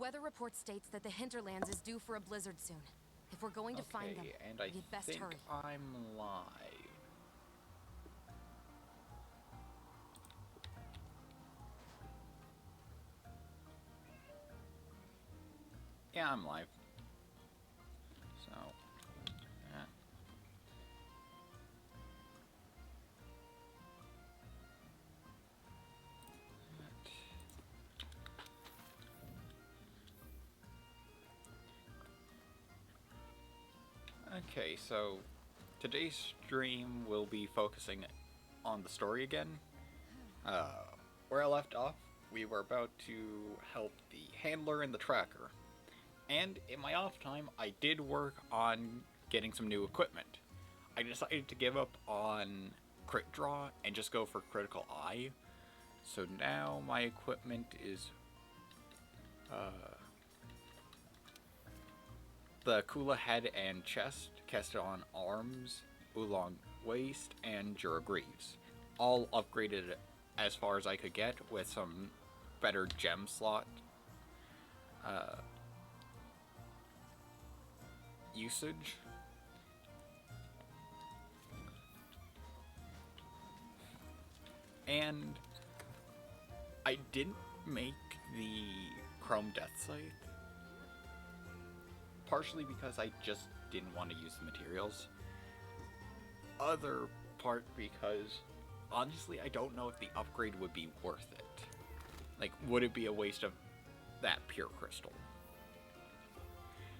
weather report states that the hinterlands is due for a blizzard soon. If we're going to find them, and I we'd best think hurry. I'm live. Yeah, I'm live. So, that. Okay, so today's stream will be focusing on the story again. Where I left off, we were about to help the handler and the tracker. And in my off time, I did work on getting some new equipment. I decided to give up on crit draw and just go for critical eye. So now my equipment is the Kula head and chest, Keston arms, Oolong waist, and Jura greaves. All upgraded as far as I could get with some better gem slot usage. And I didn't make the Chrome Death Scythe, partially because I just didn't want to use the materials. Other part because, honestly, I don't know if the upgrade would be worth it. Like, would it be a waste of that pure crystal?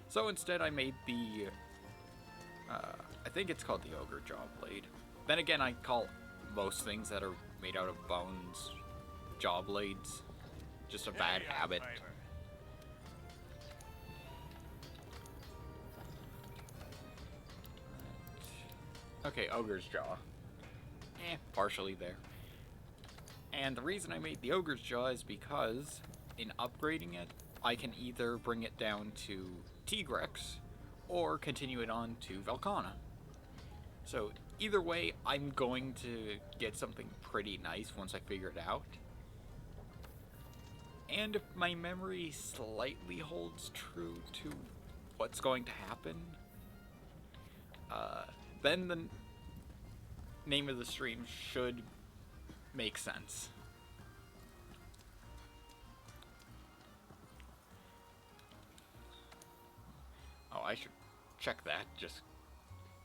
So instead I made the, I think it's called the Ogre Jaw Blade. Then again, I call most things that are made out of bones jaw blades. Just a bad habit. Okay, Ogre's Jaw. Partially there. And the reason I made the Ogre's Jaw is because, in upgrading it, I can either bring it down to Tigrex, or continue it on to Velkhana. So, either way, I'm going to get something pretty nice once I figure it out. And if my memory slightly holds true to what's going to happen, then the name of the stream should make sense. Oh, I should check that just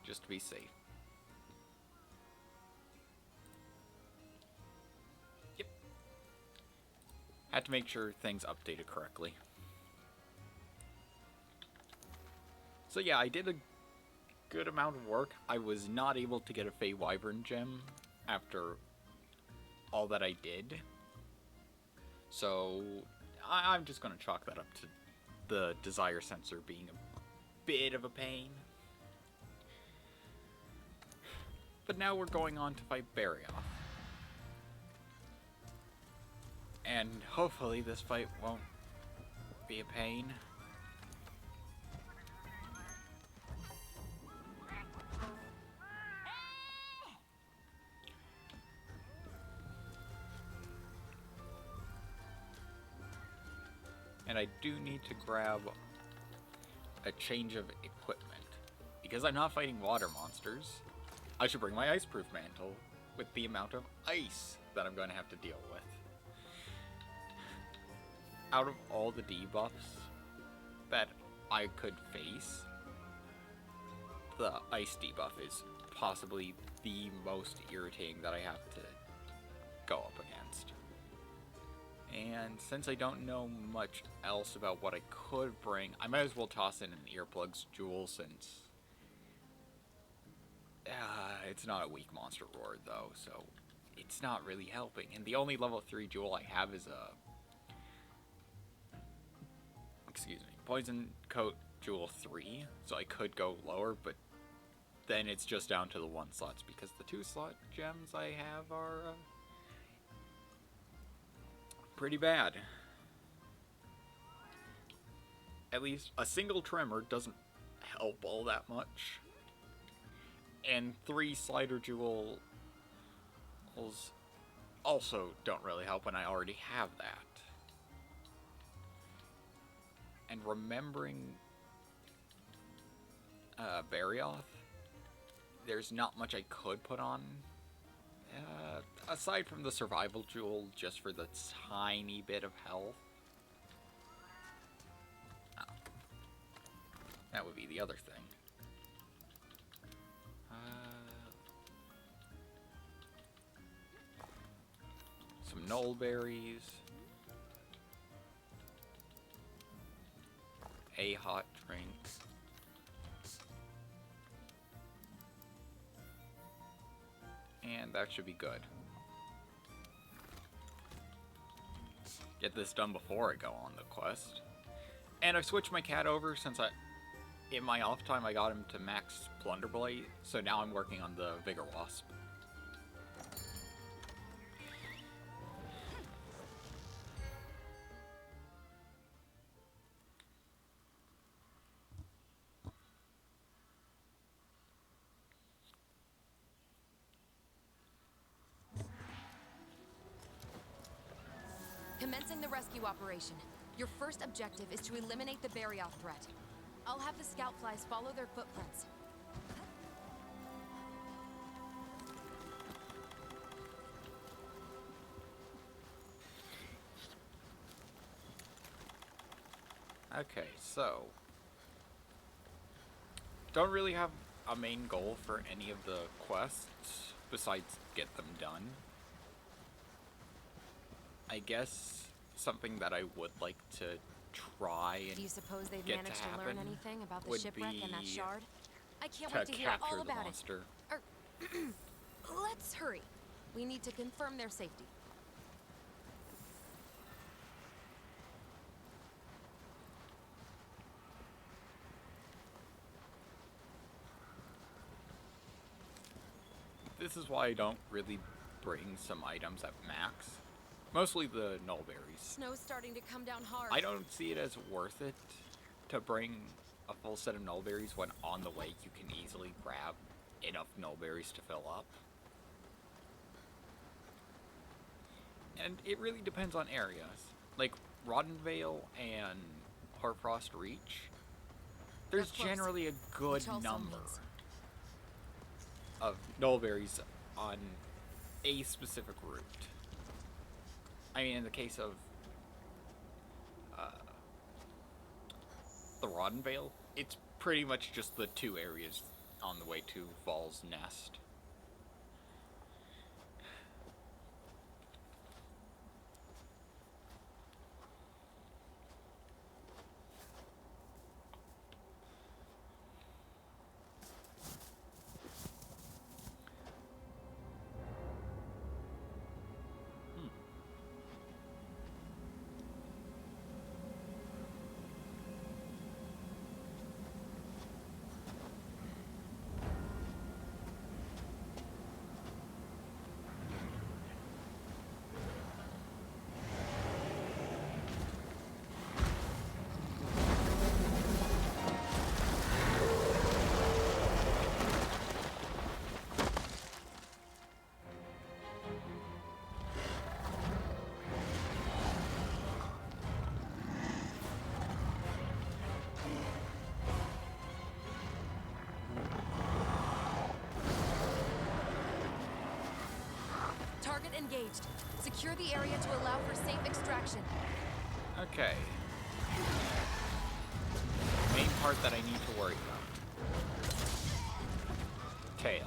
to be safe. Yep. Had to make sure things updated correctly. So yeah, I did a good amount of work. I was not able to get a Fey Wyvern gem after all that I did. So I'm just going to chalk that up to the desire sensor being a bit of a pain. But now we're going on to fight Barioth. And hopefully this fight won't be a pain. And I do need to grab a change of equipment. Because I'm not fighting water monsters, I should bring my iceproof mantle with the amount of ice that I'm going to have to deal with. Out of all the debuffs that I could face, the ice debuff is possibly the most irritating that I have to go up against. And since I don't know much else about what I could bring, I might as well toss in an earplugs jewel since it's not a weak monster roar though, so it's not really helping. And the only level 3 jewel I have is a poison coat jewel 3, so I could go lower, but then it's just down to the 1 slots because the 2 slot gems I have are pretty bad. At least a single tremor doesn't help all that much. And 3 slider jewels also don't really help when I already have that. and remembering Barioth, there's not much I could put on. Aside from the survival jewel, just for the tiny bit of health. Oh. That would be the other thing. Some knoll berries. A hot drink. And that should be good. Get this done before I go on the quest. And I switched my cat over since in my off time I got him to max Plunderblade, so now I'm working on the Vigor Wasp. Commencing the rescue operation. Your first objective is to eliminate the Barioth threat. I'll have the scout flies follow their footprints. Okay, so don't really have a main goal for any of the quests besides get them done. I guess something that I would like to try and Do you suppose they've get managed to to learn happen anything about the would shipwreck and that be shard? I can't to wait to hear capture all the about monster. it. Let's hurry. We need to confirm their safety. This is why I don't really bring some items at max. Mostly the nullberries. Snow's starting to come down hard. I don't see it as worth it to bring a full set of nullberries when on the way you can easily grab enough nullberries to fill up. And it really depends on areas. Like Roddenvale and Hoarfrost Reach, there's close. generally a good Which also number means- of nullberries on a specific route. I mean, in the case of the Roddenvale, it's pretty much just the two areas on the way to Val's Nest. Target engaged. Secure the area to allow for safe extraction. Okay. Main part that I need to worry about. Tail.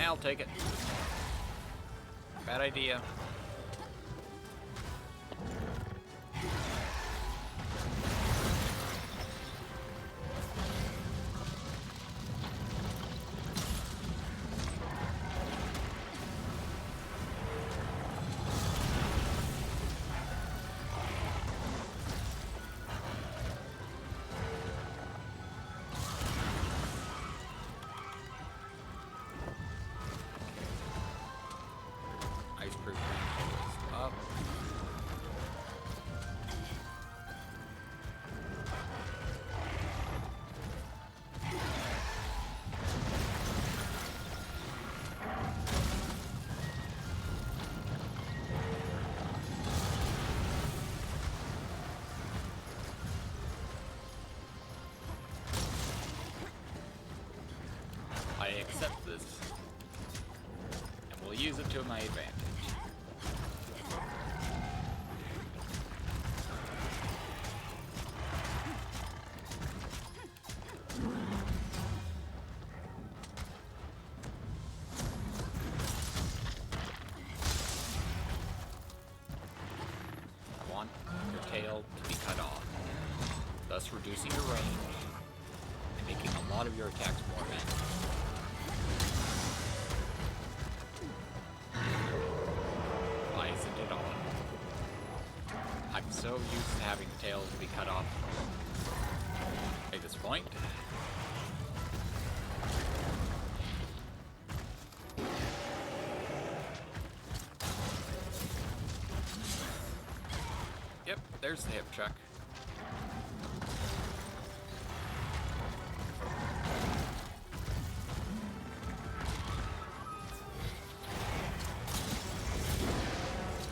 I'll take it. Bad idea. Iceproof. accept this, and we'll use it to my advantage. I want your tail to be cut off, thus reducing your range and making a lot of your attacks more effective. Why isn't it on? I'm so used to having the tail to be cut off at this point. Yep, there's the hip check.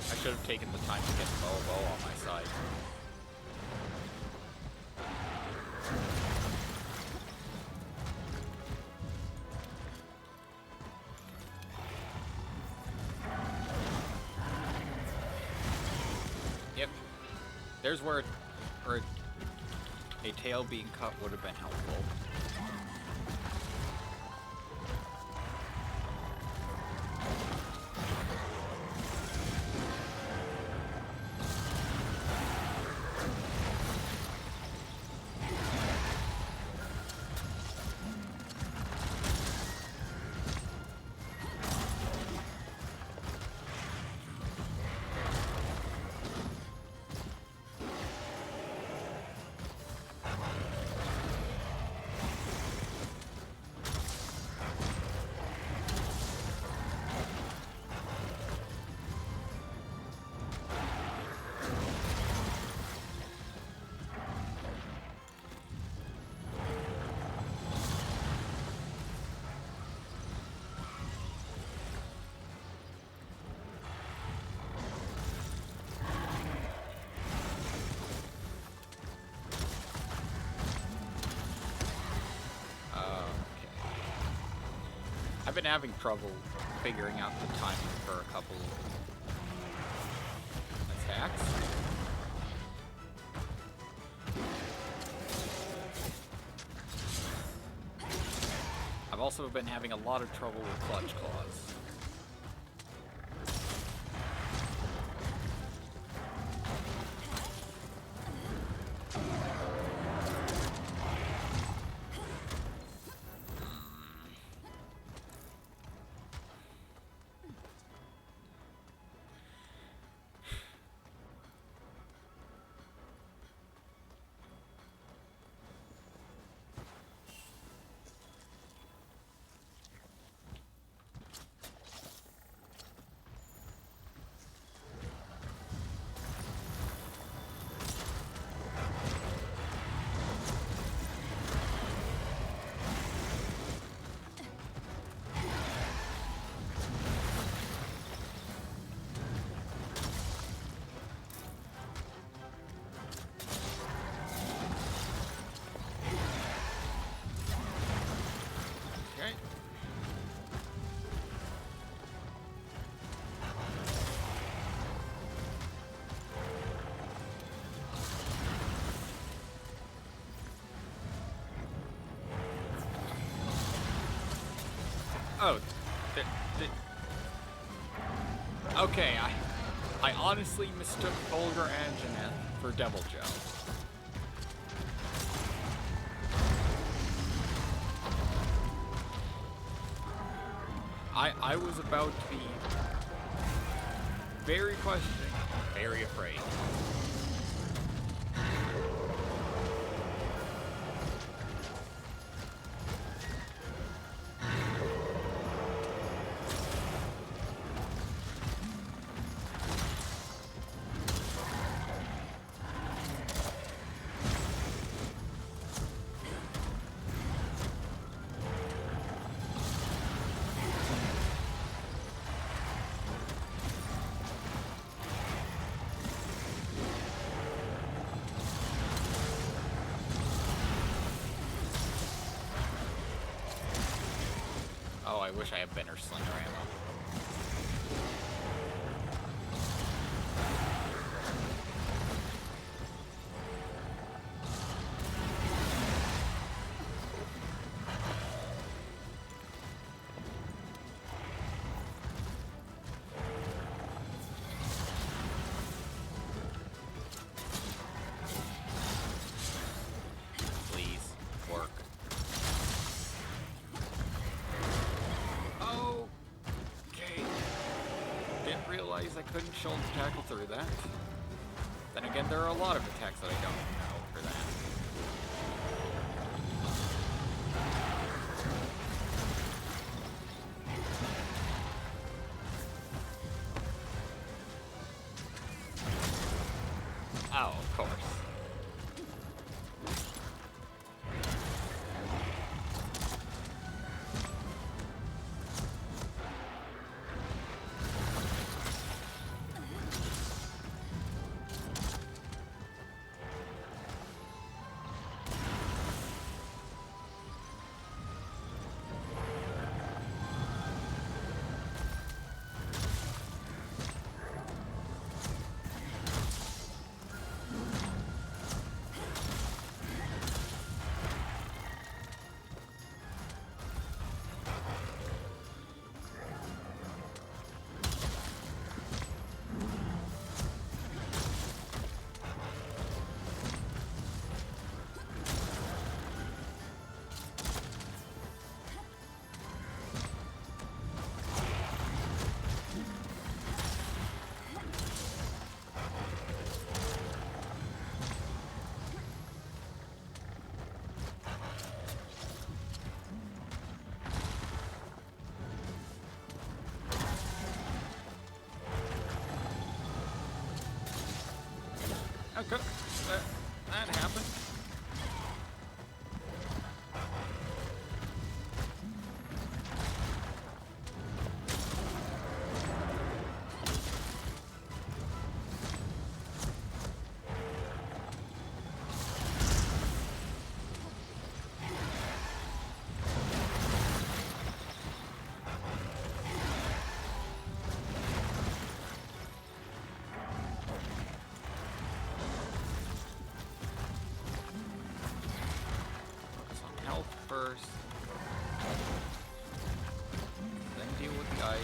I should have taken the time to get the bow on my side. Yep. There's where a tail being cut would have been helpful. I've been having trouble figuring out the timing for a couple attacks. I've also been having a lot of trouble with clutch claws. Oh, okay, I honestly mistook Bolger and Jeanette for Devil Joe. I was about to be very questioning, very afraid. I wish I had better slinger ammo. I couldn't shoulder tackle through that. Then again, there are a lot of attacks that I don't know for that. Oh, of course. Okay, that happened. First, then deal with the ice.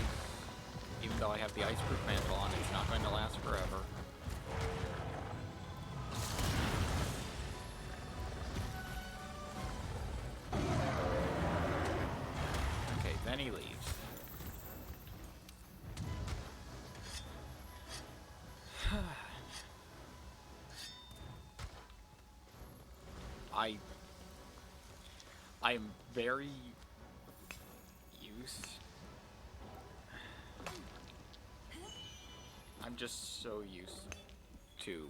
Even though I have the ice-proof mantle on, it's not going to last forever. Okay, then he leaves. I'm very used. I'm just so used to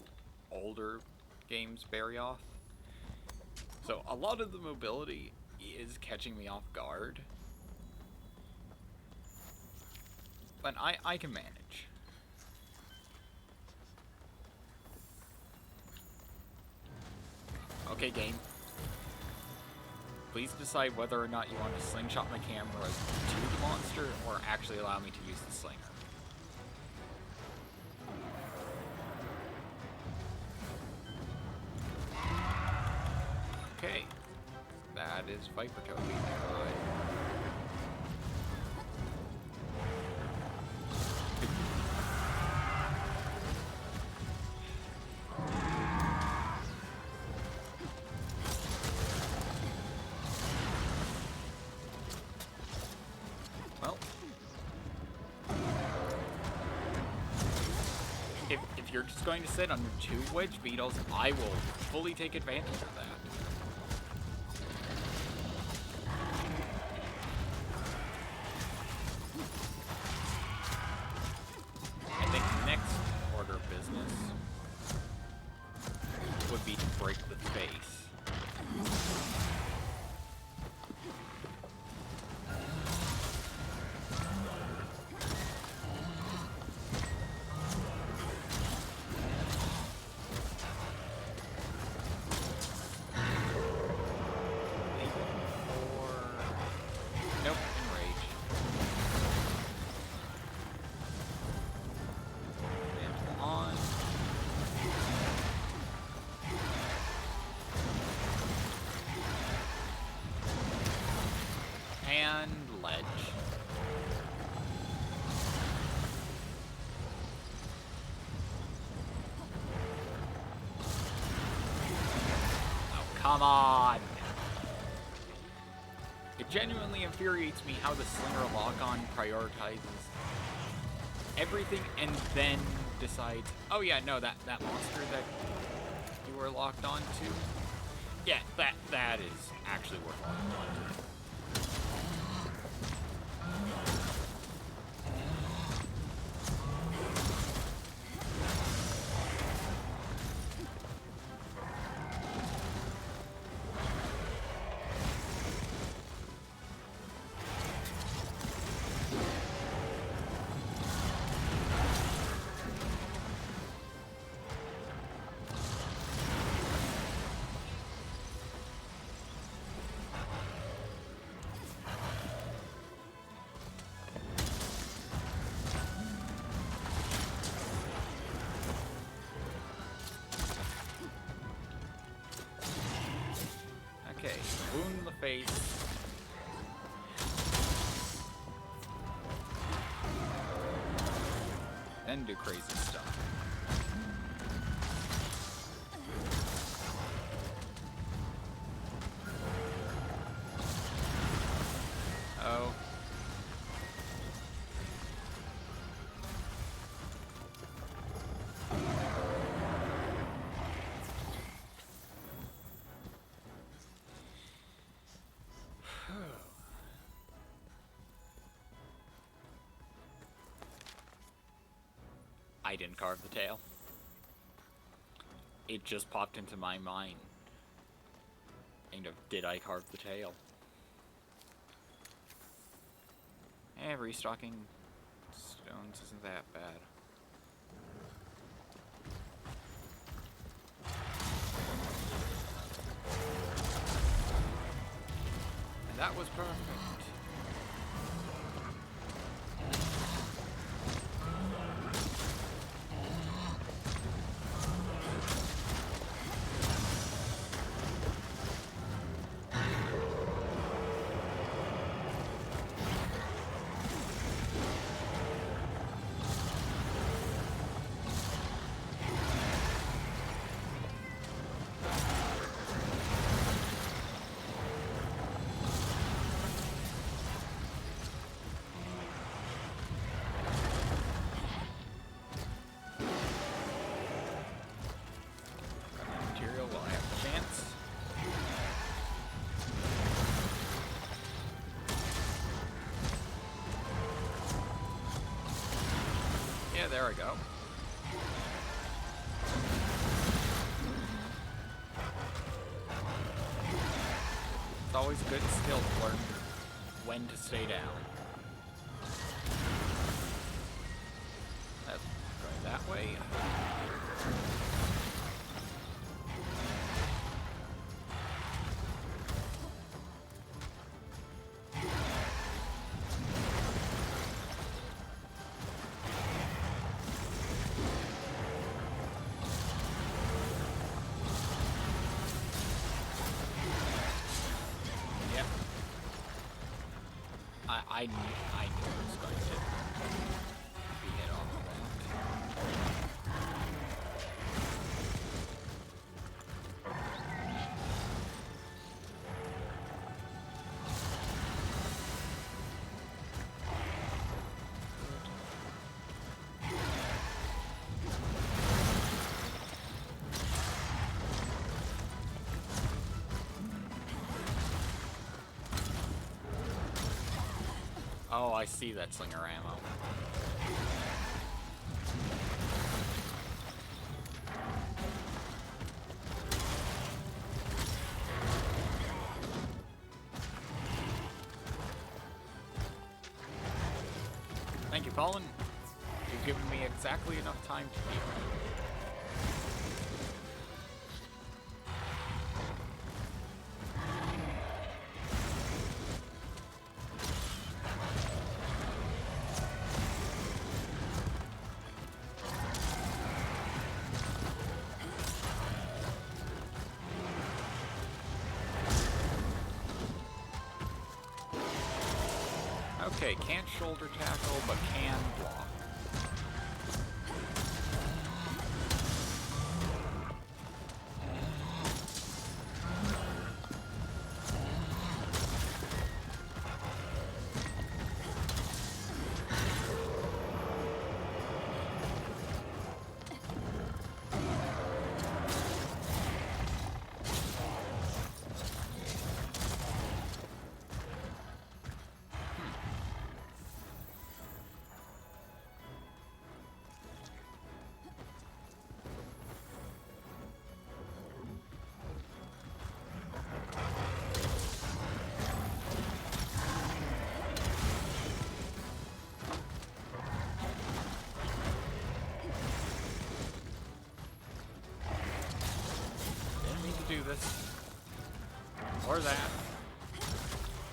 older games Barrioth. So a lot of the mobility is catching me off guard. But I can manage. Okay, game. Please decide whether or not you want to slingshot my camera to the monster or actually allow me to use the slinger. Okay. That is Viper Toby. If you're just going to sit under 2 wedge beetles, I will fully take advantage of that. I think the next order of business would be to break the face. Nope, enrage. come on! It genuinely infuriates me how the Slinger lock-on prioritizes everything and then decides, oh yeah, no, that monster that you were locked on to, yeah, that is actually worth locking on to. Okay, wound in the face. Then do crazy stuff. Oh. I didn't carve the tail. It just popped into my mind. Did I carve the tail? Restocking stones isn't that bad. And that was perfect. Yeah, there we go. It's always a good skill to learn when to stay down. That's going that way. I knew it was going to be hit off of Oh, I see that slinger ammo. Thank you, Fallen. You've given me exactly enough time to heal. Okay, can't shoulder tackle, but can block. do this. Or that.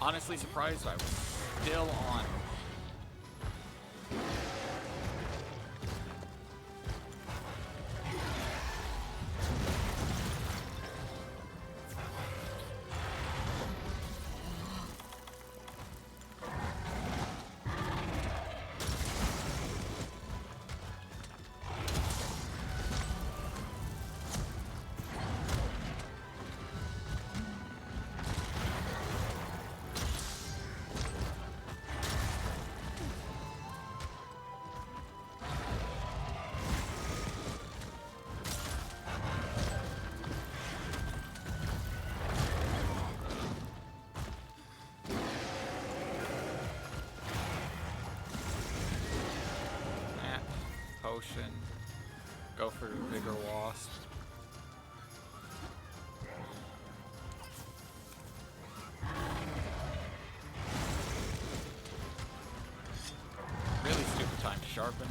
Honestly surprised I was still on. Potion. Go for the bigger wasp. Really stupid time to sharpen.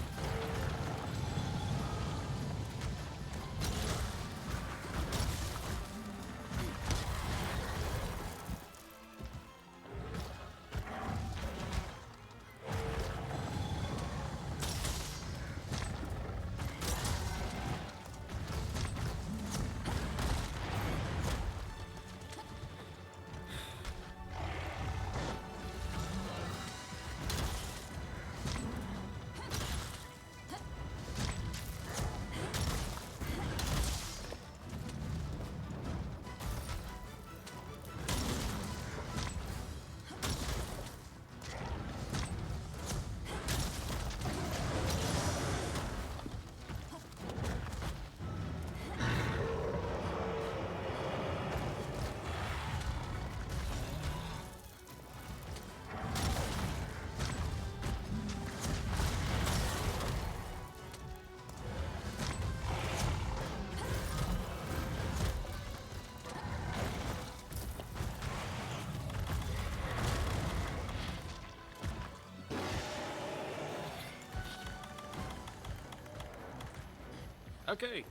Okay.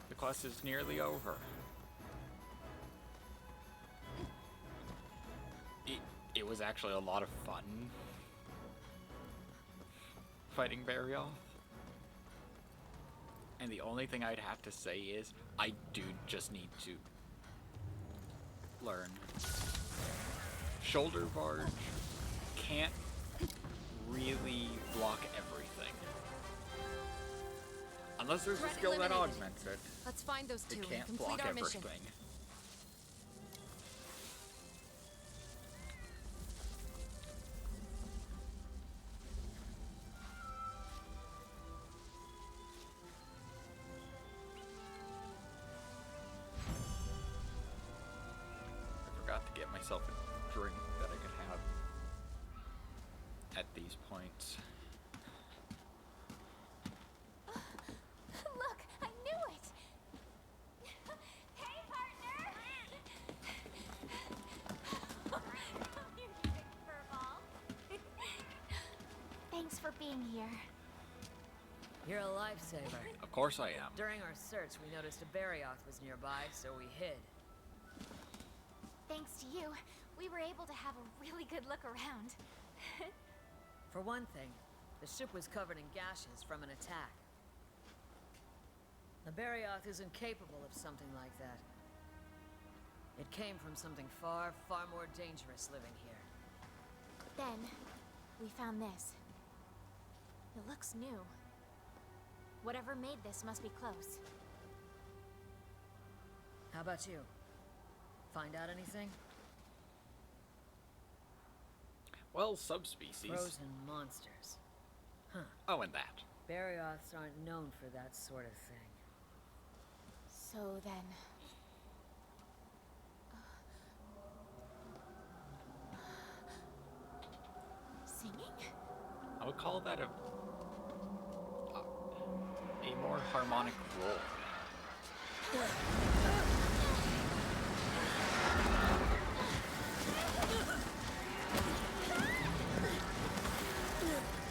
The quest is nearly over. It was actually a lot of fun fighting Barioth. And the only thing I'd have to say is I do just need to learn. Shoulder barge can't really block everything. Unless there's a Threat skill that eliminated. augments it. Let's find those two It and can't complete block our mission. everything. I forgot to get myself a drink that I could have at these points. Look, I knew it! Hey, partner! You big furball. Thanks for being here. You're a lifesaver. Of course I am. During our search, we noticed a Barioth was nearby, so we hid. Thanks to you, we were able to have a really good look around. For one thing, the ship was covered in gashes from an attack. The Barioth isn't capable of something like that. It came from something far, far more dangerous living here. Then, we found this. It looks new. Whatever made this must be close. How about you? Find out anything? Well, subspecies. Frozen monsters. Huh. Oh, and that. Barioths aren't known for that sort of thing. So then... Singing? I would call that a more harmonic roll.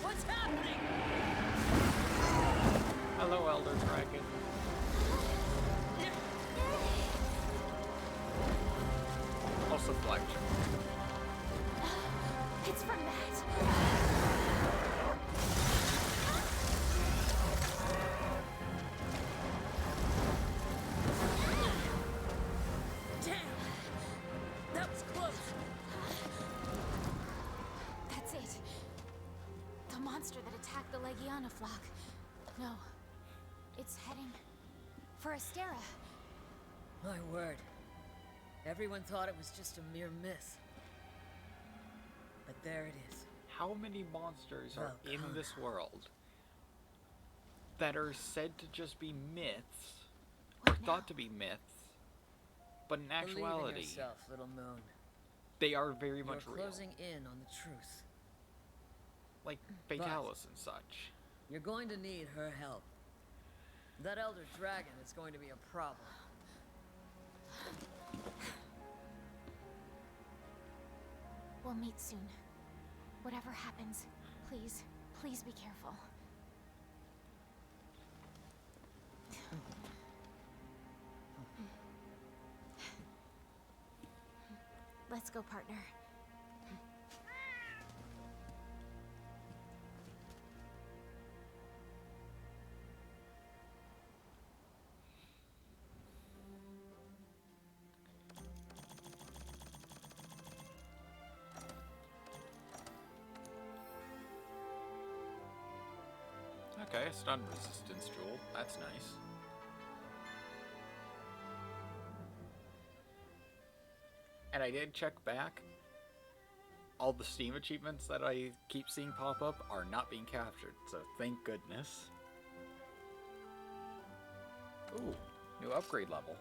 What's happening? Hello, Elder Dragon. also flex. It's from that. Damn! That was close! That's it. The monster that attacked the Legiana flock. No. It's heading for Astera. My word. Everyone thought it was just a mere myth. But there it is. How many monsters are in Velkhana. this world that are said to just be myths, or What now? thought to be myths, but in Believe in actuality, yourself, little moon. they are very You're much real, closing in on the truth. like Fatalis and such. You're going to need her help. That elder dragon is going to be a problem. We'll meet soon. Whatever happens, please, please be careful. Let's go, partner. Okay, stun resistance jewel. That's nice. And I did check back. All the Steam achievements that I keep seeing pop up are not being captured, so thank goodness. Ooh, new upgrade level.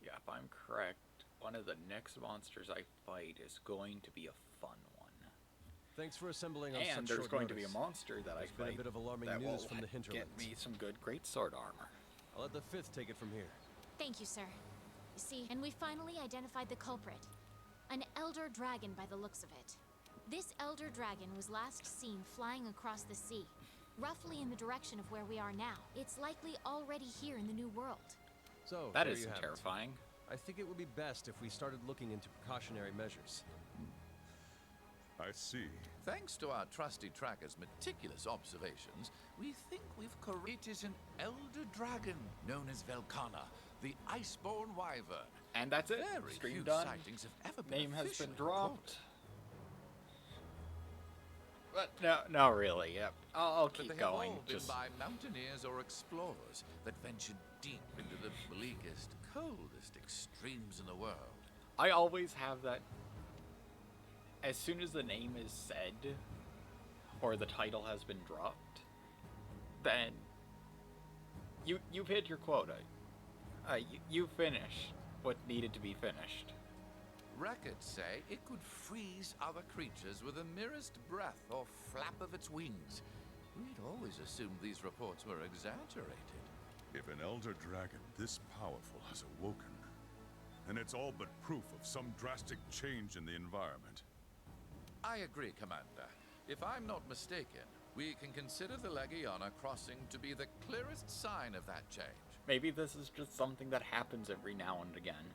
Yeah, if I'm correct, one of the next monsters I fight is going to be a fun one. Thanks for assembling on And such there's short going to be a notice. monster that I There's been a fight bit of alarming that news will from the get hinterlands. me some good great sword armor. I'll let the 5th take it from here. Thank you, sir. You see, and we finally identified the culprit. An elder dragon by the looks of it. This elder dragon was last seen flying across the sea, roughly in the direction of where we are now. It's likely already here in the New World. So, That there is you have it. terrifying. I think it would be best if we started looking into precautionary measures. I see. Thanks to our trusty tracker's meticulous observations, we think we've It is an elder dragon known as Velkhana, the Iceborne wyvern. And that's it. Very Stream few done. sightings have ever been Name has been officially dropped. But no, really. Yep. I'll But keep they have going. all been Just by mountaineers or explorers that ventured deep into the bleakest, coldest extremes in the world. I always have that. As soon as the name is said, or the title has been dropped, then you've hit your quota. You finished what needed to be finished. Records say it could freeze other creatures with the merest breath or flap of its wings. We'd always assumed these reports were exaggerated. If an elder dragon this powerful has awoken, then it's all but proof of some drastic change in the environment. I agree, Commander. If I'm not mistaken, we can consider the Legiana crossing to be the clearest sign of that change. Maybe this is just something that happens every now and again.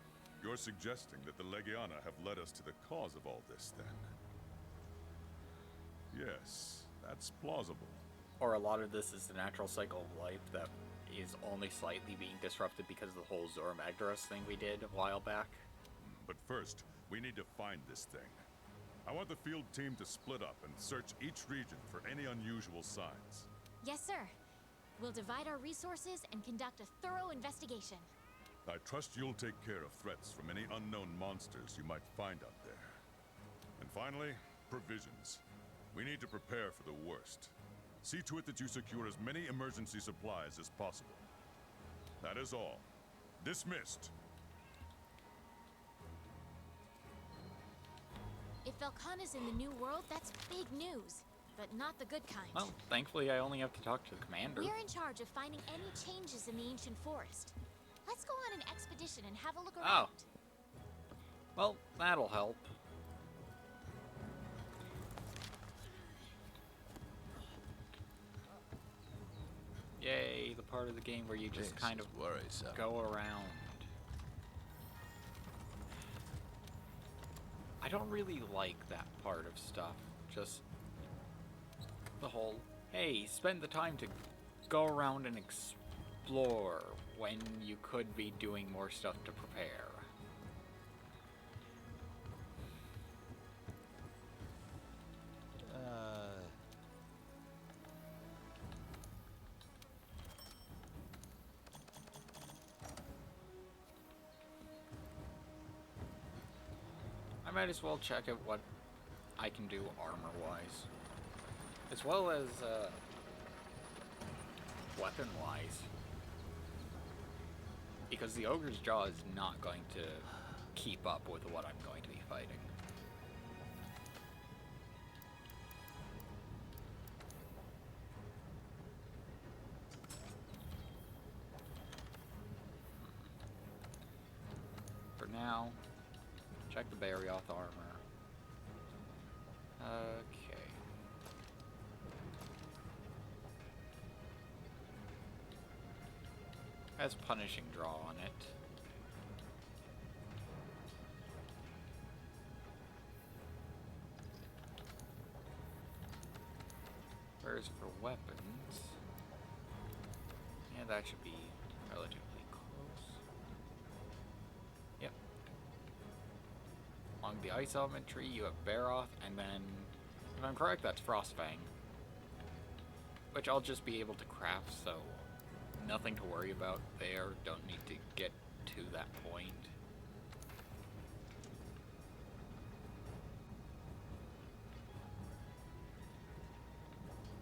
You're suggesting that the Legiana have led us to the cause of all this, then? Yes, that's plausible. Or a lot of this is the natural cycle of life that is only slightly being disrupted because of the whole Zora Magdaros thing we did a while back. But first, we need to find this thing. I want the field team to split up and search each region for any unusual signs. Yes, sir. We'll divide our resources and conduct a thorough investigation. I trust you'll take care of threats from any unknown monsters you might find out there. And finally, provisions. We need to prepare for the worst. See to it that you secure as many emergency supplies as possible. That is all. Dismissed. If Velkhana's in the New World, that's big news. but not the good kind. Well, thankfully I only have to talk to the commander. We're in charge of finding any changes in the ancient forest. Let's go on an expedition and have a look around. Well, that'll help. Yay, the part of the game where you just This kind of is worrisome. go around. I don't really like that part of stuff. Just the whole, hey, spend the time to go around and explore when you could be doing more stuff to prepare. I might as well check out what I can do armor-wise, as well as weapon-wise, because the Ogre's Jaw is not going to keep up with what I'm going to be fighting. For now, check the Barioth armor. Okay. Has punishing draw on it. Whereas for weapons, yeah, that should be relatively close. Yep. Along the ice element tree, you have Barioth, and then, if I'm correct, that's Frostfang. Which I'll just be able to craft, so nothing to worry about there. Don't need to get to that point.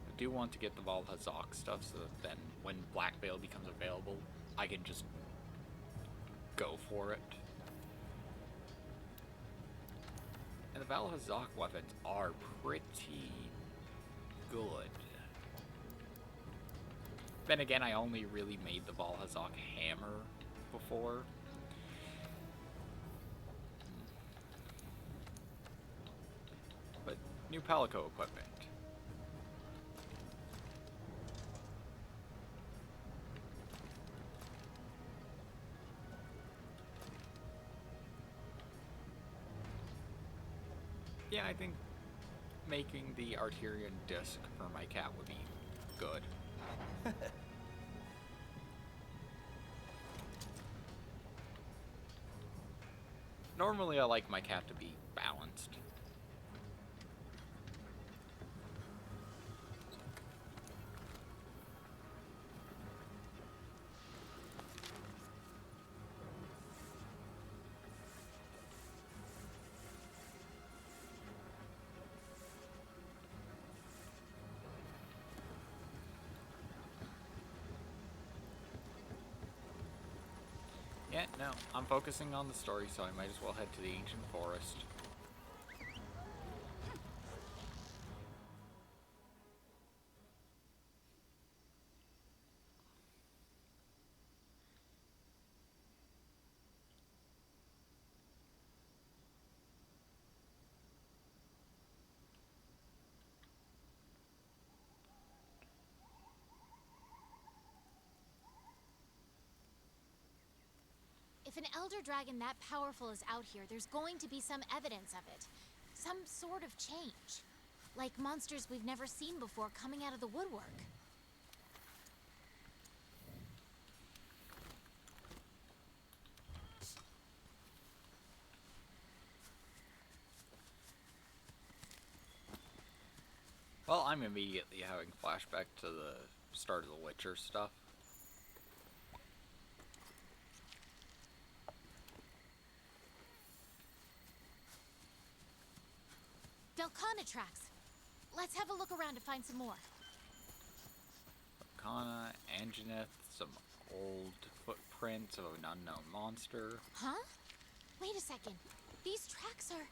I do want to get the Valhazak stuff, so that then when Black Veil becomes available, I can just go for it. And the Valhazak weapons are pretty good. Then again, I only really made the Valhazak hammer before. But new Palico equipment. Yeah, I think making the Arterian disc for my cat would be good. Normally I like my cat to be balanced. Yeah, no, I'm focusing on the story, so I might as well head to the ancient forest. If an elder dragon that powerful is out here, there's going to be some evidence of it. Some sort of change. Like monsters we've never seen before coming out of the woodwork. Well, I'm immediately having flashback to the start of the Witcher stuff. Delcana tracks. Let's have a look around to find some more. Kana, Angineth, some old footprints of an unknown monster. Huh? Wait a second. These tracks are...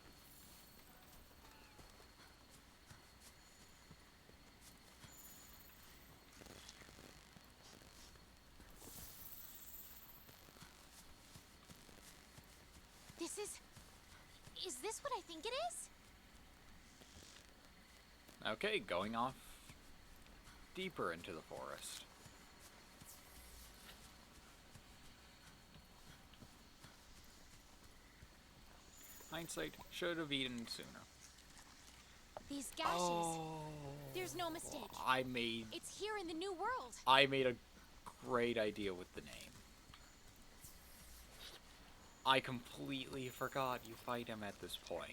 Is this what I think it is? Okay, going off deeper into the forest. Hindsight, should have eaten sooner. These gashes. Oh, There's no mistake. It's here in the new world. I made a great idea with the name. I completely forgot you fight him at this point.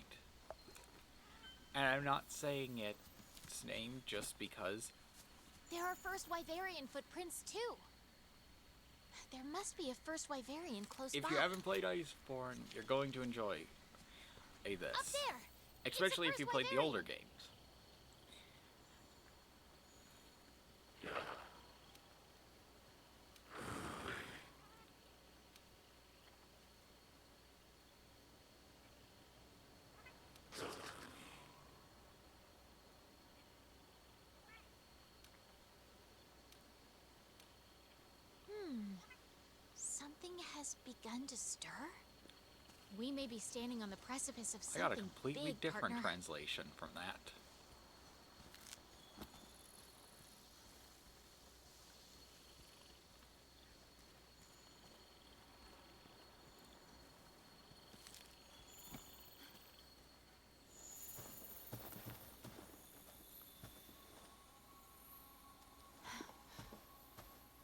And I'm not saying its name just because. There are first Wyverian footprints too. There must be a first Wyverian close by. If you haven't played Iceborne, you're going to enjoy this. Up there! Especially if you played the older games. Something has begun to stir? We may be standing on the precipice of I something got a completely big, different partner. translation from that.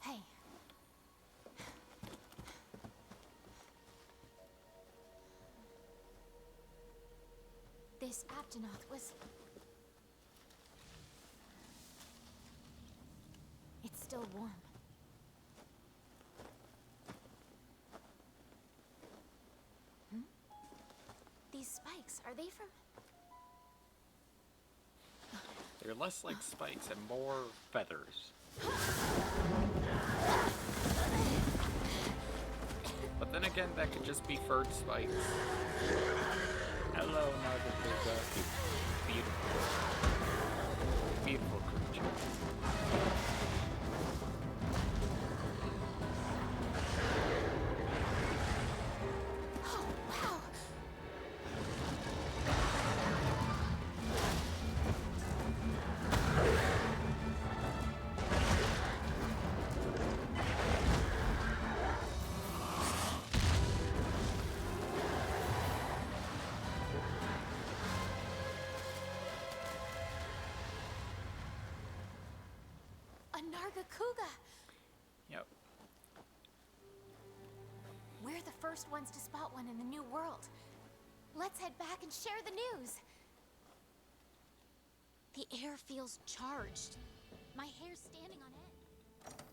Hey. This Aptonoth was... It's still warm. These spikes, are they from... They're less like spikes and more feathers. But then again, that could just be furred spikes. Hello, Nargacuga. Beautiful. Beautiful creature. Oh, wow! A Nargacuga! Yep. We're the first ones to spot one in the new world. Let's head back and share the news. The air feels charged. My hair's standing on end.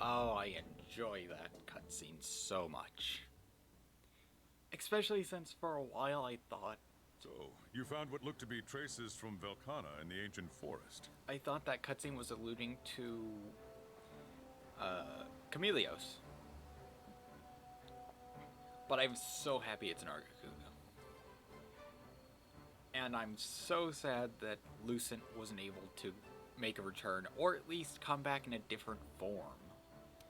Oh, I enjoy that cutscene so much. Especially since for a while I thought So, you found what looked to be traces from Velkhana in the ancient forest. that cutscene was alluding to Chameleos. But I'm so happy it's Nargacuga. And I'm so sad that Lucent wasn't able to make a return, or at least come back in a different form.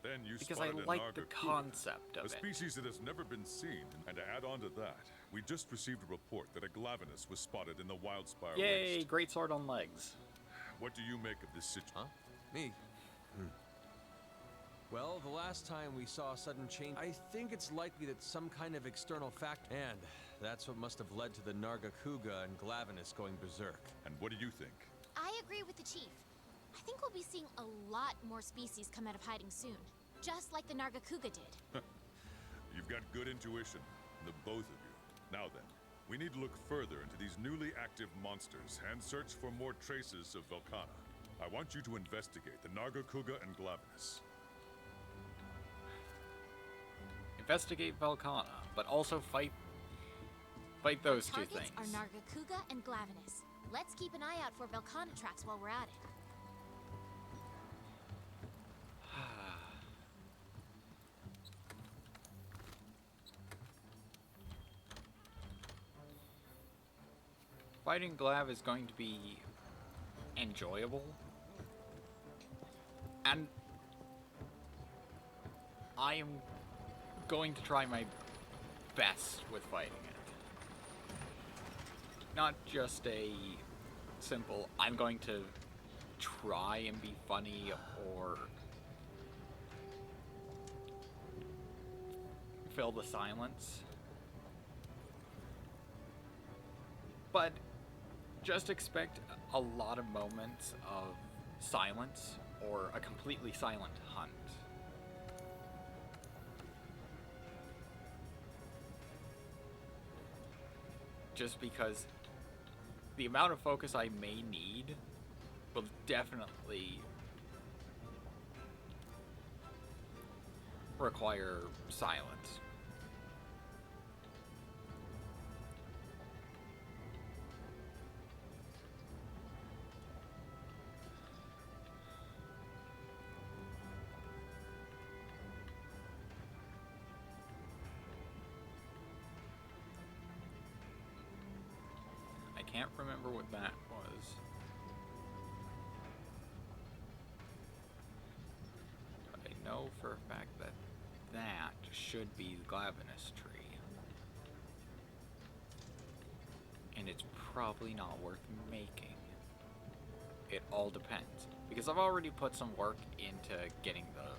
Then you Because I spotted a like the Nargacuga, concept of a it. species that has never been seen. And to add on to that, we just received a report that a Glavenus was spotted in the Wildspire Yay, Waste. great sword on legs. What do you make of this situation? Huh? Me? Well, the last time we saw a sudden change, I think it's likely that some kind of external factor, and that's what must have led to the Nargacuga and Glavenus going berserk. And what do you think? I agree with the chief. I think we'll be seeing a lot more species come out of hiding soon. Just like the Nargacuga did. You've got good intuition, the both of you. Now then, we need to look further into these newly active monsters and search for more traces of Velkhana. I want you to investigate the Nargacuga and Glavenus. Investigate Velkhana, but also fight those two Targets things. are Nargacuga and Glavenus. Let's keep an eye out for Velkhana tracks while we're at it. Fighting Glav is going to be enjoyable. And I am going to try my best with fighting it. Not just a simple, I'm going to try and be funny or fill the silence. But just expect a lot of moments of silence or a completely silent hunt. Just because the amount of focus I may need will definitely require silence. I can't remember what that was. But I know for a fact that that should be the Glavenus tree. And it's probably not worth making. It all depends. Because I've already put some work into getting the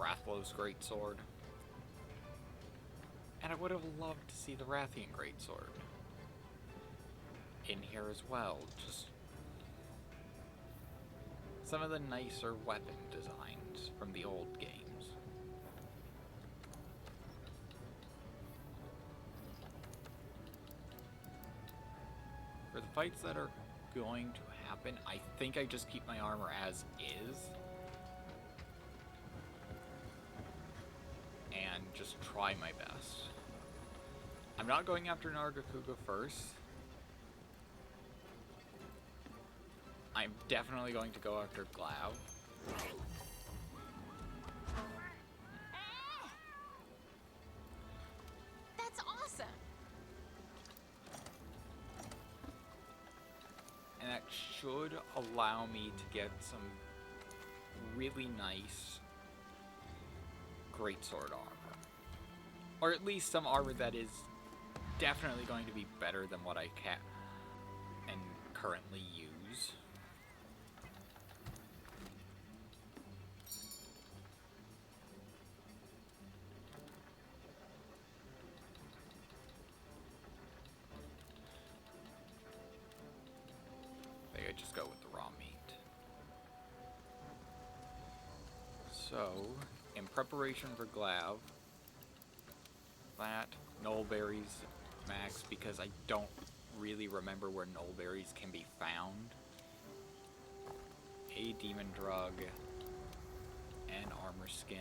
Rathlow's Greatsword. And I would have loved to see the Rathian Greatsword in here as well. Just some of the nicer weapon designs from the old games. For the fights that are going to happen, I think I just keep my armor as is. And just try my best. I'm not going after Nargacuga first. I'm definitely going to go after Glav. That's awesome! And that should allow me to get some really nice greatsword armor. Or at least some armor that is definitely going to be better than what I can and currently use. I think I just go with the raw meat. So, in preparation for Glav, that Nullberries max, because I don't really remember where Nullberries can be found. A demon drug, an armor skin,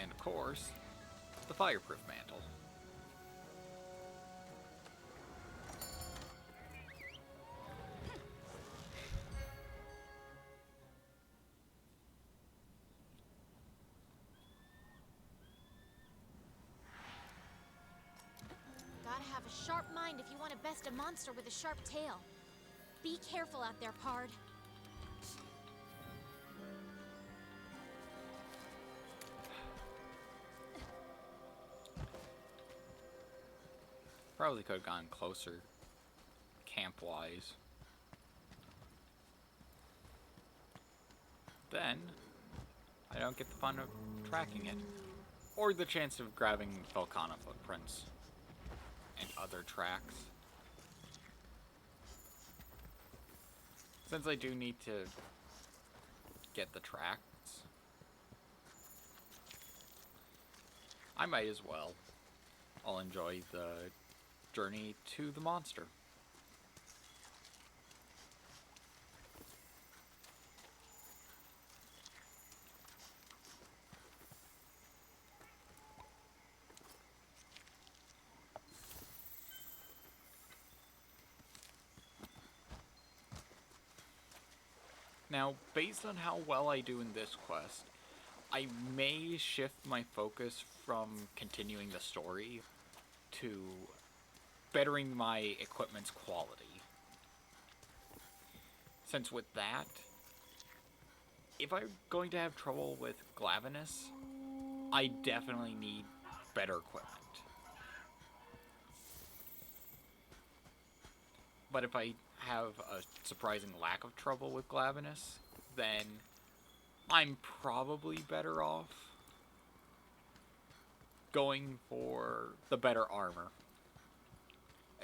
and of course, the fireproof mantle. Gotta have a sharp mind if you want to best a monster with a sharp tail. Be careful out there, Pard. Probably could have gone closer, camp-wise. Then, I don't get the fun of tracking it. Or the chance of grabbing Volcana footprints and other tracks. Since I do need to get the tracks, I might as well. I'll enjoy the journey to the monster. Now, based on how well I do in this quest, I may shift my focus from continuing the story to bettering my equipment's quality. since with that, if I'm going to have trouble with Glavenus, I definitely need better equipment. But if I have a surprising lack of trouble with Glavenus, then I'm probably better off going for the better armor.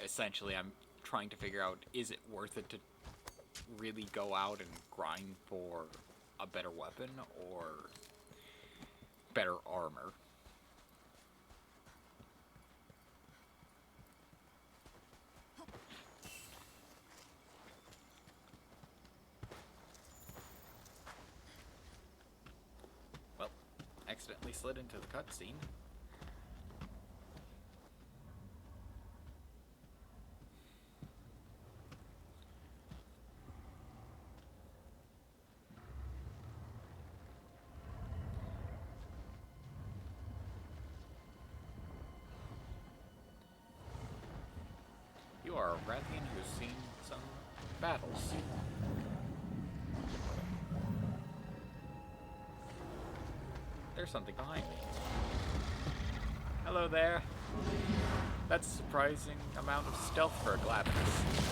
Essentially, I'm trying to figure out, is it worth it to really go out and grind for a better weapon or better armor? Well, accidentally slid into the cutscene. You are a Rathian who has seen some battles. There's something behind me. Hello there. That's a surprising amount of stealth for a Glavenus.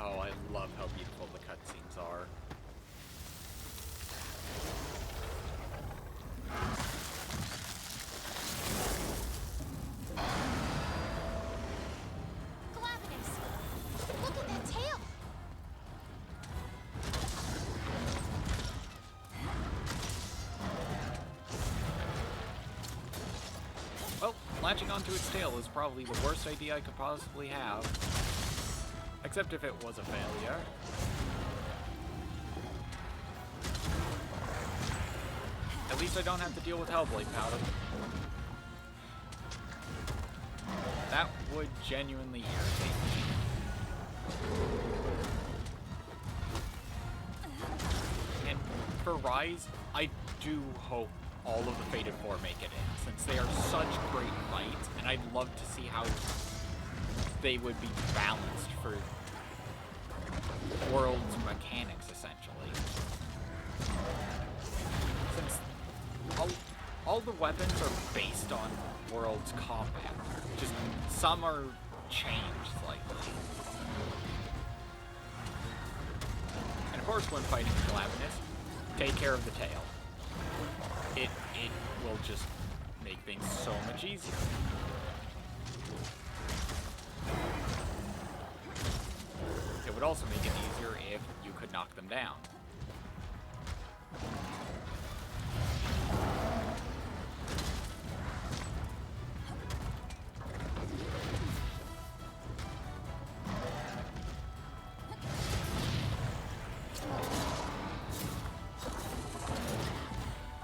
Oh, I love how beautiful the cutscenes are. Glavenus! Look at that tail! Well, latching onto its tail is probably the worst idea I could possibly have. Except if it was a failure. At least I don't have to deal with Hellblade powder. That would genuinely irritate me. And for Rise, I do hope all of the Fated Four make it in, since they are such great fights, and I'd love to see how they would be balanced for World's mechanics, essentially. Since all the weapons are based on World's combat, just some are changed slightly. And of course, when fighting Glavenus, take care of the tail. It will just make things so much easier. It would also make it easier if you could knock them down.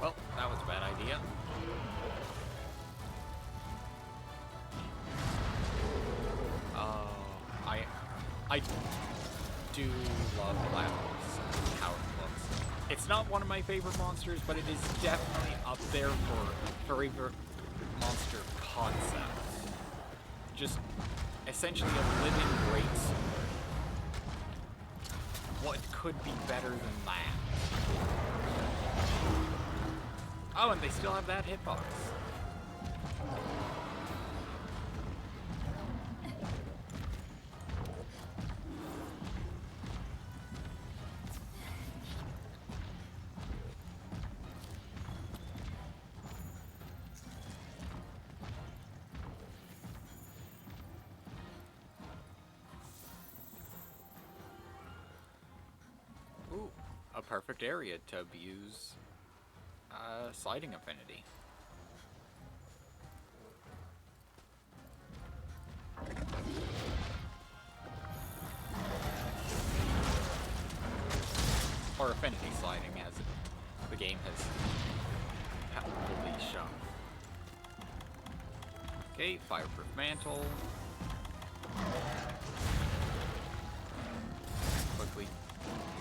Well, that was a bad idea. I do love Glavenus, how it looks. It's not one of my favorite monsters, but it is definitely up there for favorite monster concepts. Just essentially a living greatsword. What could be better than that? Oh, and they still have that hitbox. Ooh, a perfect area to abuse sliding affinity. game has helpfully shown. Okay, fireproof mantle. Quickly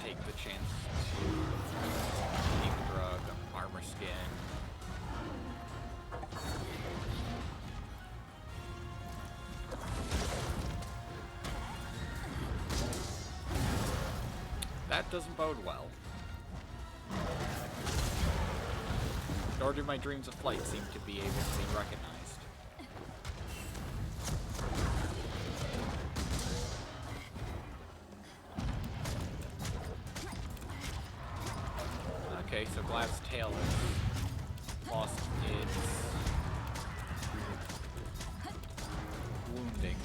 take the chance to keep a drug, armor skin. That doesn't bode well. Nor do my dreams of flight seem to be able to be recognized. Okay, so Glav's tail has lost its wounding.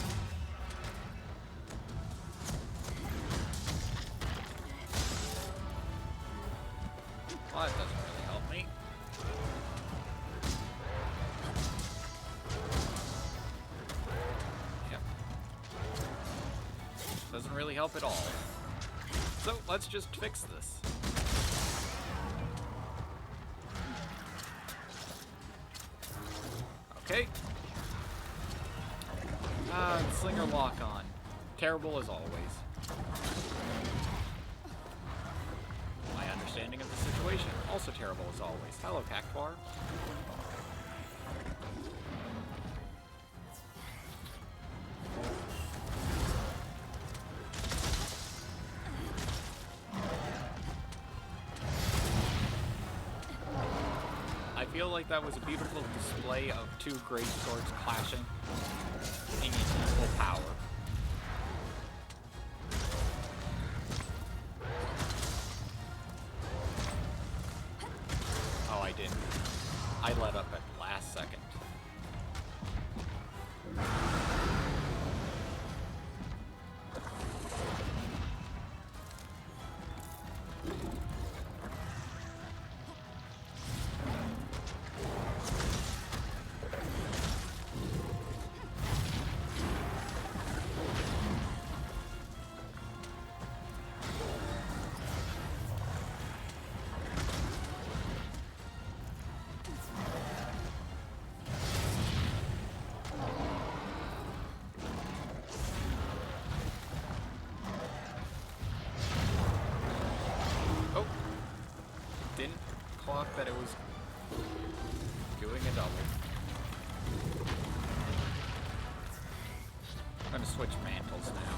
Well, that doesn't really help me. Yep. Doesn't really help at all. So, let's just fix this. Okay. Slinger lock on. Terrible as always. My understanding of the situation, also terrible as always. Hello, Cactuar. I feel like that was a beautiful display of two great swords clashing in equal power. Oh, I didn't. I let up at the last second. Didn't clock that it was doing a double. I'm gonna switch mantles now.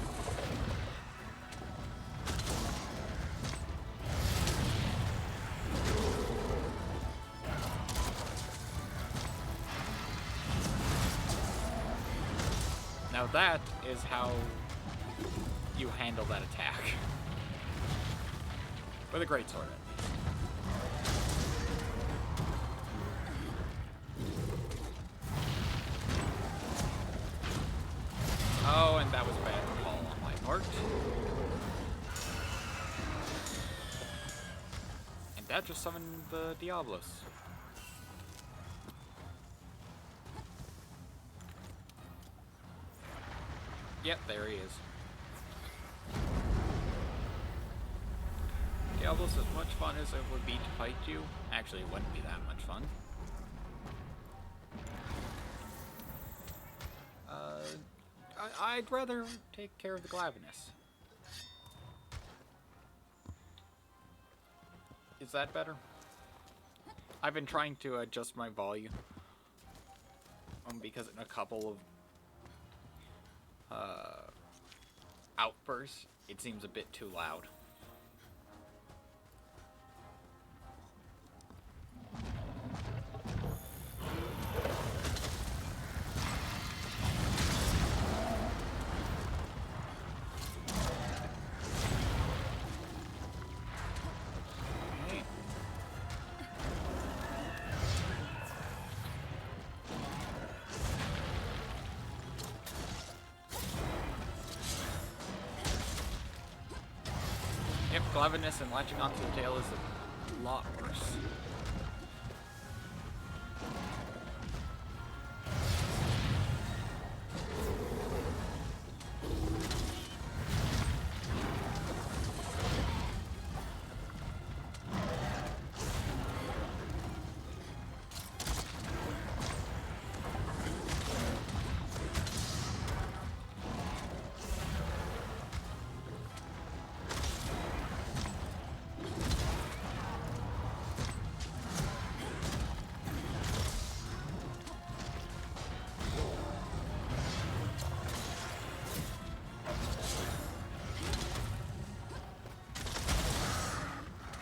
Now that is how you handle that attack. With a greatsword, at least. Oh, and that was a bad call on my part. And that just summoned the Diablos. Yep, there he is. Diablos, as much fun as it would be to fight you, actually it wouldn't be that much fun. I'd rather take care of the Glavenus. Is that better? I've been trying to adjust my volume. Because in a couple of outbursts, it seems a bit too loud. Yep, Glavenus and latching onto the tail is a lot worse.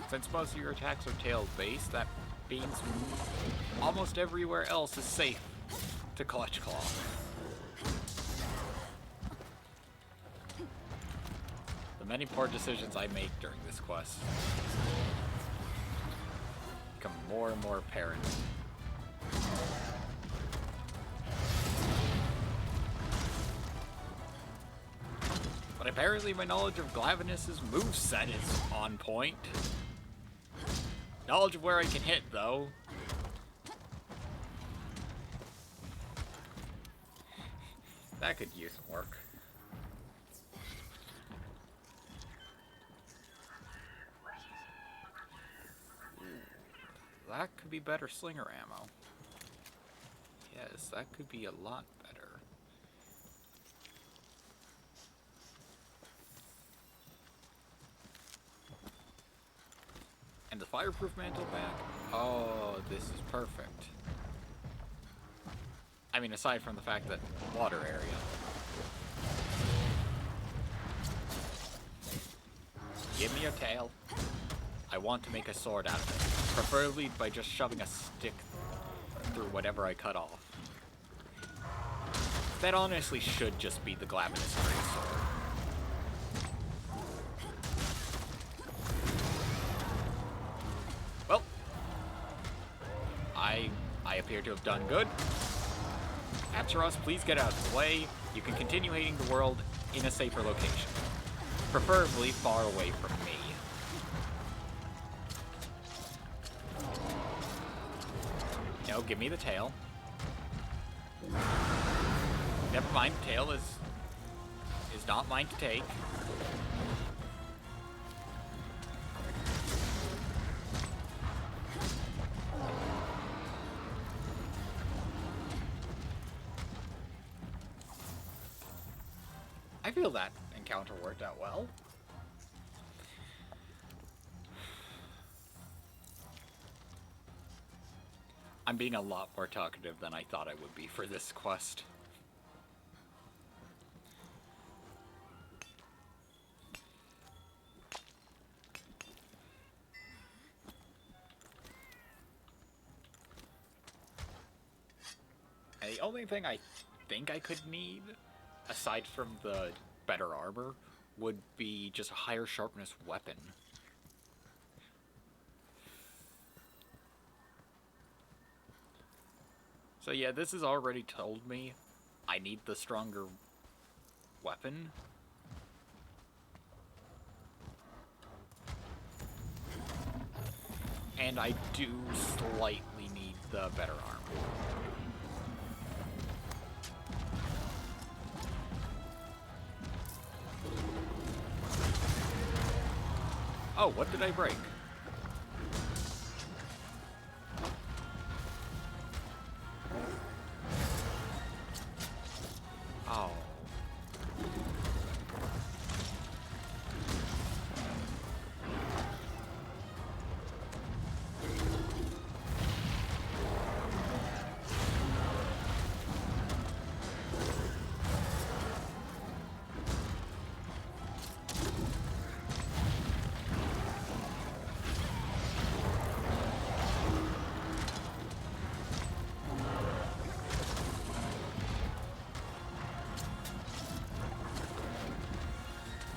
Since most of your attacks are tail-based, that means almost everywhere else is safe to Clutch Claw. The many poor decisions I make during this quest become more and more apparent. But apparently my knowledge of Glavenus's moveset is on point. Knowledge of where I can hit, though. That could use some work. That could be better slinger ammo. Yes, that could be a lot better. And the fireproof mantle back? Oh, this is perfect. I mean, aside from the fact that water area. Give me your tail. I want to make a sword out of it. Preferably by just shoving a stick through whatever I cut off. That honestly should just be the Glavenus greatsword. Well, I appear to have done good. Apteros, please get out of the way. You can continue hating the world in a safer location. Preferably far away from me. No, give me the tail. Never mind, the tail is not mine to take. I feel that encounter worked out well. I'm being a lot more talkative than I thought I would be for this quest. And the only thing I think I could need, aside from the better armor, would be just a higher sharpness weapon. So yeah, this has already told me I need the stronger weapon. And I do slightly need the better armor. Oh, what did I break? Oh.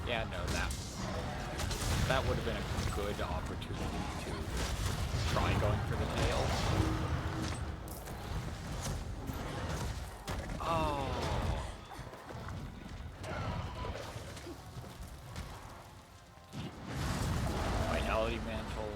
Yeah, no, that would have been a good opportunity to try going for the tail. Oh. Vitality mantle.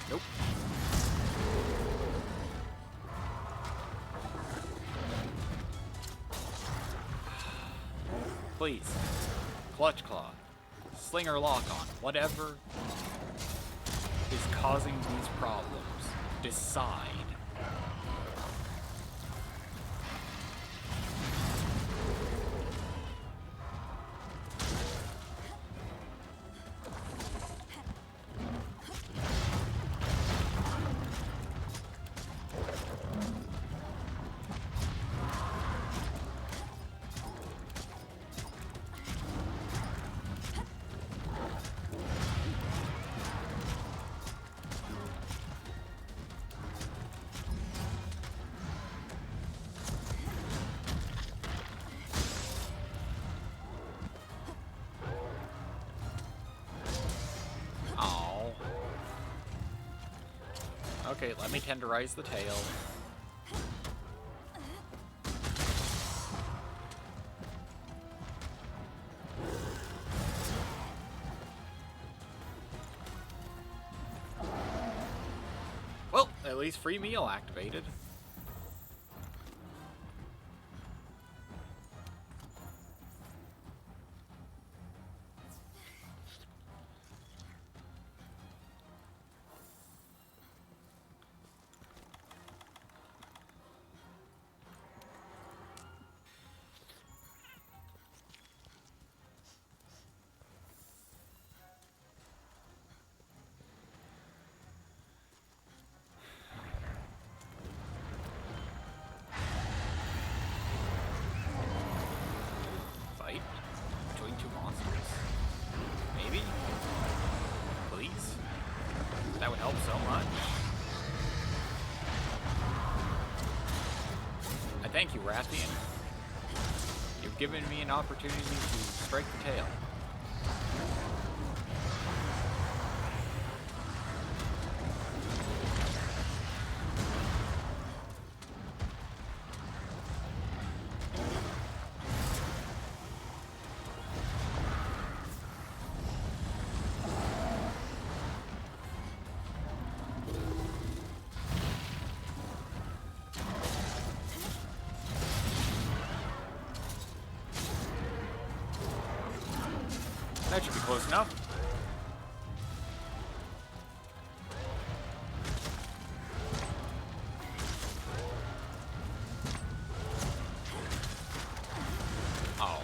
Nope. Please. Clutch Claw. Slinger Lock On. Whatever is causing these problems. Decide. Okay, let me tenderize the tail. Well, at least free meal activated. Fight between two monsters. Maybe? Please? That would help so much. I thank you, Rathian. You've given me an opportunity to strike the tail. That should be close enough. Oh.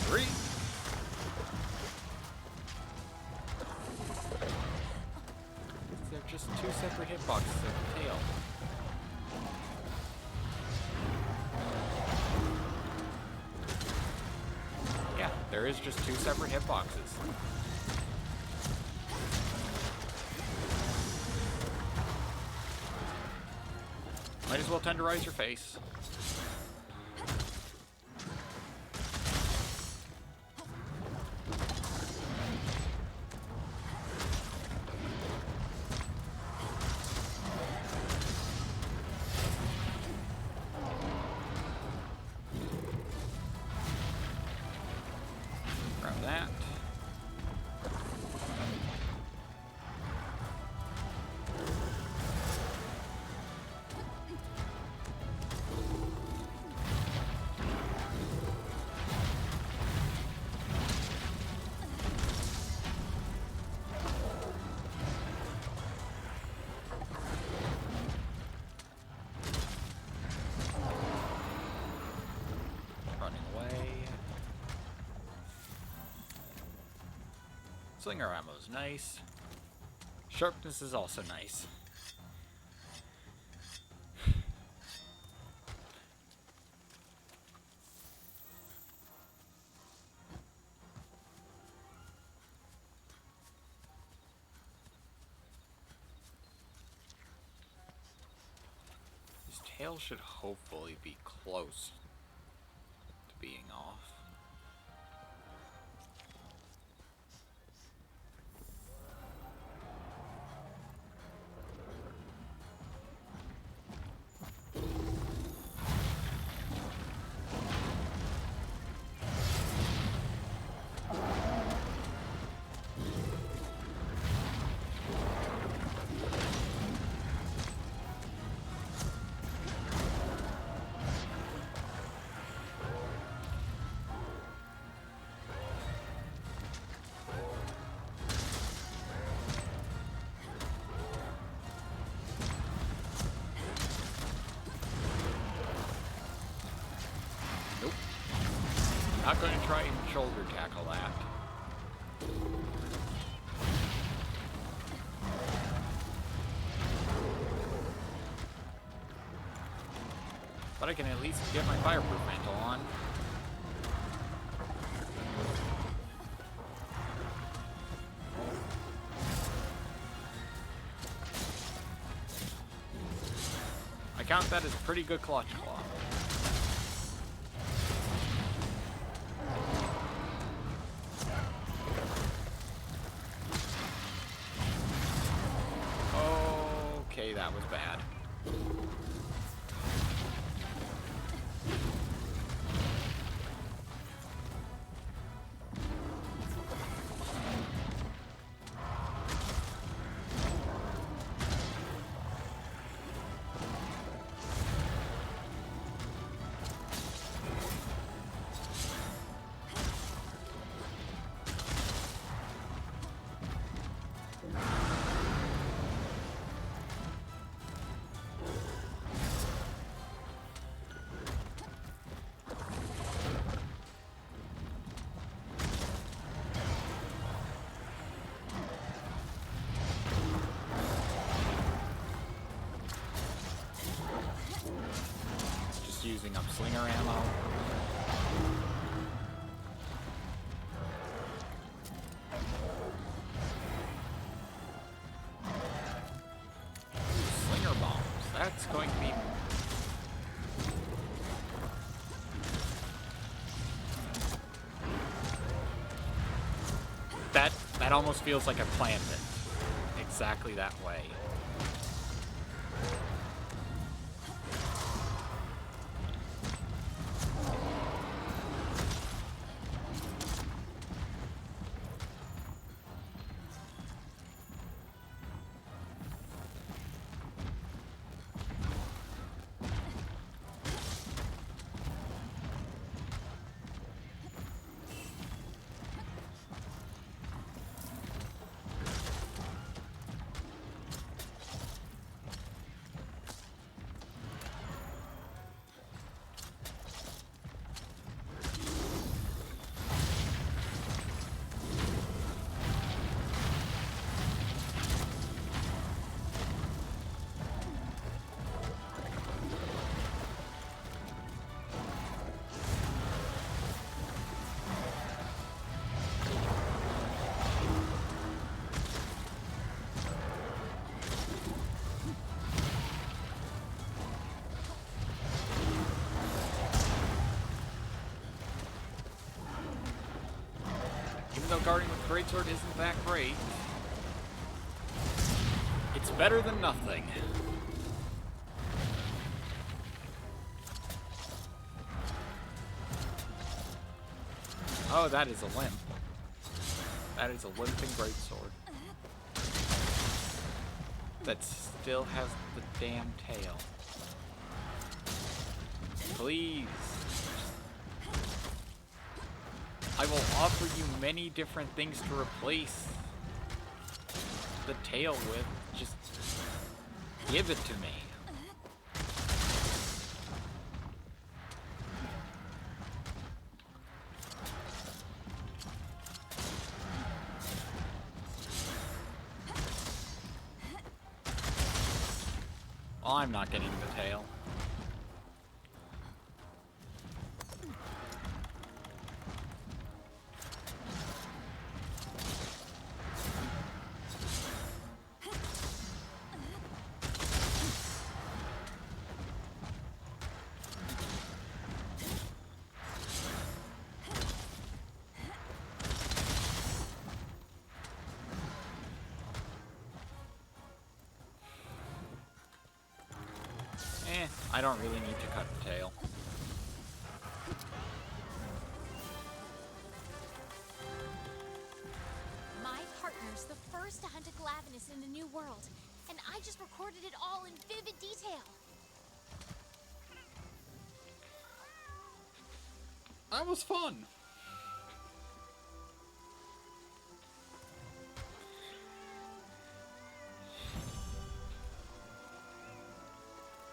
Three. They're just two separate hitboxes of the tail. Yeah, there is just two separate hitboxes. Might as well tenderize your face. Grab that. Running away. Slinger ammo is nice. Sharpness is also nice. His tail should hopefully be close to being off. Nope. Not going to try and shoulder tackle that. But I can at least get my fireproof mantle on. count that as a pretty good clutch claw. Okay, that was bad. Using up slinger ammo. Slinger bombs. That's going to be... That almost feels like I planned it. Exactly that way. Even though guarding with greatsword isn't that great, it's better than nothing. Oh, that is a limp. That is a limping greatsword. That still has the damn tail. Please. I will offer you many different things to replace the tail with. Just give it to me. Well, I'm not getting the tail. I don't really need to cut the tail. My partner's the first to hunt a Glavenus in the New World, and I just recorded it all in vivid detail. That was fun.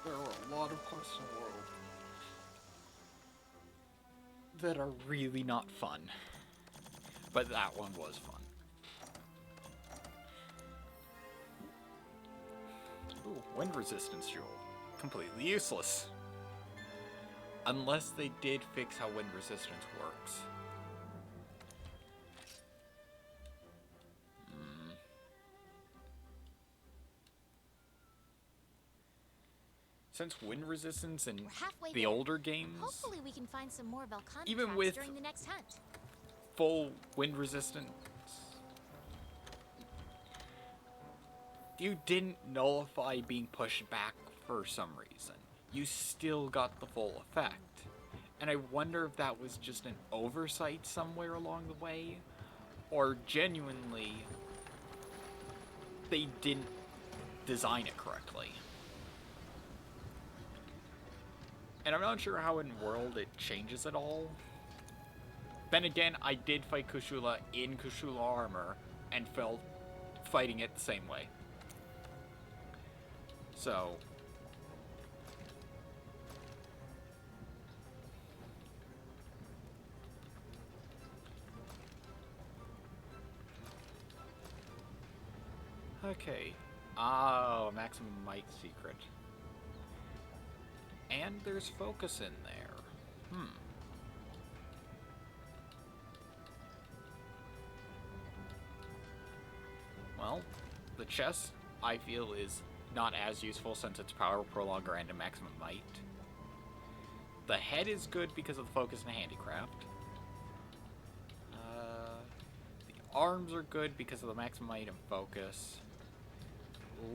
There are a lot of parts of the world that are really not fun. But that one was fun. Ooh, wind resistance jewel. Completely useless. Unless they did fix how wind resistance works. since wind resistance in We're halfway the there. older games, Hopefully we can find some more Volcanic Even traps with- during the next hunt. full wind resistance, you didn't nullify being pushed back for some reason. You still got the full effect. And I wonder if that was just an oversight somewhere along the way, or genuinely they didn't design it correctly. And I'm not sure how in World it changes at all. Then again, I did fight Kushula in Kushula armor and felt fighting it the same way. So, okay. Oh, maximum might secret. And there's focus in there. Well, the chest, I feel, is not as useful since it's power prolonger and a maximum might. The head is good because of the focus and handicraft. The arms are good because of the maximum might and focus.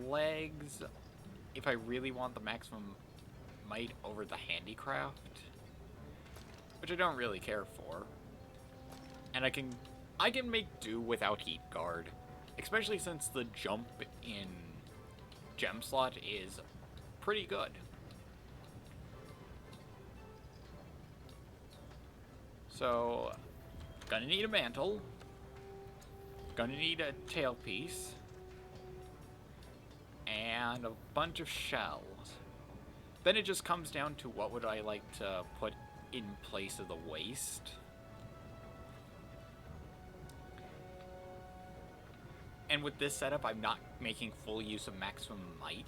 Legs, if I really want the maximum might over the handicraft, which I don't really care for. And I can make do without heat guard, especially since the jump in gem slot is pretty good. So, gonna need a mantle, gonna need a tailpiece, and a bunch of shells. Then it just comes down to what would I like to put in place of the waist. And with this setup, I'm not making full use of maximum might.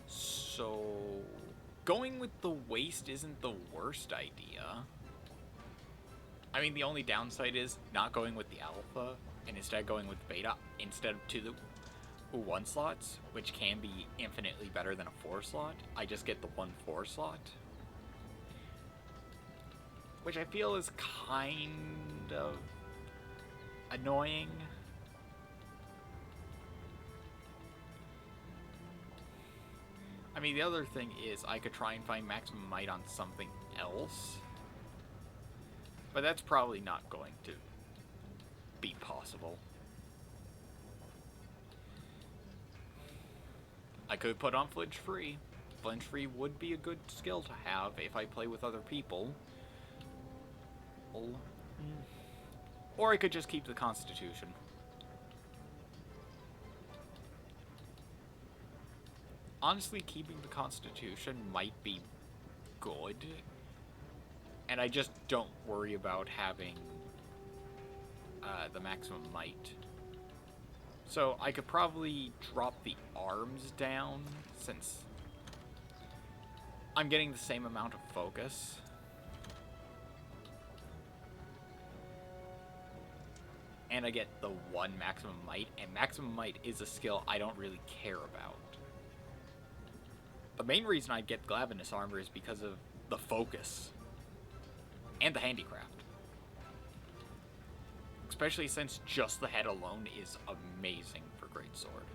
So, going with the waist isn't the worst idea. I mean, the only downside is not going with the alpha, and instead going with beta, instead of to the 1 slots, which can be infinitely better than a 4 slot. I just get the 1 4 slot, which I feel is kind of annoying. I mean, the other thing is I could try and find maximum might on something else, but that's probably not going to be possible. I could put on flinch free. Flinch free would be a good skill to have if I play with other people. Or I could just keep the Constitution. Honestly, keeping the Constitution might be good. And I just don't worry about having the maximum might. So I could probably drop the arms down since I'm getting the same amount of focus. And I get the 1 maximum might, and maximum might is a skill I don't really care about. The main reason I'd get Glavenus armor is because of the focus and the handicraft. Especially since just the head alone is amazing for Greatsword.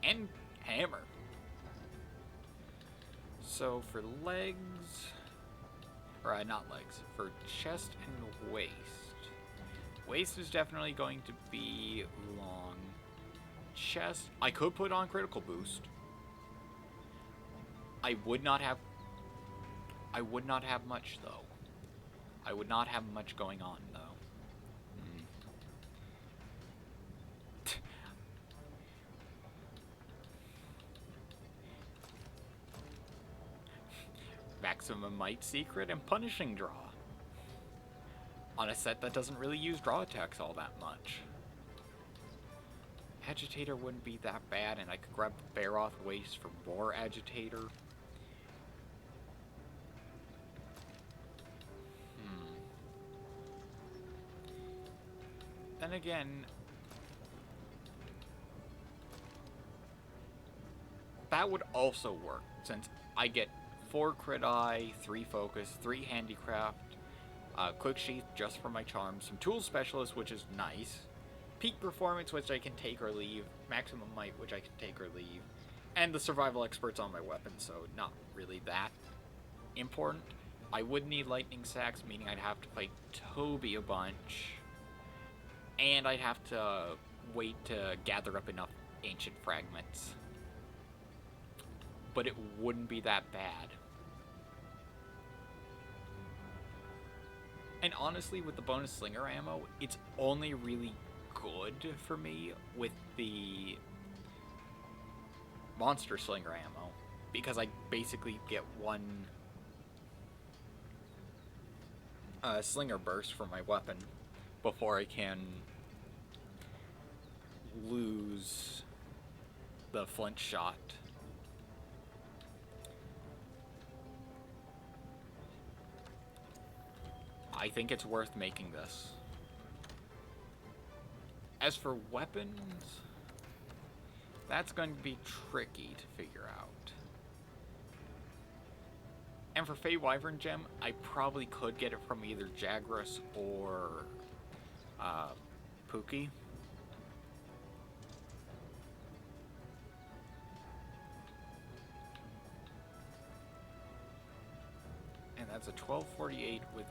And hammer. So for legs, or not legs, for chest and waist. Waist is definitely going to be long. Chest, I could put on critical boost. I would not have much though. I would not have much going on though. Maximum might secret and punishing draw. On a set that doesn't really use draw attacks all that much. Agitator wouldn't be that bad, and I could grab the Baroth waist for more Agitator. Then again, that would also work, since I get 4 crit eye, 3 focus, 3 handicraft, quick sheath just for my charms, some tool specialist, which is nice, peak performance, which I can take or leave, maximum might, which I can take or leave, and the survival experts on my weapon, so not really that important. I would need lightning sacks, meaning I'd have to fight Toby a bunch, and I'd have to wait to gather up enough ancient fragments. But it wouldn't be that bad. And honestly, with the bonus slinger ammo, it's only really good for me with the monster slinger ammo, because I basically get 1 slinger burst for my weapon before I can lose the flint shot. I think it's worth making this. As for weapons, that's going to be tricky to figure out. And for Fey Wyvern Gem, I probably could get it from either Jagras or Pookie. And that's a 1248 with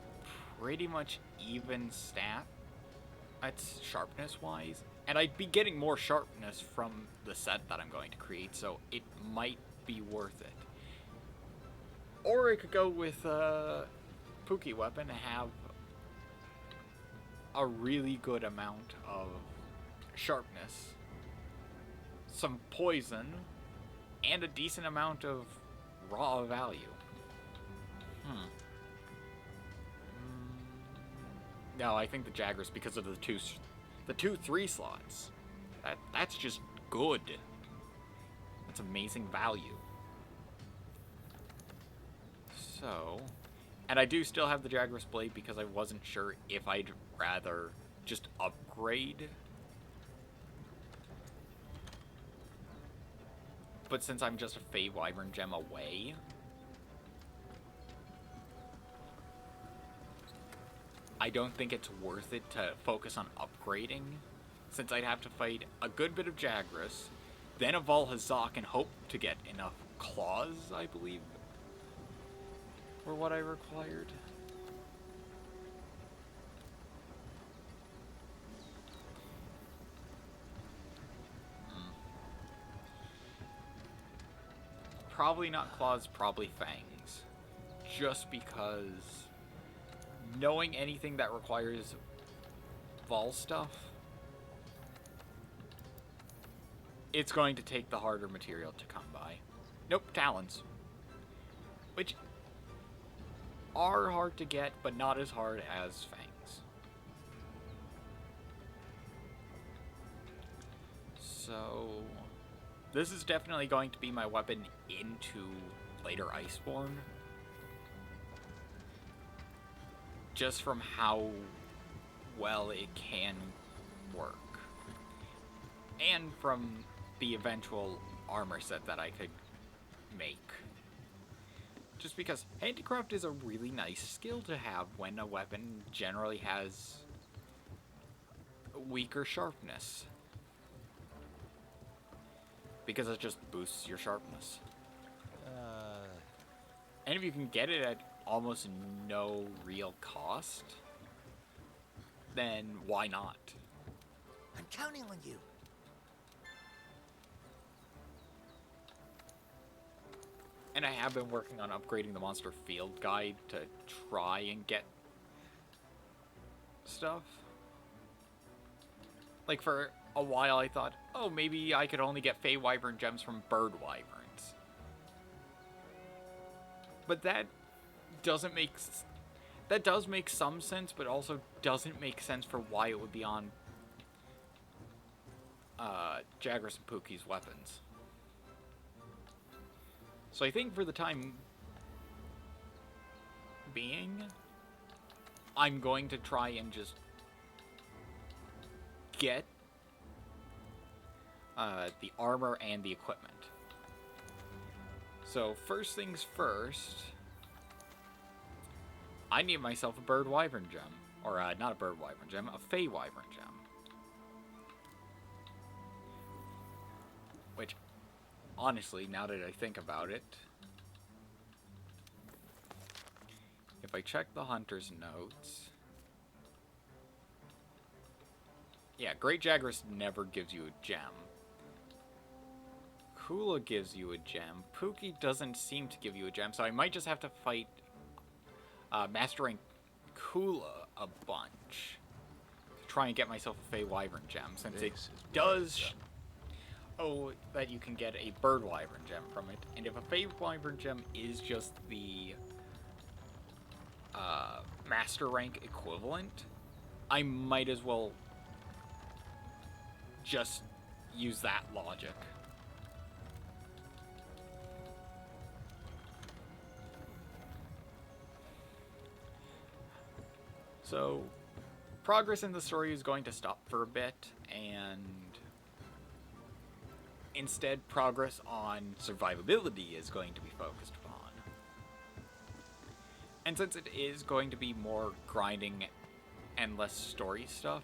pretty much even stat. That's sharpness-wise. And I'd be getting more sharpness from the set that I'm going to create, so it might be worth it. Or I could go with a Pookie weapon and have a really good amount of sharpness, some poison, and a decent amount of raw value. No, I think the Jagras, because of the two 3 slots. That's just good. That's amazing value. So, and I do still have the Jagras blade because I wasn't sure if I'd rather just upgrade. But since I'm just a Fey Wyvern Gem away, I don't think it's worth it to focus on upgrading, since I'd have to fight a good bit of Jagras, then a Valhazak and hope to get enough claws, I believe, were what I required. Probably not claws, probably fangs. Just because knowing anything that requires Vol stuff, it's going to take the harder material to come by. Nope, talons. Which are hard to get, but not as hard as fangs. So, this is definitely going to be my weapon into later Iceborne. Just from how well it can work. And from the eventual armor set that I could make. Just because handicraft is a really nice skill to have when a weapon generally has weaker sharpness. Because it just boosts your sharpness. And if you can get it at almost no real cost, then why not? I'm counting on you. And I have been working on upgrading the monster field guide to try and get stuff. Like, for a while I thought, oh, maybe I could only get Fey Wyvern gems from bird wyverns. But that doesn't make... That does make some sense, but also doesn't make sense for why it would be on Jagras and Pookie's weapons. So I think for the time being, I'm going to try and just get the armor and the equipment. So, first things first, I need myself a bird wyvern gem. Or, not a bird wyvern gem, a fey wyvern gem. Which, honestly, now that I think about it, if I check the hunter's notes... Yeah, Great Jagras never gives you a gem. Kula gives you a gem. Pookie doesn't seem to give you a gem, so I might just have to fight Mastering Kula a bunch to try and get myself a Fey Wyvern gem, since it does that you can get a Bird Wyvern gem from it. And if a Fey Wyvern gem is just the Master rank equivalent, I might as well just use that logic. So, progress in the story is going to stop for a bit, and instead progress on survivability is going to be focused upon. And since it is going to be more grinding and less story stuff,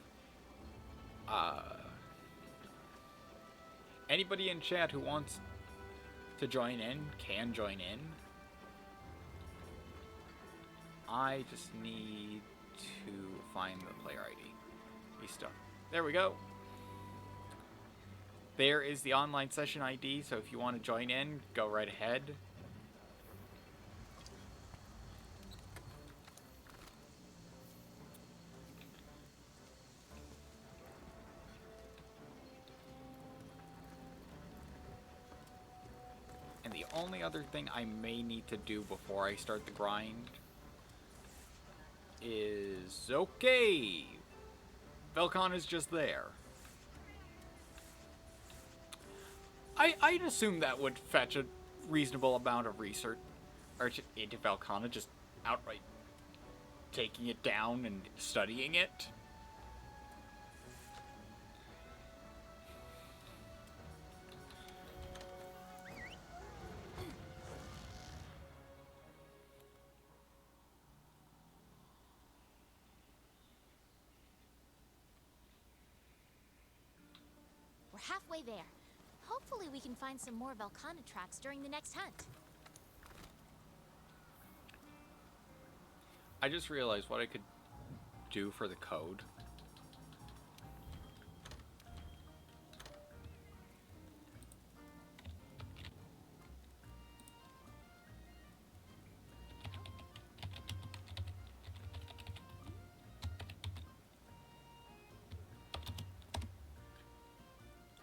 anybody in chat who wants to join in can join in. I just need to find the player ID. Stuff. There we go. There is the online session ID, so if you want to join in, go right ahead. And the only other thing I may need to do before I start the grind is... Okay! Velcon is just there. I'd assume that would fetch a reasonable amount of research into Velcana, just outright taking it down and studying it. We're halfway there. Hopefully we can find some more Velcana tracks during the next hunt. I just realized what I could do for the code.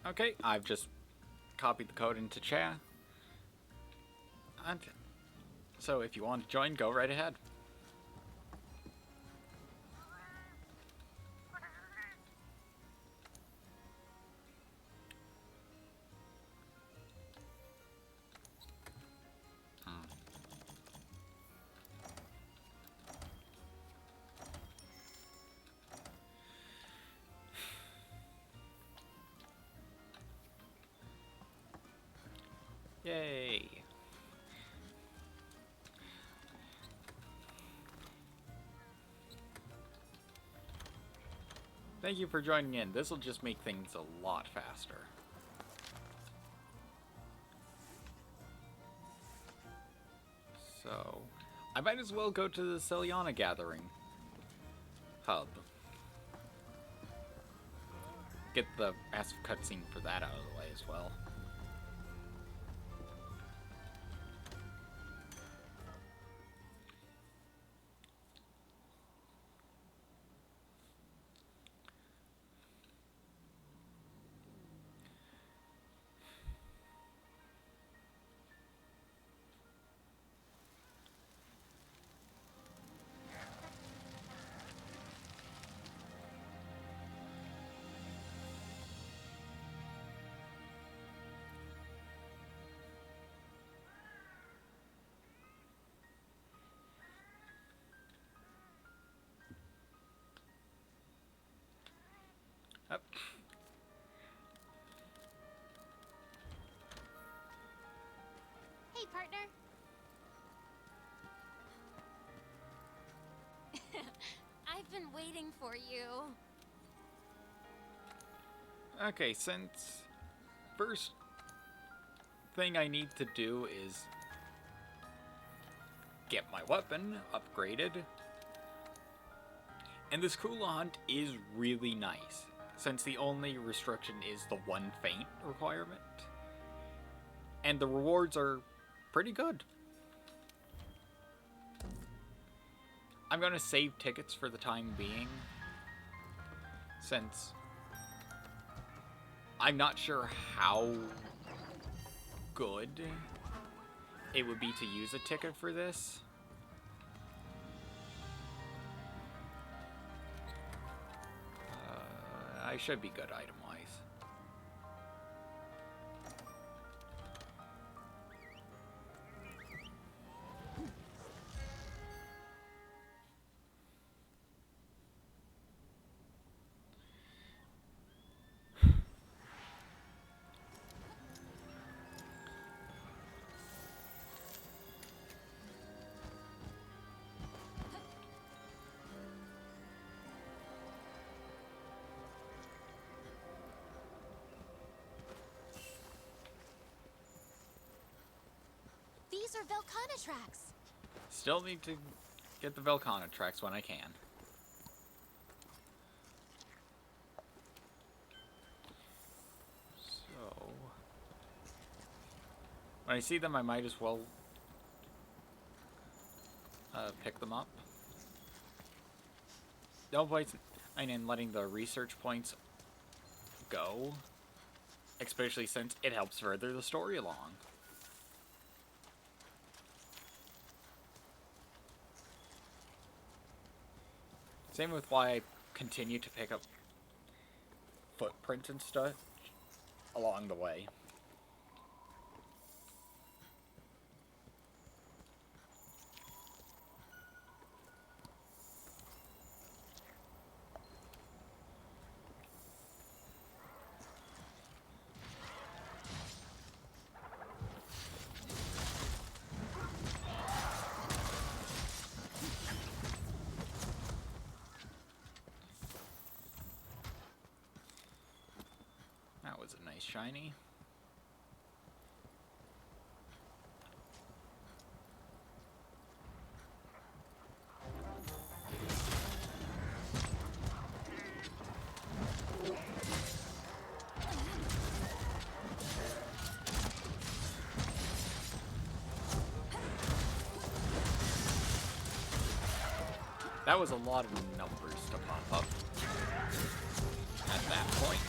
Okay, I've just copied the code into chat. And so if you want to join, go right ahead. Yay! Thank you for joining in. This will just make things a lot faster. So, I might as well go to the Celiana Gathering hub. Get the massive cutscene for that out of the way as well. partner? I've been waiting for you. Okay, since first thing I need to do is get my weapon upgraded. And this Kula hunt is really nice, since the only restriction is the one feint requirement. And the rewards are pretty good. I'm gonna save tickets for the time being, since I'm not sure how good it would be to use a ticket for this. I should be good item-wise. These are Velcana tracks. Still need to get the Velcana tracks when I can. So, when I see them, I might as well pick them up. No point in letting the research points go, especially since it helps further the story along. Same with why I continue to pick up footprints and stuff along the way. That was a nice shiny. That was a lot of numbers to pop up at that point.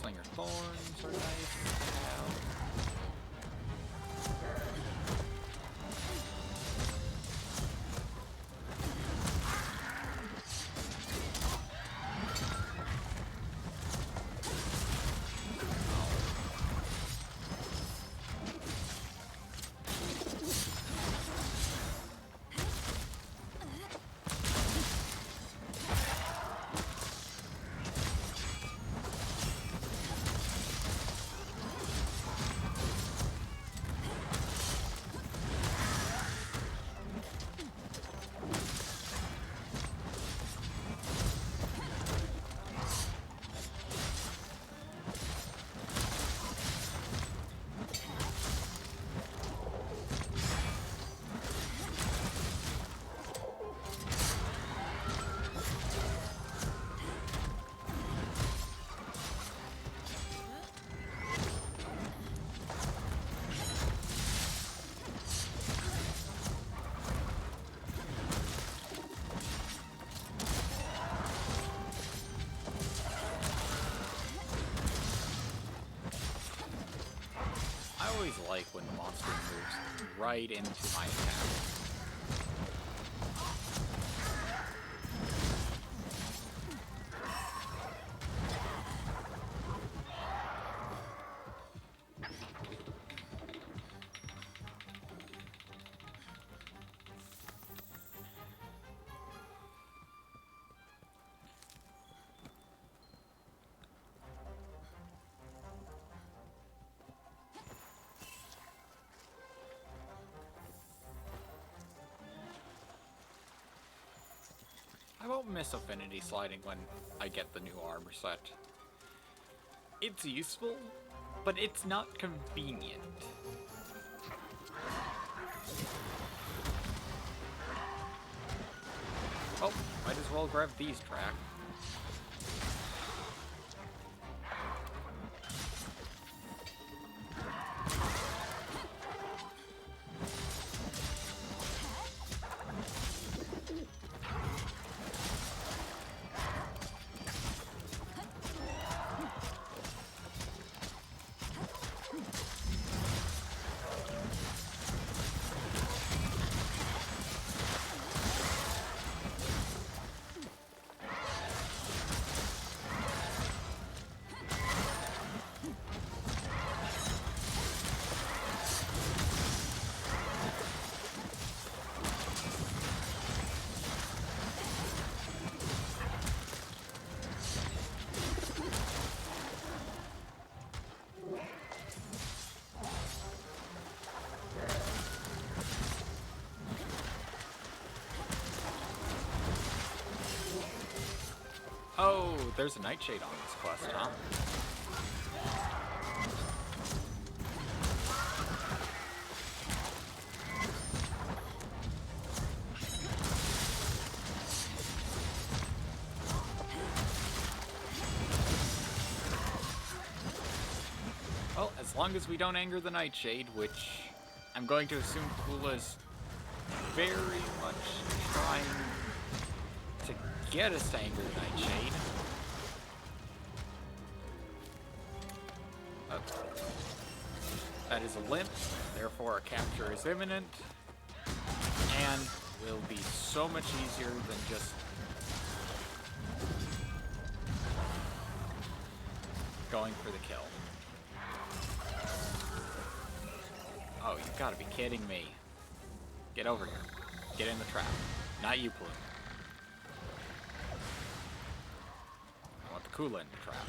Slinger thorns are nice now. I always like when the monster moves right into my attack. about miss affinity sliding when I get the new armor set. It's useful, but it's not convenient. Oh, might as well grab these tracks. Oh, there's a nightshade on this quest, huh? Well, as long as we don't anger the nightshade, which I'm going to assume Kula's very much trying to get us to anger the nightshade. That is a limp, therefore a capture is imminent, and will be so much easier than just going for the kill. Oh, you've got to be kidding me. Get over here. Get in the trap. Not you, Plume. I want the Kula in the trap.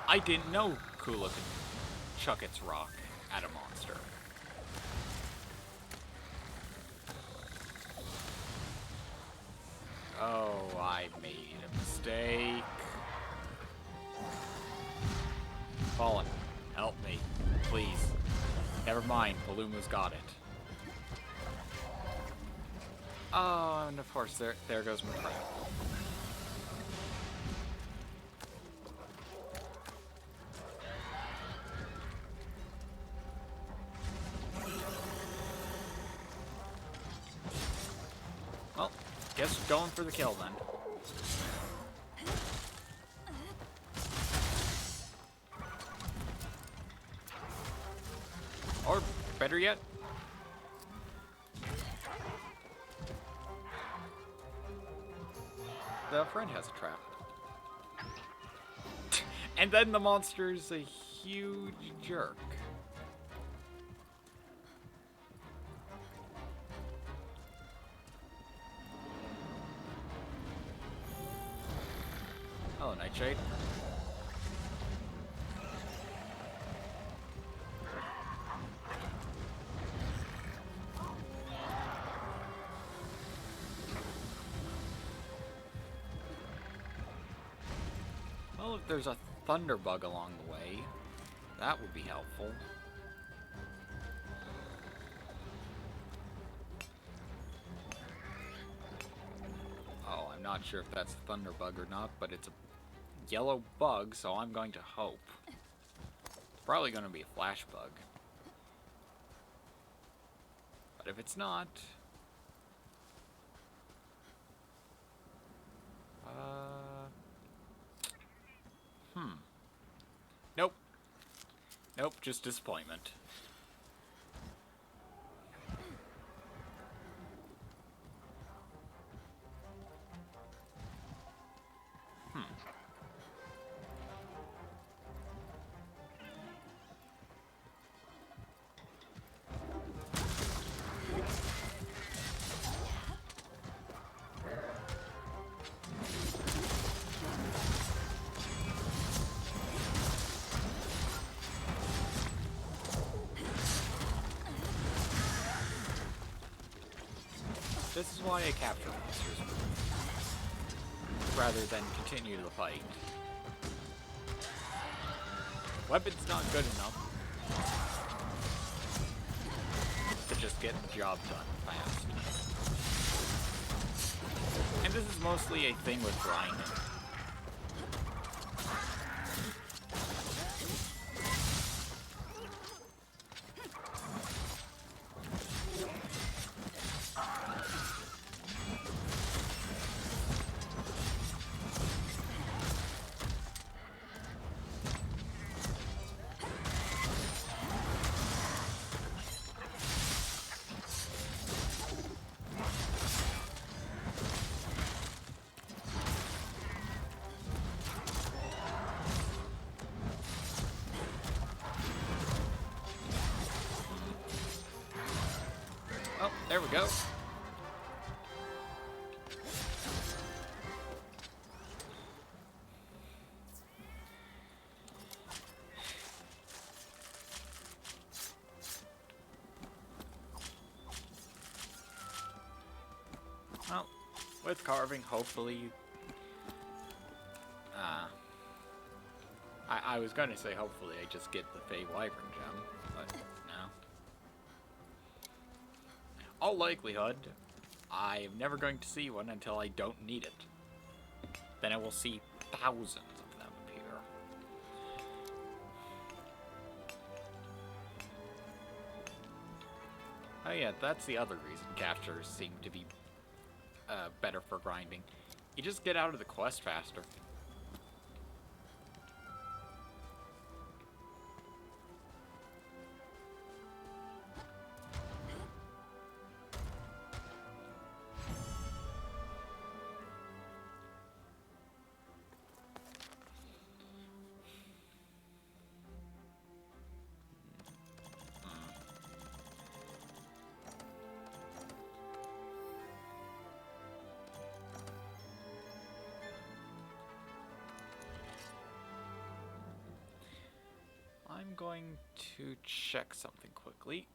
I didn't know Kula could chuck its rock at a monster. Oh, I made a mistake. Fallen, help me, please. Never mind, Paluma's got it. Oh, and of course, there goes my trap. Well, guess we're going for the kill then. Or, better yet, the friend has a trap. And then the monster's a huge jerk. Hello, Nightshade. Well, if there's a thunderbug along the way, that would be helpful. Oh, I'm not sure if that's a thunderbug or not, but it's a yellow bug, so I'm going to hope. It's probably going to be a flash bug. But if it's not... Nope. Nope, just disappointment. This is why I capture monsters, rather than continue the fight. Weapon's not good enough to just get the job done fast. And this is mostly a thing with grinding. Oh, there we go. Well, with carving, hopefully... I was gonna say hopefully I just get the Fey Wyvern gem, but no. All likelihood, I'm never going to see one until I don't need it. Then I will see thousands of them appear. Oh yeah, that's the other reason captures seem to be better for grinding. You just get out of the quest faster. I'm going to check something quickly.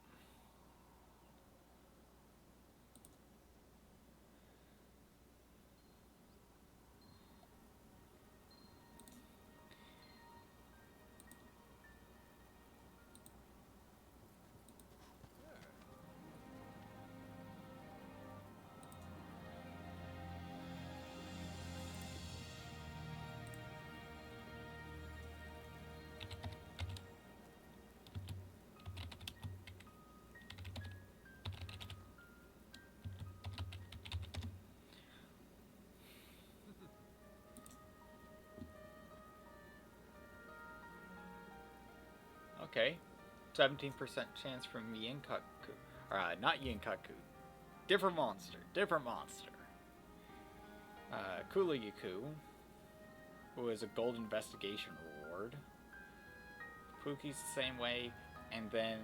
Okay, 17% chance from Yinkaku. Not Yinkaku. Different monster. Different monster. Kulayaku, who is a gold investigation reward. Puki's the same way, and then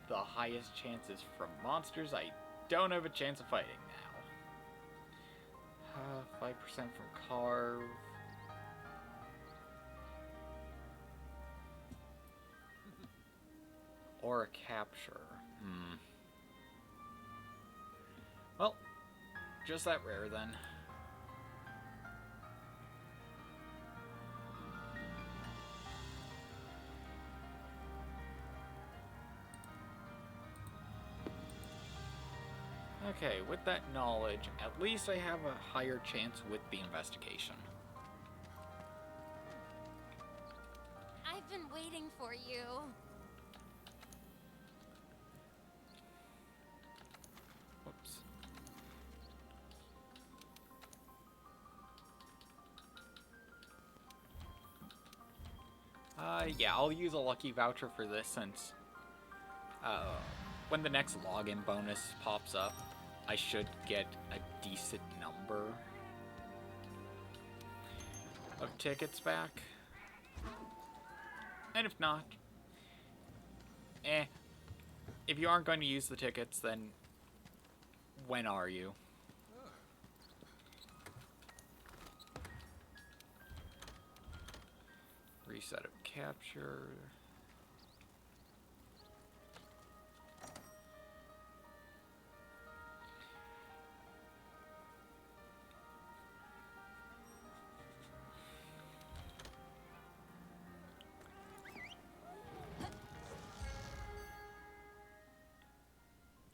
the highest chances from monsters I don't have a chance of fighting now. 5% from Carve. Or a capture. Well, just that rare then. Okay, with that knowledge, at least I have a higher chance with the investigation. I've been waiting for you. Whoops. Yeah, I'll use a lucky voucher for this since when the next login bonus pops up, I should get a decent number of tickets back. And if not, if you aren't going to use the tickets, then when are you? Reset of capture.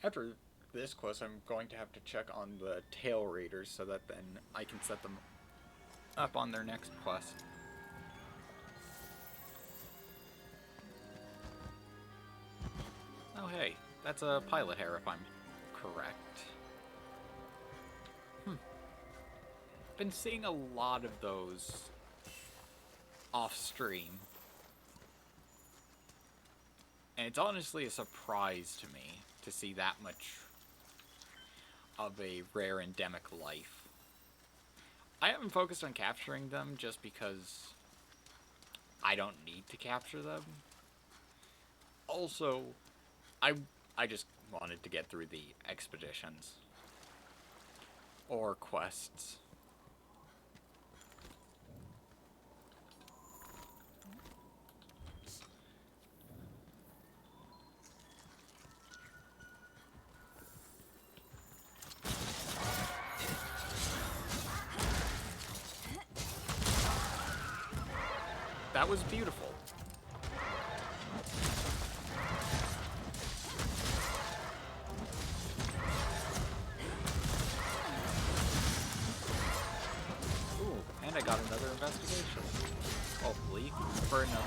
After this quest, I'm going to have to check on the tail raiders so that then I can set them up on their next quest. Oh hey, that's a pilot hair if I'm correct. Been seeing a lot of those off stream. And it's honestly a surprise to me to see that much of a rare endemic life. I haven't focused on capturing them just because I don't need to capture them. Also, I just wanted to get through the expeditions or quests. That was beautiful. Ooh, and I got another investigation. Hopefully, for another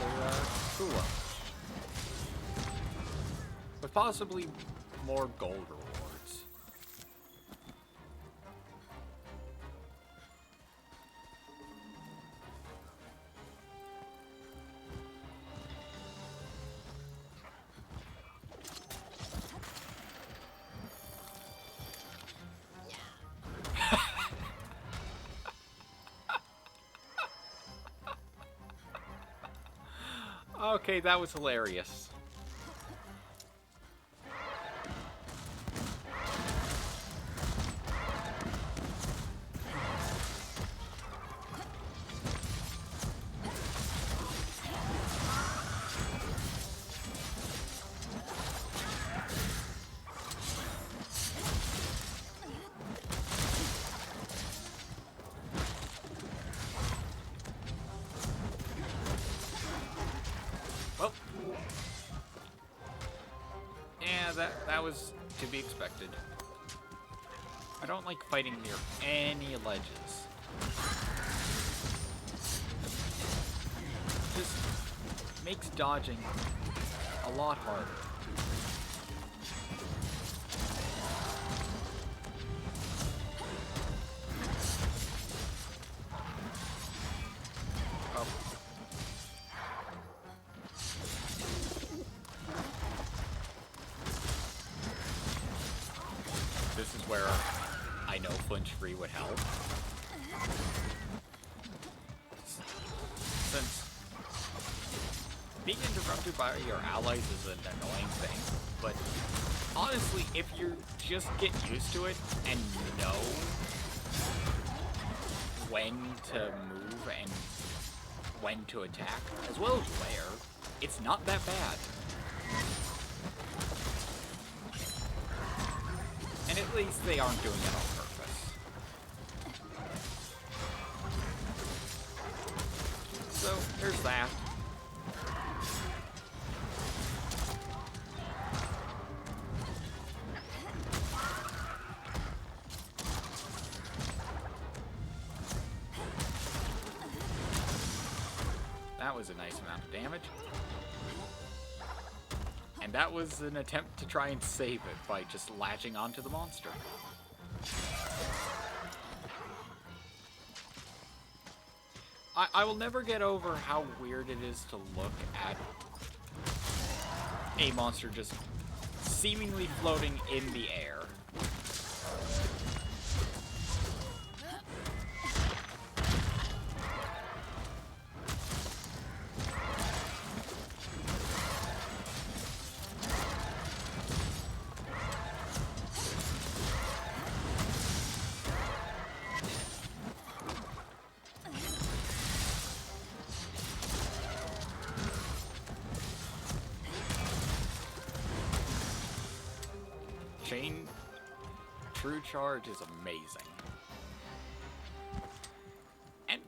Kula. With possibly more gold rewards. Okay, that was hilarious. Well, yeah, that was to be expected. I don't like fighting near any ledges. Just makes dodging a lot harder. Oh. This is where I know flinch free would help. Since being interrupted by your allies is an annoying thing, but honestly, if you just get used to it and know when to move and when to attack, as well as where, it's not that bad. And at least they aren't doing it on purpose. So, there's that. That was a nice amount of damage. And that was an attempt to try and save it by just latching onto the monster. I will never get over how weird it is to look at a monster just seemingly floating in the air. Chain True Charge is amazing. And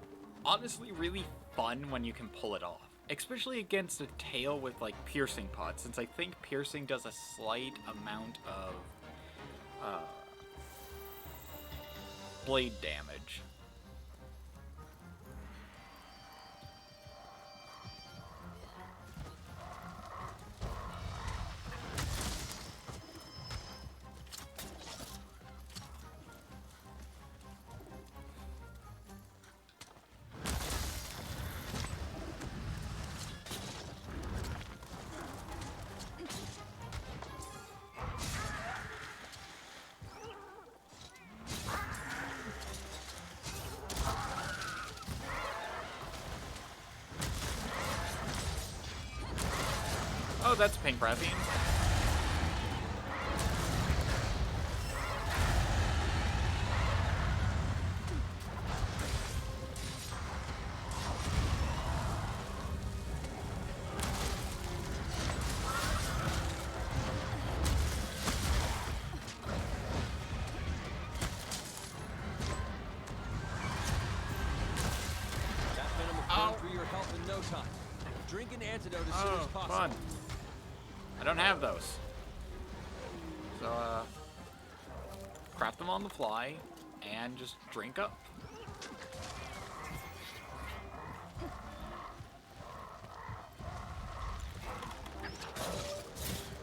honestly really fun when you can pull it off. Especially against a tail with like piercing pods, since I think piercing does a slight amount of blade damage. Oh, that's pink graphene. That venom will burn through your health in no time. Drink an antidote as soon as possible. Fun. I don't have those. So, craft them on the fly and just drink up.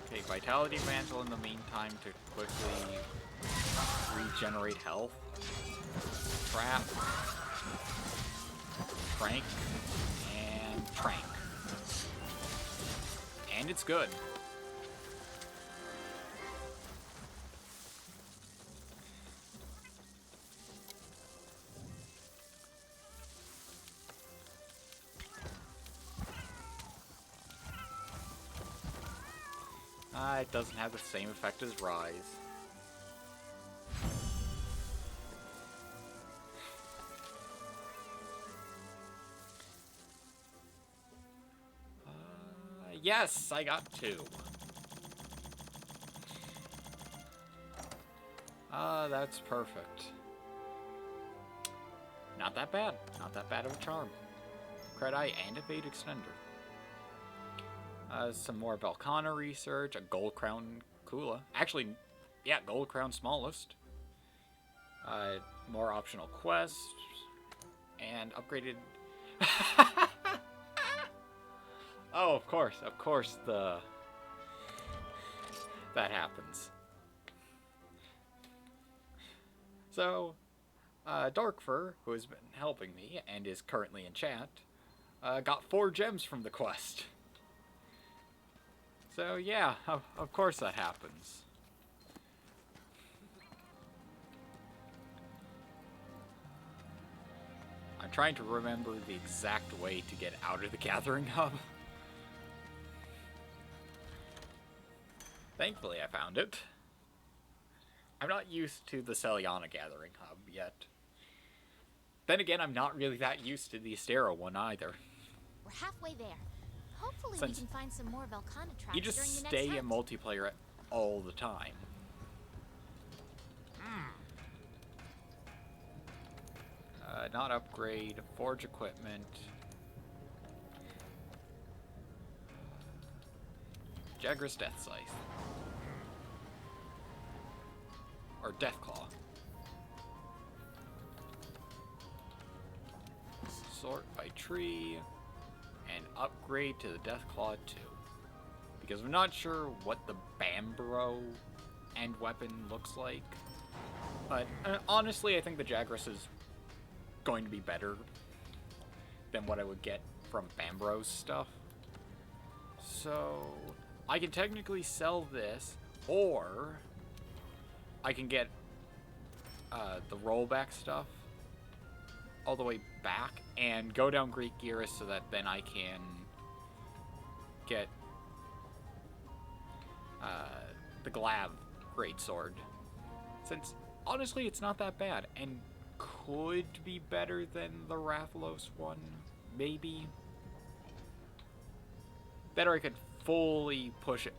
Okay, Vitality Mantle in the meantime to quickly regenerate health. Trap. Trank. And Trank. And it's good. It doesn't have the same effect as Rise. Yes, I got 2. That's perfect. Not that bad. Not that bad of a charm. Credeye and Evade Extender. Some more Velcana research, a Gold Crown Kula. Actually, yeah, Gold Crown Smallest. More optional quests. And upgraded... Oh, of course, that happens. So, Darkfur, who has been helping me and is currently in chat, got 4 gems from the quest. So yeah, of course that happens. I'm trying to remember the exact way to get out of the Gathering Hub. Thankfully I found it. I'm not used to the Celiana Gathering Hub yet. Then again, I'm not really that used to the Astera one either. We're halfway there. Hopefully Since we can find some more Velcana traps you during just the next stay in hunt. multiplayer all the time. Not upgrade, forge equipment. Jagras Death Scythe. Or Deathclaw. Sort by tree. And upgrade to the Deathclaw 2. Because I'm not sure what the Bambro end weapon looks like. But honestly, I think the Jagras is going to be better than what I would get from Bambro's stuff. So I can technically sell this, or I can get the rollback stuff all the way back and go down Greek Gearus so that then I can get the Glav Greatsword. Since honestly it's not that bad and could be better than the Rathalos one, maybe. Better I could fully push it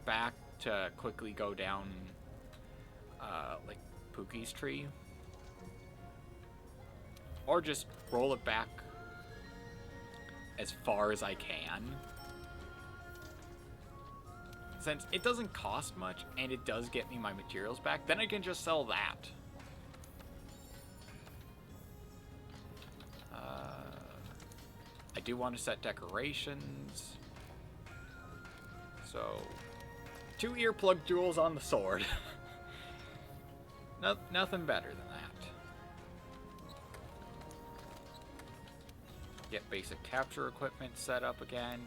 back to quickly go down like Pookie's tree. Or just roll it back as far as I can. since it doesn't cost much and it does get me my materials back, then I can just sell that. I do want to set decorations. So, 2 earplug jewels on the sword. Nothing better than that. Get basic capture equipment set up again.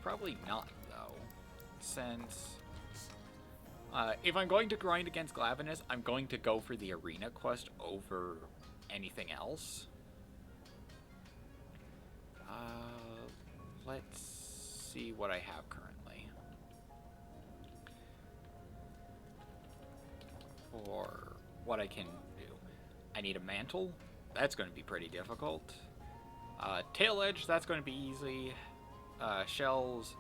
Probably not, though, since if I'm going to grind against Glavenus, I'm going to go for the arena quest over anything else. Let's see what I have currently. For what I can do. I need a mantle. That's going to be pretty difficult. Tail edge, that's going to be easy. Shells,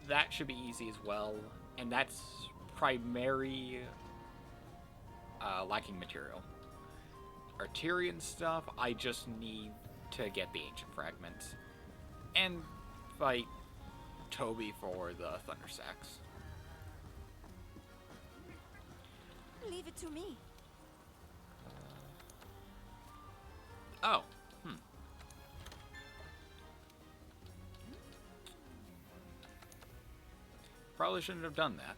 that should be easy as well. And that's primary lacking material. Arterian stuff, I just need to get the ancient fragments. And fight Toby for the Thunder Sacks. Leave it to me. Oh. Probably shouldn't have done that.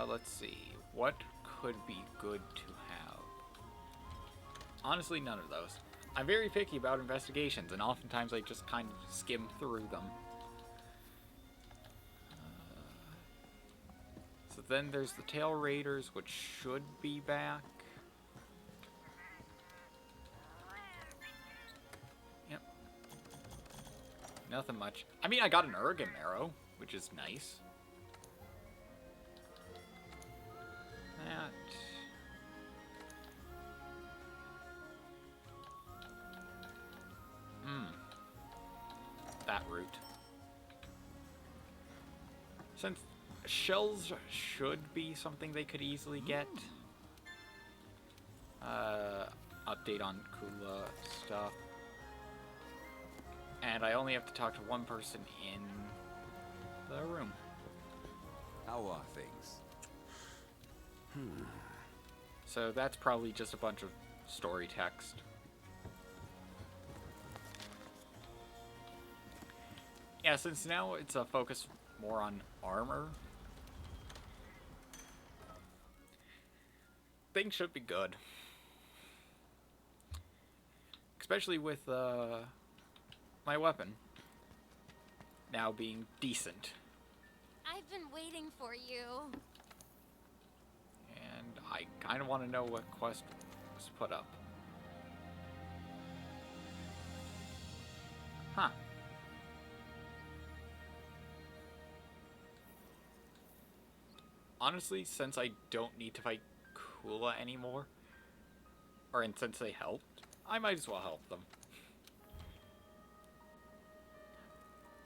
Let's see. What could be good to have? Honestly, none of those. I'm very picky about investigations, and oftentimes I just kind of skim through them. So then there's the Tail Raiders, which should be back. Yep. Nothing much. I mean, I got an Urgan Marrow, which is nice. That... that route. Since shells should be something they could easily get. Update on Kula stuff. And I only have to talk to one person in the room. How are things? So that's probably just a bunch of story text. Yeah, since now it's a focus more on armor, things should be good. Especially with my weapon now being decent. I've been waiting for you. And I kind of want to know what quest was put up. Huh. Honestly, since I don't need to fight Kula anymore, and since they helped, I might as well help them.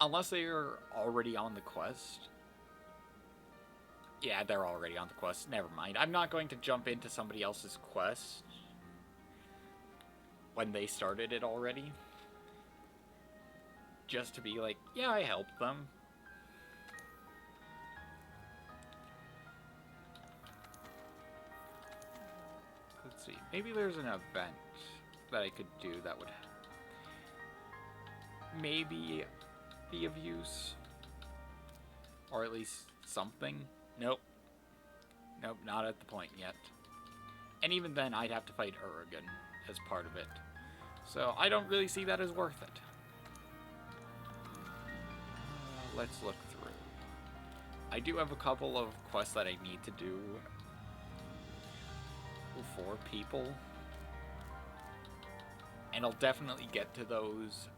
Unless they are already on the quest. Yeah, they're already on the quest. Never mind. I'm not going to jump into somebody else's quest when they started it already. Just to be like, yeah, I helped them. Let's see. Maybe there's an event that I could do that would maybe be of use. Or at least something. Nope. Nope, not at the point yet. And even then, I'd have to fight Urgan as part of it. So I don't really see that as worth it. Let's look through. I do have a couple of quests that I need to do for people. And I'll definitely get to those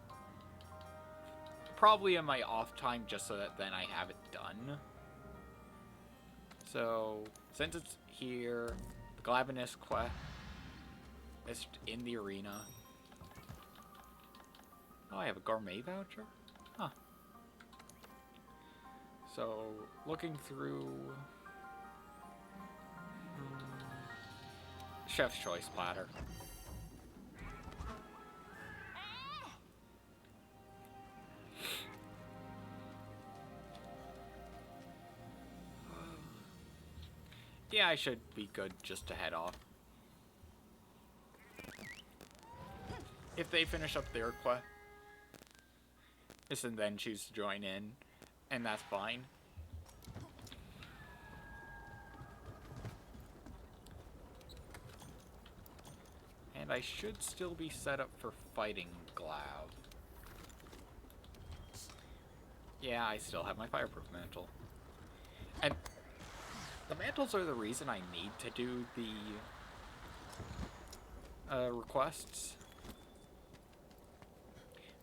probably in my off time, just so that then I have it done. So, since it's here, the Glavenus quest is in the arena. Oh, I have a gourmet voucher? Huh. So, looking through... Chef's Choice platter. Yeah, I should be good just to head off. If they finish up their quest, and then choose to join in, and that's fine. And I should still be set up for fighting Glav. Yeah, I still have my fireproof mantle. And the mantles are the reason I need to do the requests.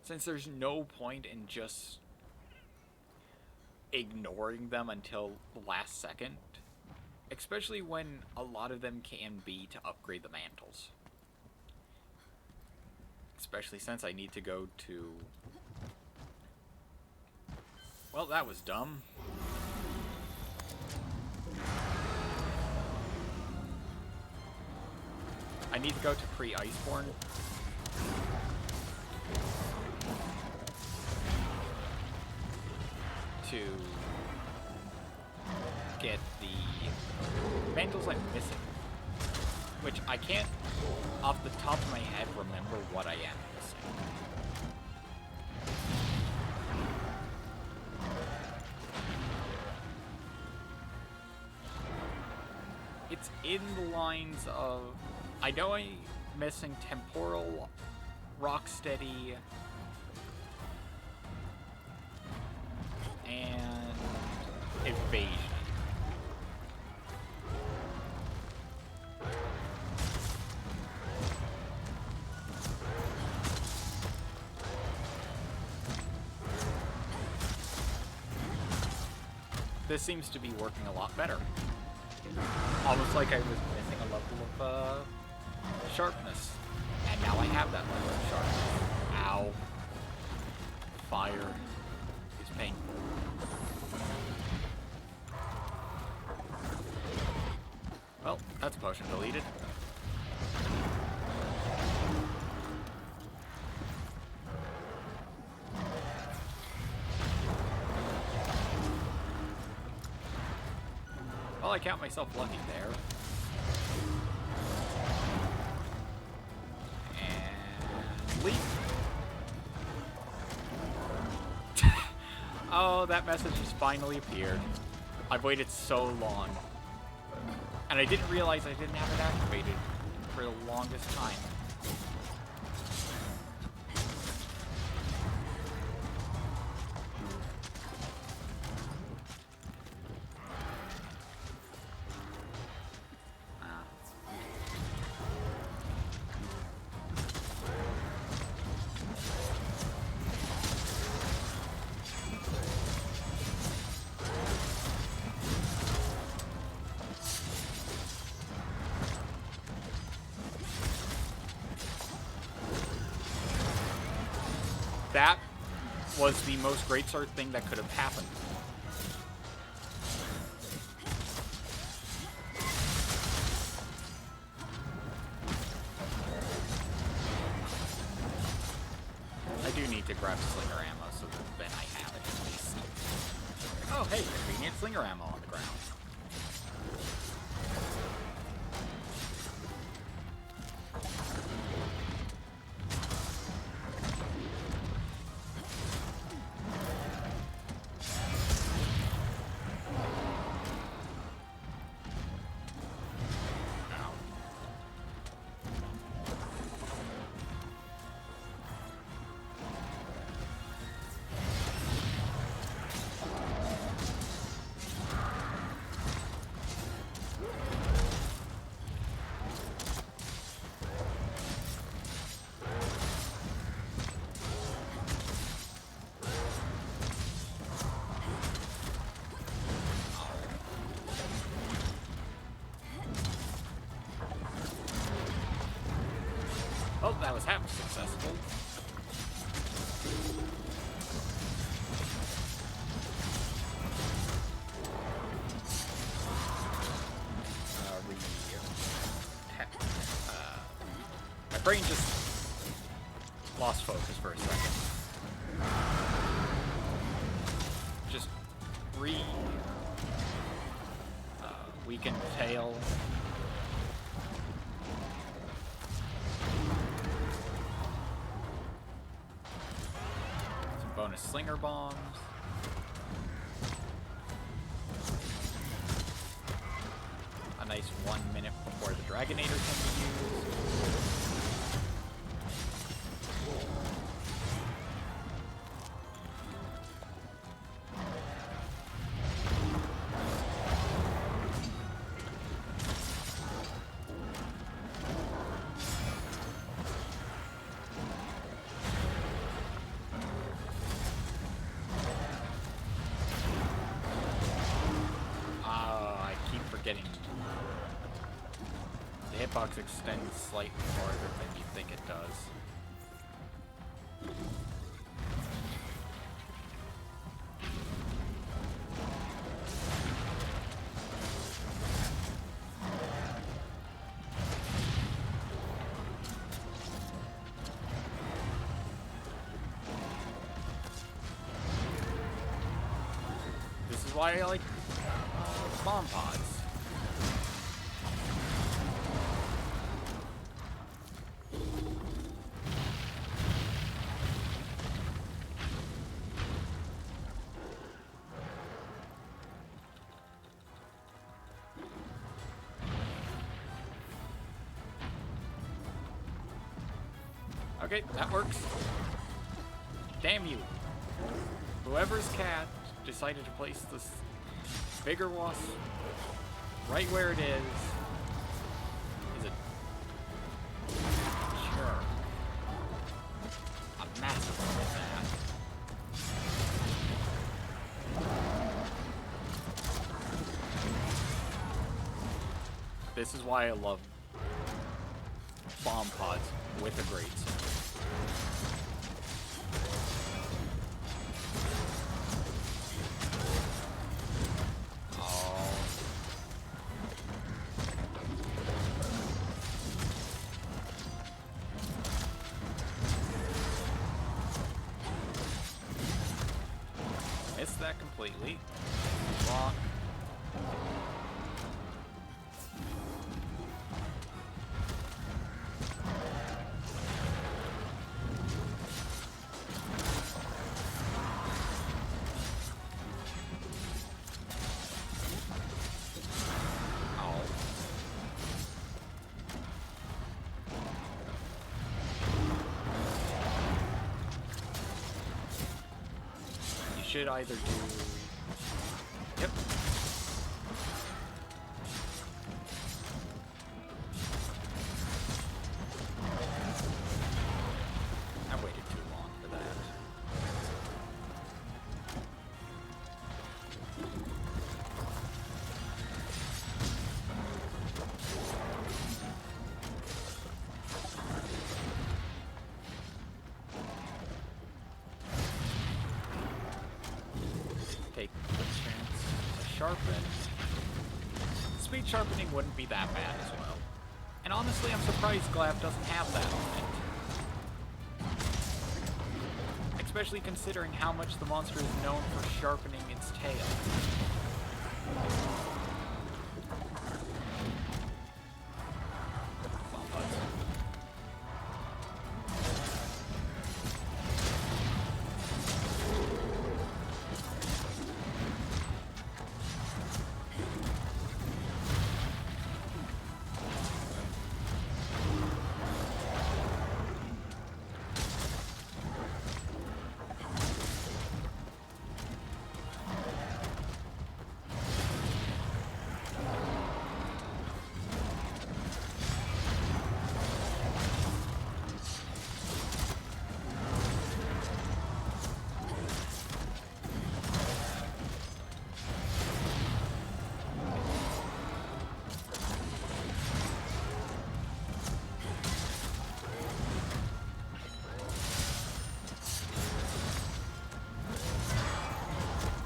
Since there's no point in just ignoring them until the last second. Especially when a lot of them can be to upgrade the mantles. Especially since I need to go to... Well, that was dumb. I need to go to pre-Iceborne. To get the mantles I'm missing. Which I can't, off the top of my head, remember what I am missing. It's in the lines of... I know I'm missing temporal, rocksteady, and evasion. This seems to be working a lot better. Almost like I was missing a level of sharpness. And now I have that level of sharpness. Ow. Fire is painful. Well, that's potion deleted. Well, I count myself lucky there. And leap. Oh, that message has finally appeared. I've waited so long. And I didn't realize I didn't have it activated for the longest time. That was the most greatsword thing that could have happened. I do need to grab slinger ammo so that then I have it at least. Oh, hey, convenient slinger ammo on the ground. Oh, that was half successful. My brain just lost focus for a second. Just weakened tail. Some bonus slinger bombs. A nice 1 minute before the Dragonator can be used. I keep forgetting. The hitbox extends slightly farther than you think it does. This is why I like bomb pods. Okay, that works. Damn you. Whoever's cat decided to place this bigger wasp right where it is a jerk. A massive one at that. This is why I love bomb pods with a great sword. Missed that completely. Block. Should either do... Yep. I waited too long for that. Take the chance to sharpen. Speed sharpening wouldn't be that bad as well. And honestly, I'm surprised Glav doesn't have that on it. Especially considering how much the monster is known for sharpening its tail.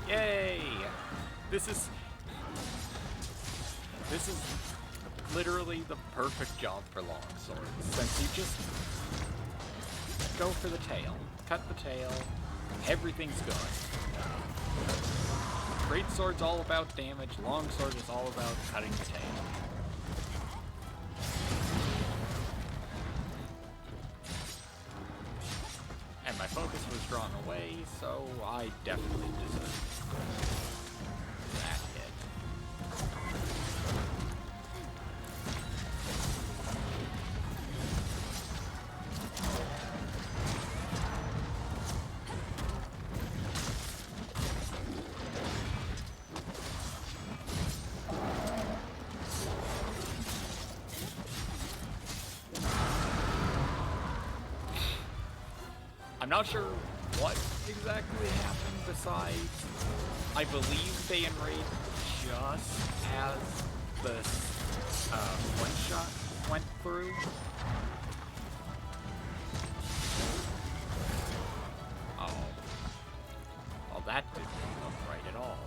Yay! This is literally the perfect job for longswords, since you just go for the tail, cut the tail, everything's good. Great sword's all about damage, long sword is all about cutting the tail. And my focus was drawn away, so I definitely deserved that hit. I'm not sure what exactly happened besides, I believe they enraged just as the one shot went through. Oh. Well, that didn't look right at all.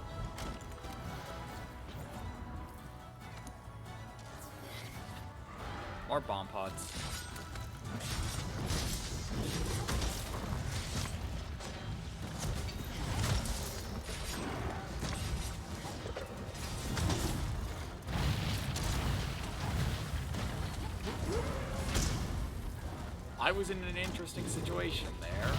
More bomb pods. I was in an interesting situation there.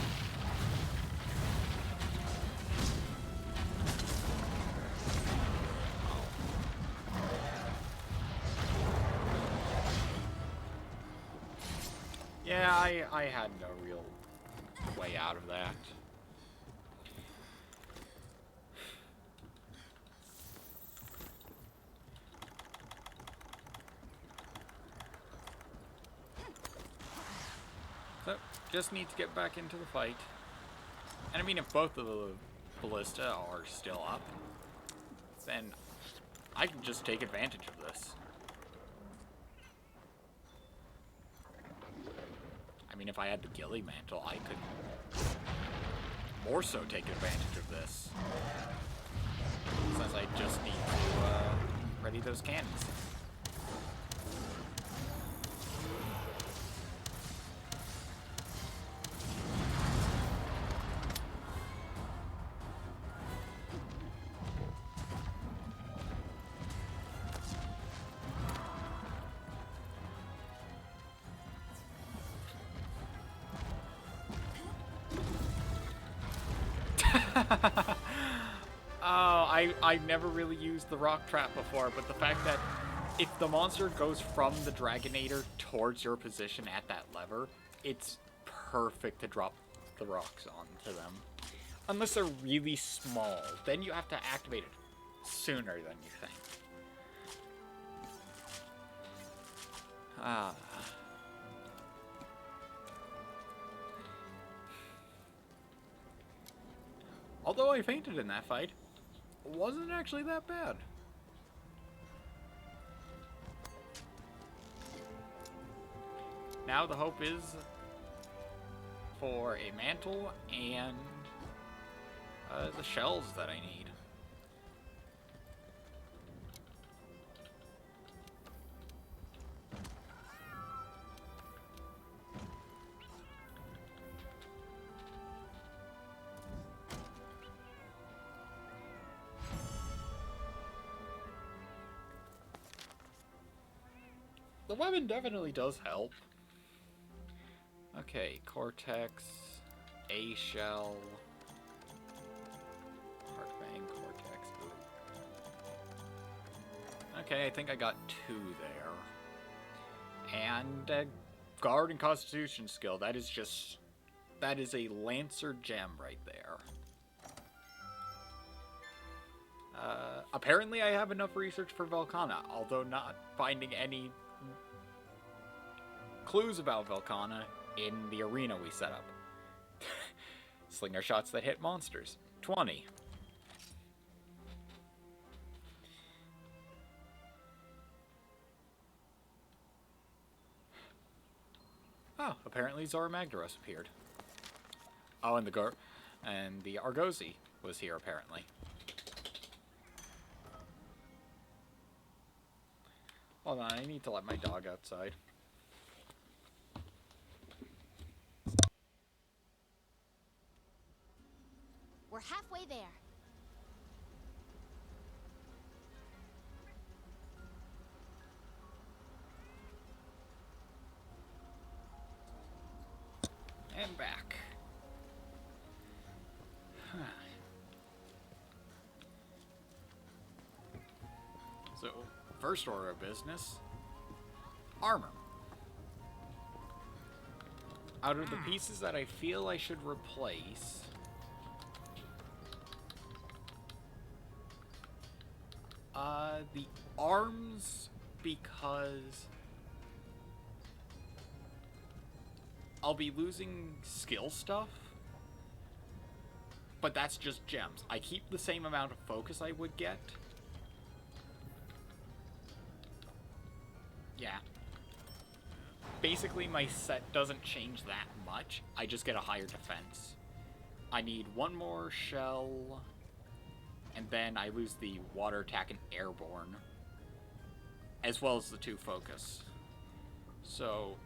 Yeah, I had no real way out of that. So, just need to get back into the fight. And I mean, if both of the ballista are still up, then I can just take advantage of this. I mean, if I had the ghillie mantle, I could more so take advantage of this. Since I just need to ready those cannons. I've never really used the rock trap before, but the fact that if the monster goes from the Dragonator towards your position at that lever, it's perfect to drop the rocks onto them. Unless they're really small, then you have to activate it sooner than you think. Ah. Although I fainted in that fight, it wasn't actually that bad. Now the hope is for a mantle and the shells that I need. The weapon definitely does help. Okay, Cortex, A shell, Heartfang, Cortex. Okay, I think I got 2 there. And Guard and Constitution skill. That is a Lancer gem right there. Apparently I have enough research for Velkhana, although not finding any clues about Velkhana in the arena we set up. Slinger shots that hit monsters. 20. Oh, apparently Zora Magdaros appeared. Oh, and the Argosy was here apparently. Hold on, I need to let my dog outside. We're halfway there. So, first order of business, armor. Out of the pieces that I feel I should replace, the arms, because I'll be losing skill stuff, but that's just gems. I keep the same amount of focus I would get. Yeah. Basically, my set doesn't change that much. I just get a higher defense. I need one more shell, and then I lose the water attack and airborne, as well as the 2 focus. So,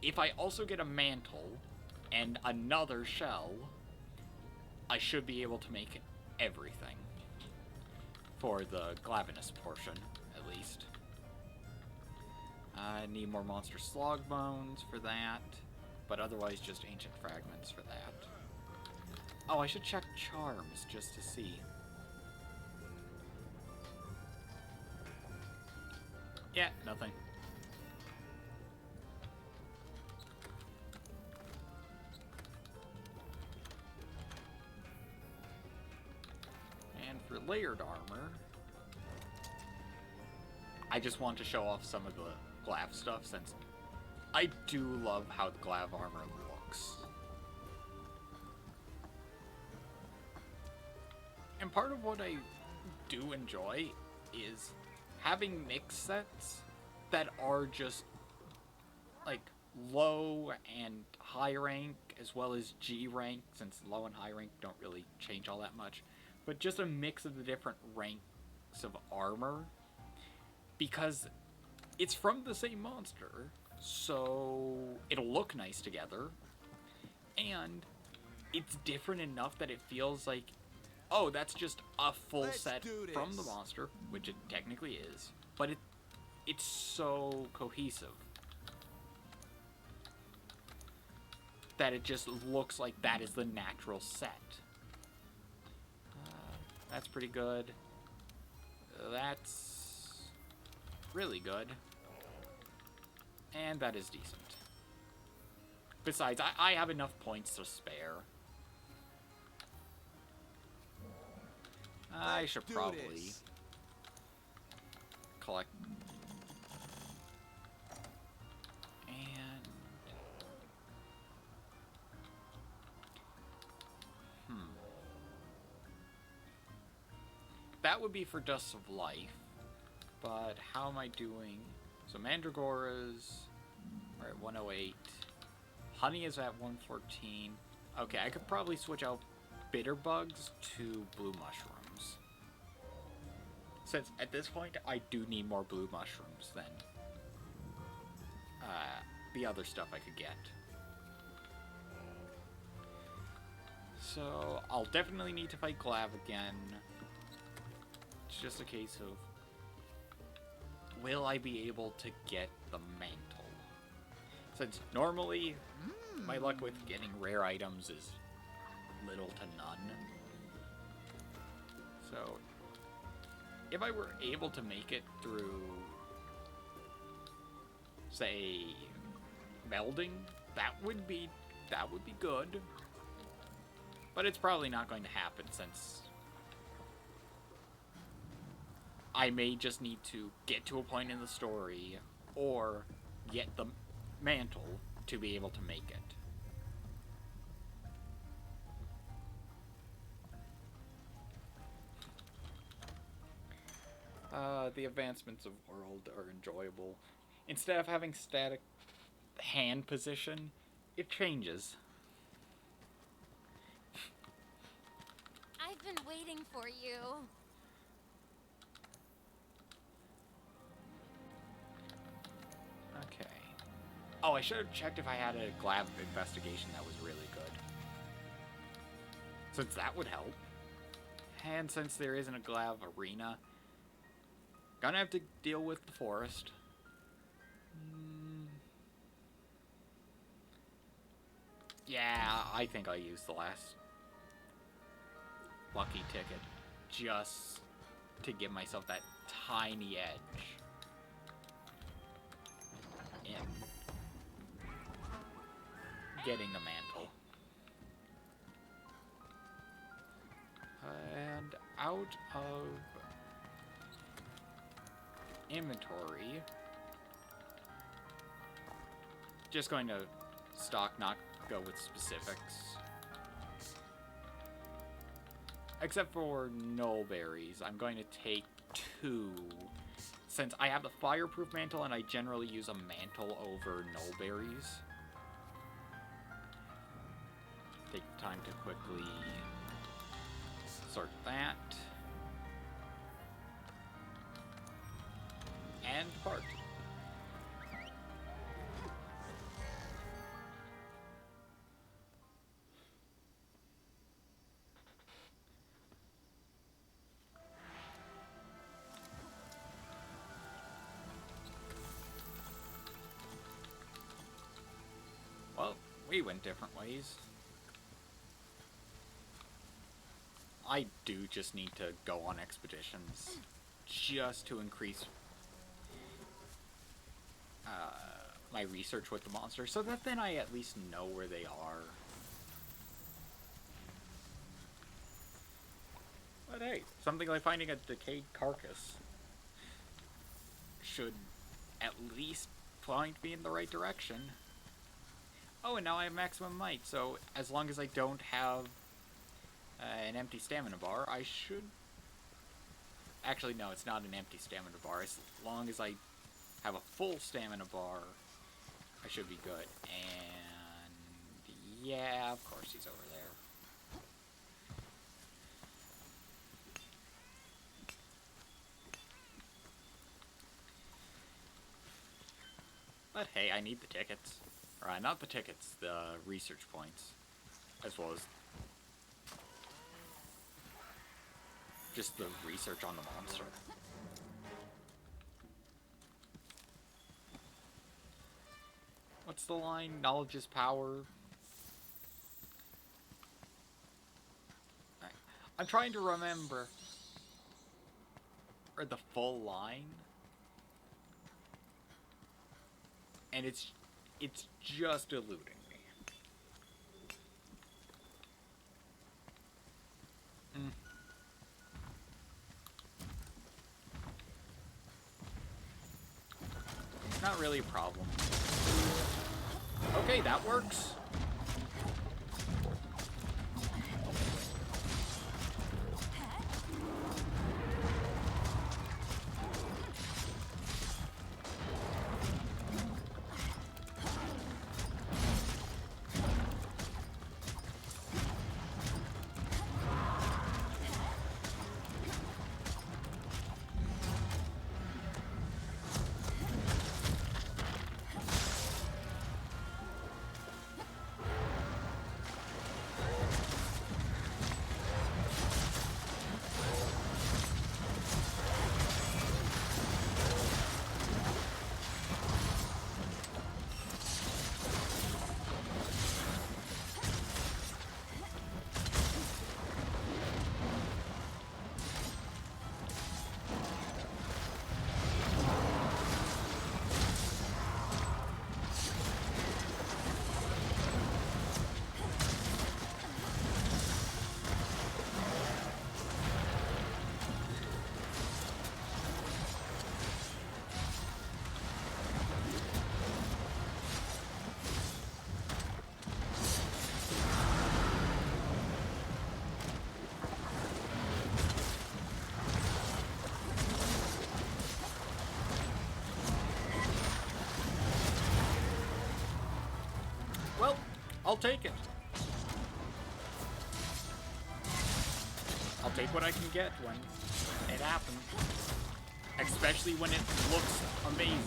if I also get a mantle and another shell, I should be able to make everything. For the Glavenus portion, at least. I need more monster slog bones for that, but otherwise just ancient fragments for that. Oh, I should check charms just to see. Yeah, nothing. And for layered armor, I just want to show off some of the Glav stuff, since I do love how the Glav armor looks. And part of what I do enjoy is having mix sets that are just like low and high rank, as well as G rank, since low and high rank don't really change all that much, but just a mix of the different ranks of armor, because it's from the same monster, so it'll look nice together, and it's different enough that it feels like, oh, that's just a full set from the monster, which it technically is, but it's so cohesive that it just looks like that is the natural set. That's pretty good. That's really good. And that is decent. Besides, I have enough points to spare. I should probably collect. And that would be for Dust of Life, but how am I doing? So Mandragoras are at 108. Honey is at 114. Okay, I could probably switch out bitter bugs to blue mushrooms, since at this point I do need more blue mushrooms than the other stuff I could get. So I'll definitely need to fight Glav again. It's just a case of, will I be able to get the mantle? Since normally my luck with getting rare items is little to none. So if I were able to make it through, say, melding, that would be good. But it's probably not going to happen, since I may just need to get to a point in the story or get the mantle to be able to make it. The advancements of world are enjoyable. Instead of having static hand position, it changes. I've been waiting for you. Okay. Oh, I should have checked if I had a Glav investigation that was really good, since that would help. And since there isn't a Glav arena, gonna have to deal with the forest. Yeah, I think I'll use the last lucky ticket just to give myself that tiny edge in getting the mantle. And out of inventory, just going to stock, not go with specifics. Except for null berries, I'm going to take 2. Since I have the fireproof mantle and I generally use a mantle over null berries. Take time to quickly sort that. And part. Well, we went different ways. I do just need to go on expeditions just to increase my research with the monster, so that then I at least know where they are. But hey, something like finding a decayed carcass should at least point me in the right direction. Oh, and now I have maximum might, so as long as I don't have an empty stamina bar, I should... Actually, no, it's not an empty stamina bar. As long as I have a full stamina bar, I should be good. And... yeah, of course he's over there. But hey, I need the tickets. Or, not the tickets, the research points. As well as just the research on the monster. What's the line? Knowledge is power. I'm trying to remember. Or the full line. And it's just eluding me. Not really a problem. Okay, that works. I'll take it. I'll take what I can get when it happens. Especially when it looks amazing.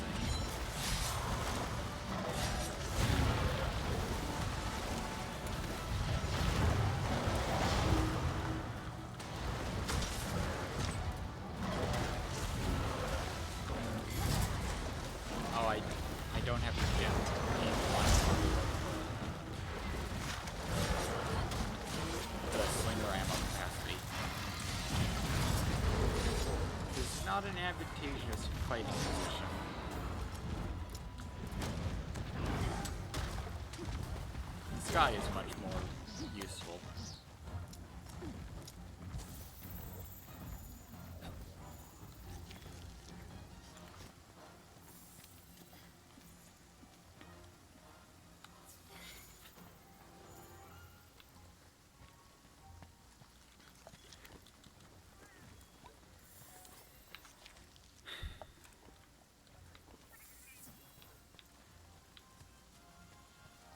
Oh, I don't have to get not an advantageous fighting position. The sky is much more useful.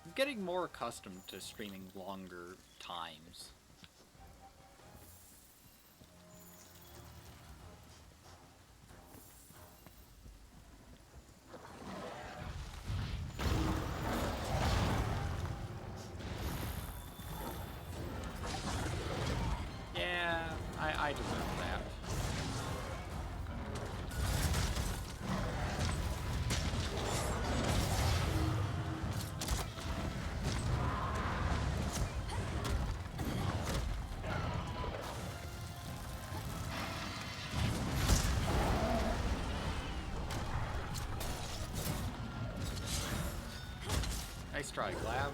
I'm getting more accustomed to streaming longer times. Yeah, I deserve that. Nice try, Glab.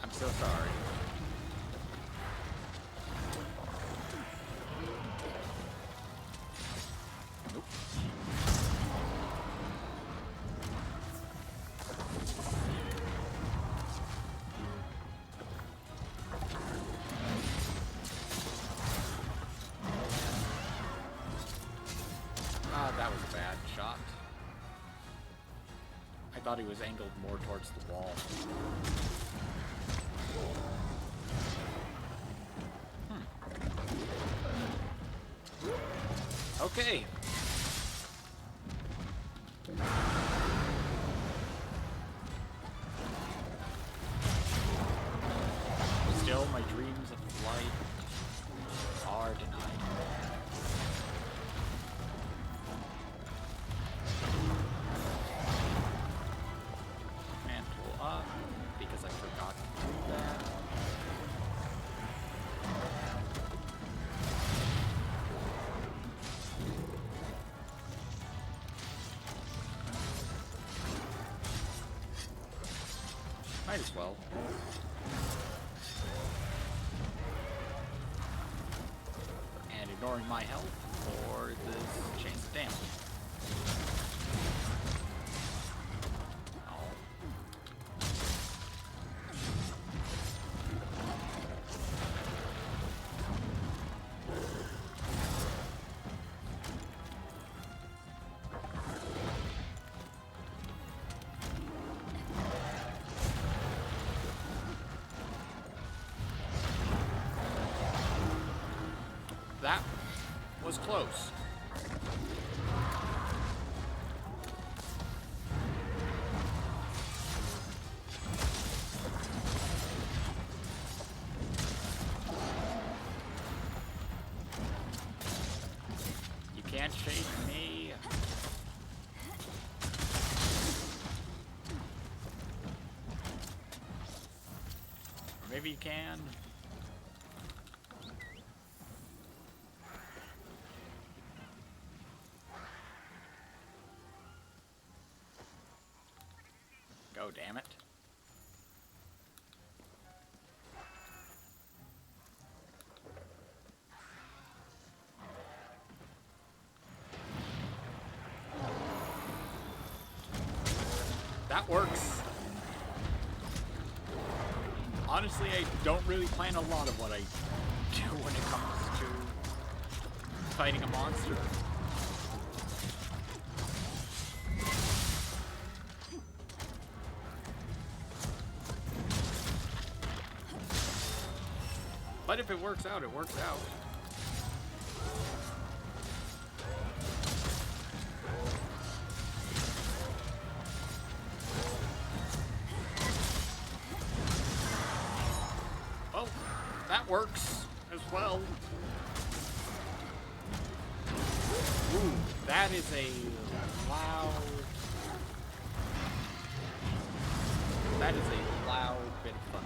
I'm so sorry. Nope. That was a bad shot. I thought he was angled more towards the wall. Okay. Still, my dreams of flight are denied. Because I forgot to do that. Might as well. And ignoring my health for this chance of damage. That was close. You can't shake me. Or maybe you can. Go, damn it. That works. Honestly, I don't really plan a lot of what I do when it comes to fighting a monster. But if it works out, it works out. Well, that works as well. Ooh. That is a loud... That is a loud bit of fun.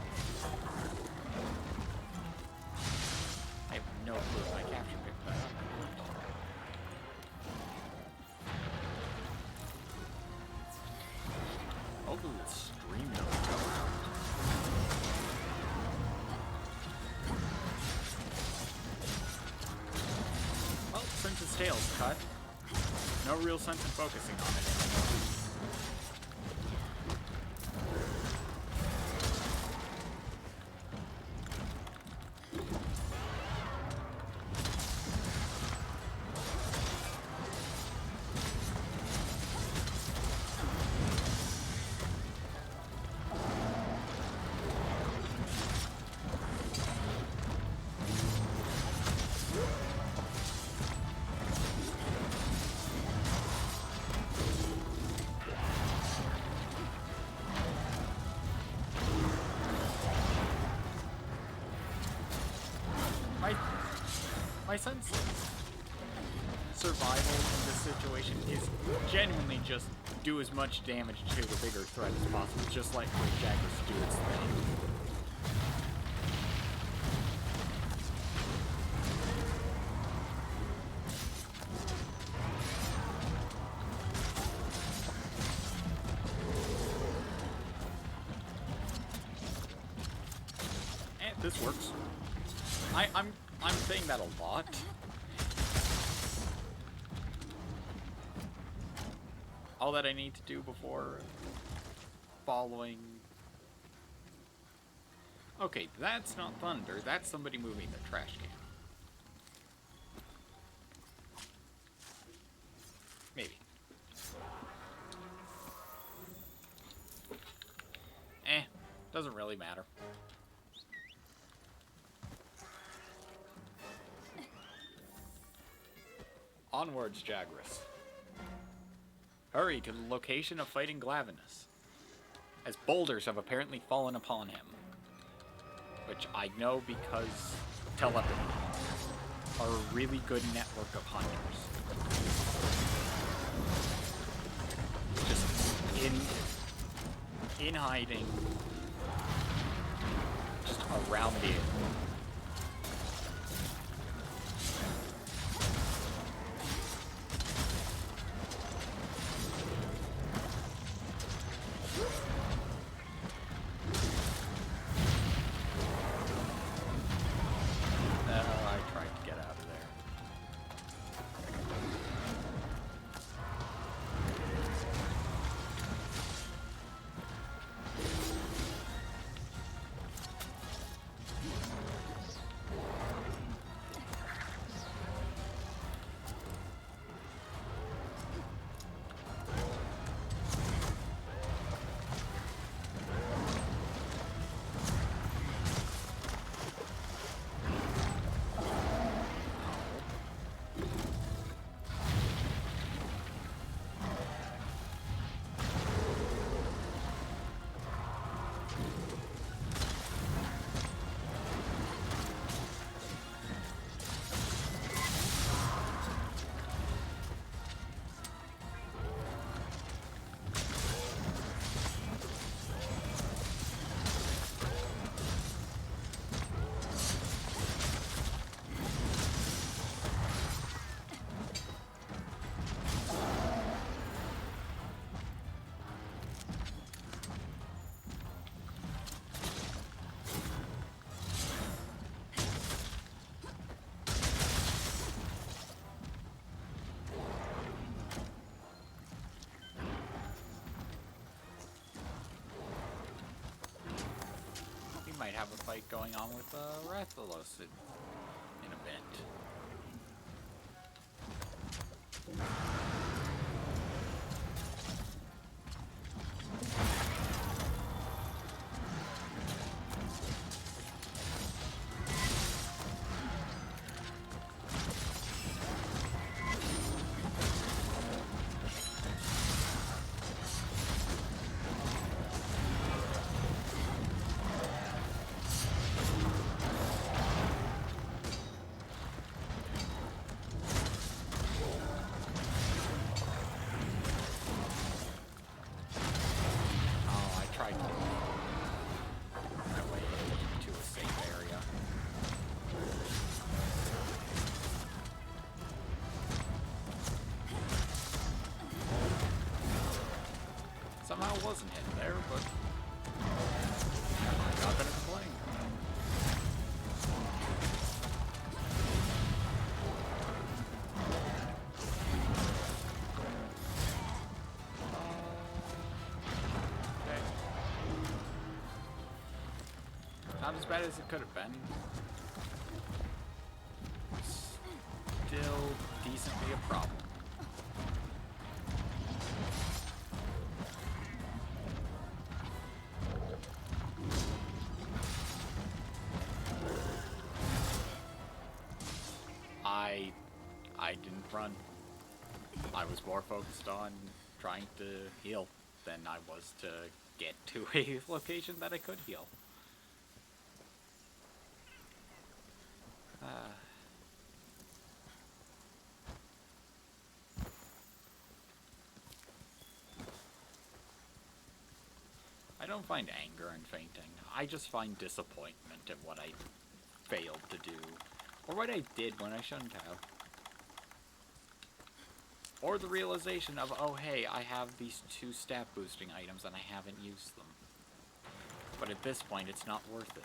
I have no clue if my capture picked that up. Hopefully the stream doesn't go out. Well, since his tail's cut, no real sense in focusing on it anymore. My sense of survival in this situation is genuinely just do as much damage to the bigger threat as possible, just like Great Jaggers do its thing. And this works. I'm saying that a lot. All that I need to do before following... Okay, that's not thunder. That's somebody moving their trash can. Maybe. Doesn't really matter. Onwards, Jagras. Hurry to the location of fighting Glavenus, as boulders have apparently fallen upon him. Which I know because telepathy are a really good network of hunters. Just in hiding, just around it. Might have a fight going on with Rathalos in a bit. wasn't hit there, but I'm not gonna complain. Okay. Not as bad as it could have been. Still decently a problem. I didn't run. I was more focused on trying to heal than I was to get to a location that I could heal. I don't find anger in fainting. I just find disappointment at what I failed to do. Or what I did when I shouldn't have. Or the realization of, oh hey, I have these 2 stat boosting items and I haven't used them. But at this point, it's not worth it.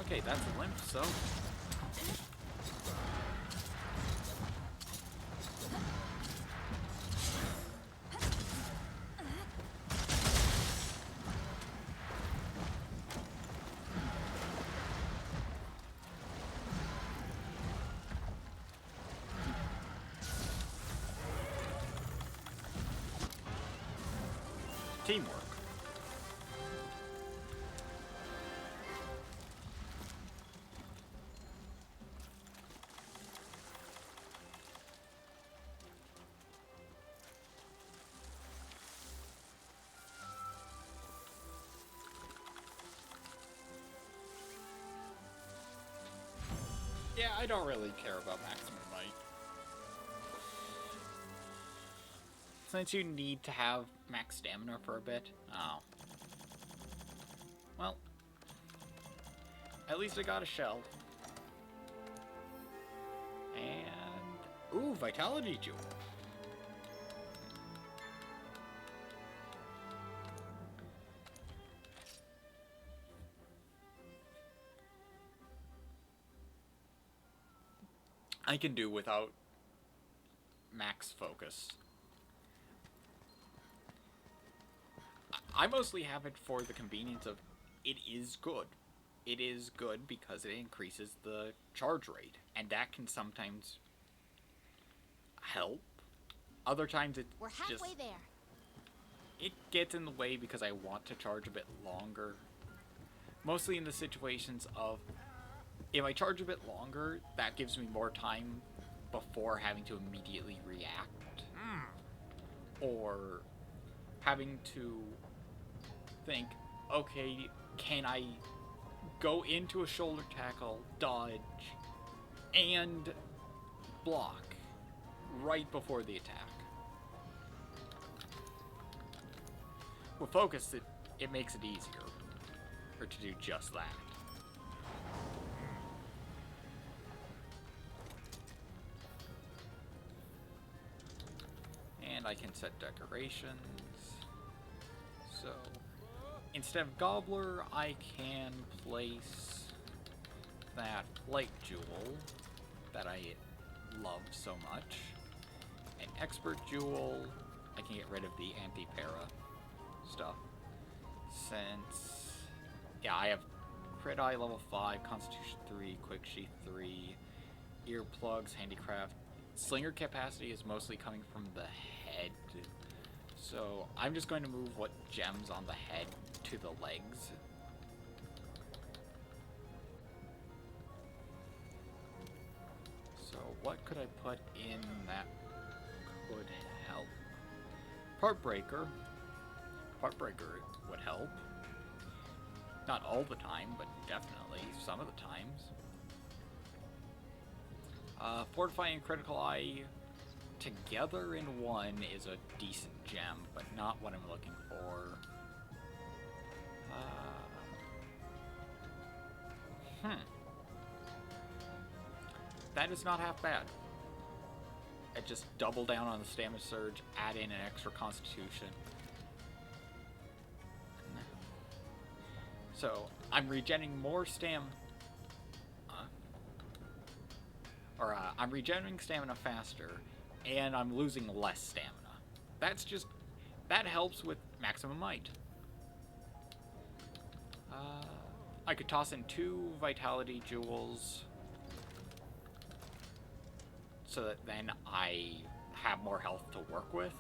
Okay, that's a limp, so... teamwork. Yeah, I don't really care about maximum might. Since you need to have max stamina for a bit. Oh. Well. At least I got a shell. And... ooh, Vitality Jewel. I can do without max focus. I mostly have it for the convenience of it is good. It is good because it increases the charge rate, and that can sometimes help. Other times it We're halfway just, there. it gets in the way because I want to charge a bit longer. Mostly in the situations of, if I charge a bit longer, that gives me more time before having to immediately react. Or having to think, okay, can I go into a shoulder tackle, dodge, and block right before the attack? With focus, it makes it easier for to do just that. And I can set decorations. So instead of Gobbler, I can place that Light Jewel that I love so much. An Expert Jewel, I can get rid of the anti-para stuff. Since, yeah, I have Crit Eye level 5, Constitution 3, Quick Sheath 3, Earplugs, Handicraft. Slinger capacity is mostly coming from the head. So I'm just going to move what gems on the head to the legs. So what could I put in that could help? Partbreaker. Partbreaker would help. Not all the time, but definitely some of the times. Fortifying Critical Eye together in one is a decent gem, but not what I'm looking for. That is not half bad. I just double down on the stamina surge, add in an extra constitution. So, I'm regenerating more I'm regenerating stamina faster, and I'm losing less stamina. That helps with maximum might. I could toss in 2 vitality jewels, so that then I have more health to work with.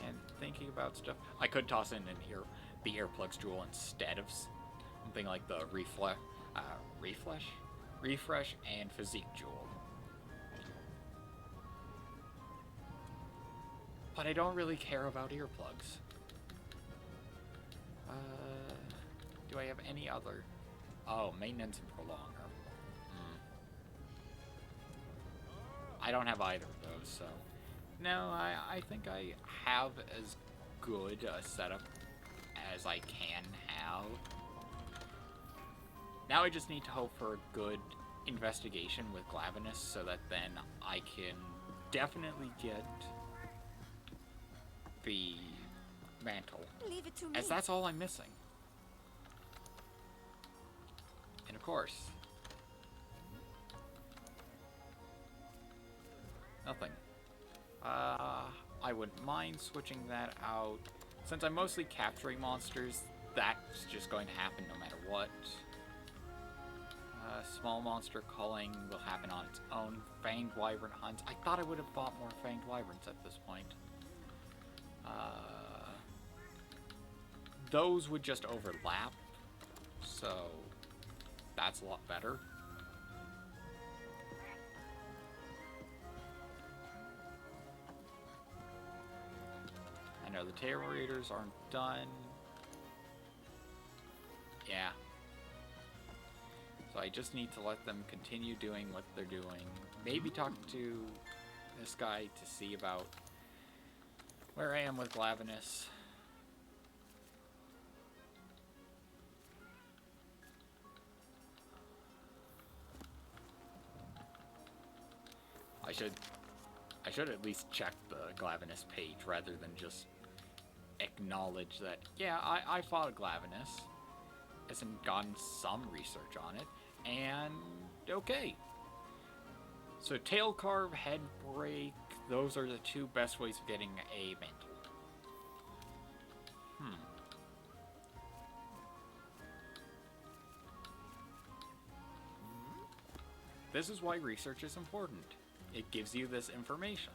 And thinking about stuff, I could toss in the earplugs jewel instead of something like the refresh and physique jewel. But I don't really care about earplugs. Do I have any other? Oh, maintenance and prolonger. I don't have either of those, so no, I think I have as good a setup as I can have. Now I just need to hope for a good investigation with Glavenus, so that then I can definitely get the mantle. Leave it to me. As that's all I'm missing. And of course, nothing. I wouldn't mind switching that out. Since I'm mostly capturing monsters, that's just going to happen no matter what. Small monster culling will happen on its own. Fanged wyvern hunts. I thought I would have fought more fanged wyverns at this point. Those would just overlap, so that's a lot better. I know the tail raiders aren't done. Yeah. So I just need to let them continue doing what they're doing. Maybe talk to this guy to see about where I am with Glavenus. I should at least check the Glavenus page rather than just acknowledge that, yeah, I fought a Glavenus, hasn't gotten some research on it, and okay. So tail carve, head break, those are the 2 best ways of getting a mantle. This is why research is important. It gives you this information.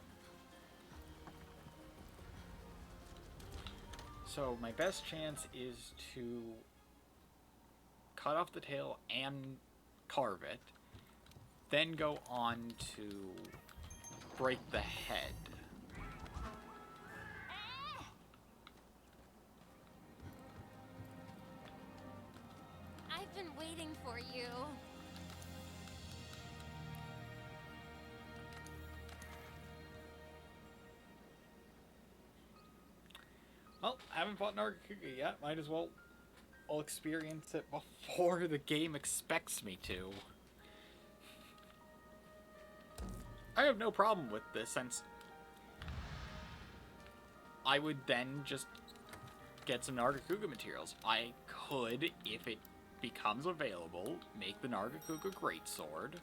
So my best chance is to cut off the tail and carve it, then go on to break the head. I've been waiting for you. Well, I haven't fought Nargacuga yet. Might as well I'll experience it before the game expects me to. I have no problem with this, since I would then just get some Nargacuga materials. I could, if it becomes available, make the Nargacuga Greatsword.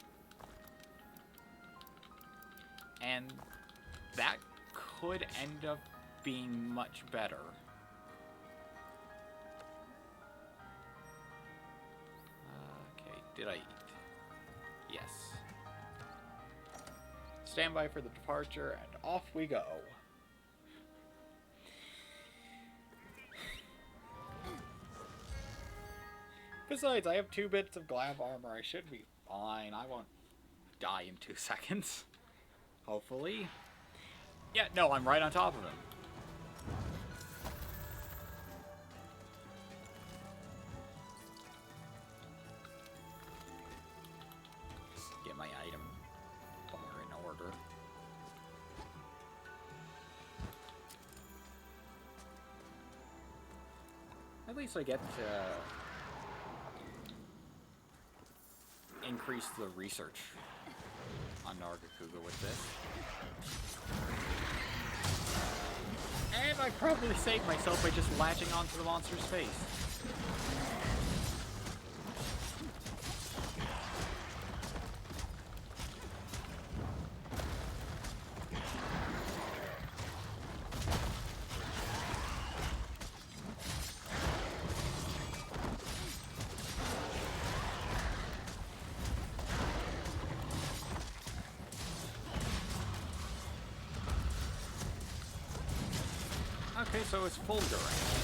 And that could end up being much better. Okay, did I eat? Yes. Stand by for the departure, and off we go. Besides, I have 2 bits of glav armor. I should be fine. I won't die in 2 seconds. Hopefully. Yeah, no, I'm right on top of him. Get my item. At least I get to increase the research on Nargacuga with this. And I probably saved myself by just latching onto the monster's face. Okay, so it's full duration.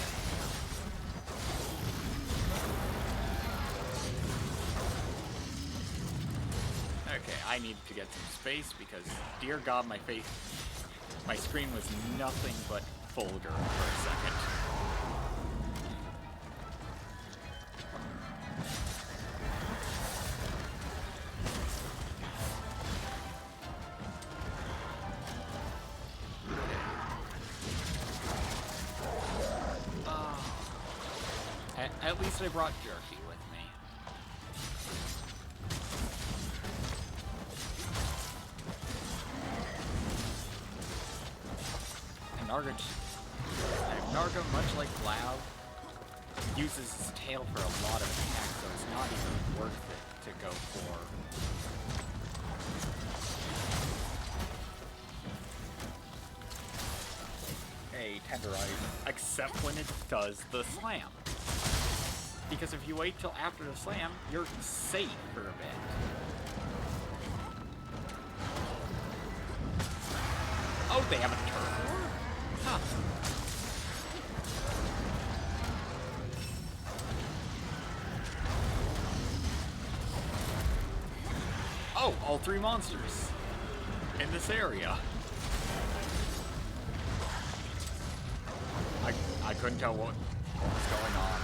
Okay, I need to get some space because, dear God, my screen was nothing but Fulgur for a second. At least I brought Jerky with me. And Narga, much like Lao, uses his tail for a lot of attacks, so it's not even worth it to go for. A tenderize, except when it does the slam. Because if you wait till after the slam, you're safe for a bit. Oh, they have a turf war? Huh. Oh, all three monsters in this area. I couldn't tell what was going on.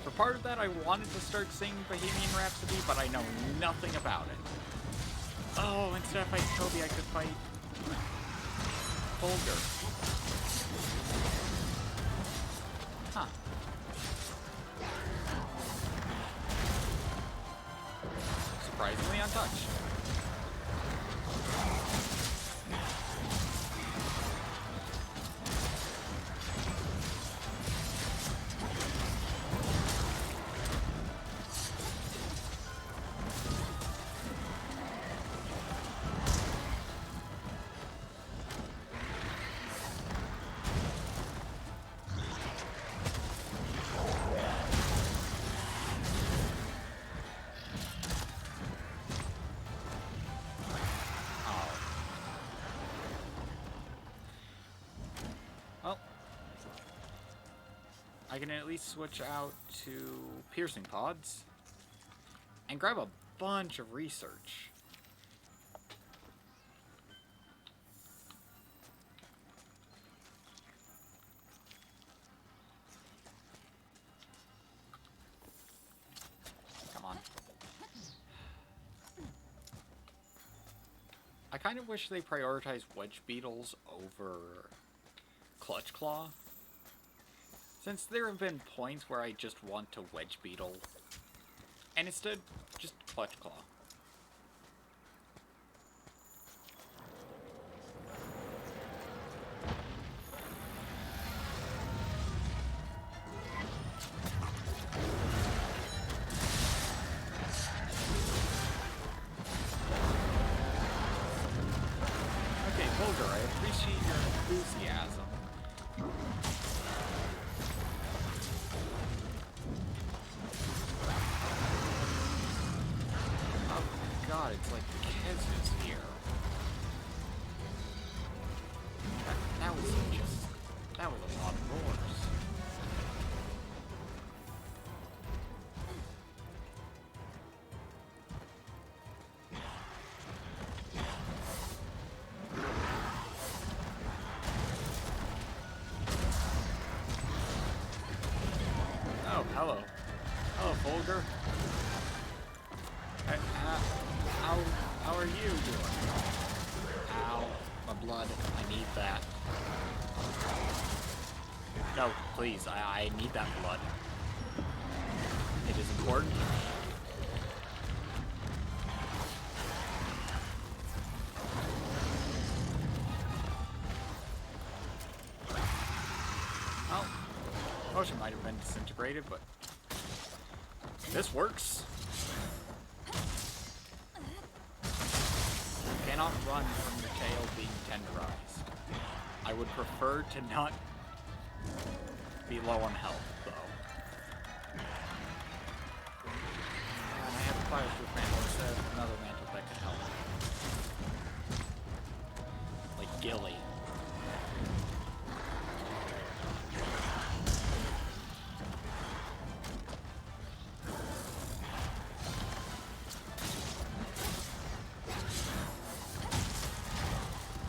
For part of that, I wanted to start singing Bohemian Rhapsody, but I know nothing about it. Oh, instead of fighting Toby, I could fight Fulgur. Huh. Surprisingly untouched. I can at least switch out to piercing pods and grab a bunch of research. Come on. I kind of wish they prioritized wedge beetles over clutch claw. Since there have been points where I just want to wedge beetle, and instead, just clutch claw. Okay, Fulgur, I appreciate your enthusiasm. God, it's like Kez is here. That was a lot of roars. Oh, hello. Hello, Fulgur. How are you doing? blood. I need that. No, please, I need that blood. It is important. Well, potion might have been disintegrated, but this works. You cannot run from your tail being tenderized. I would prefer to not be low on health, though. And I have a fireproof mantle instead of another mantle that could help. Like Gilly.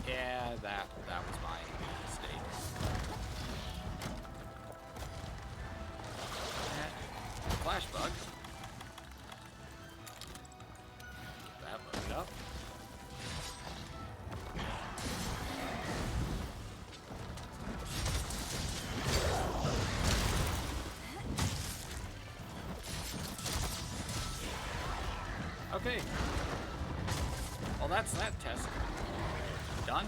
Yeah, that was my mistake. Flash bug. Get that loaded up. Okay. Well, that's that test. Done.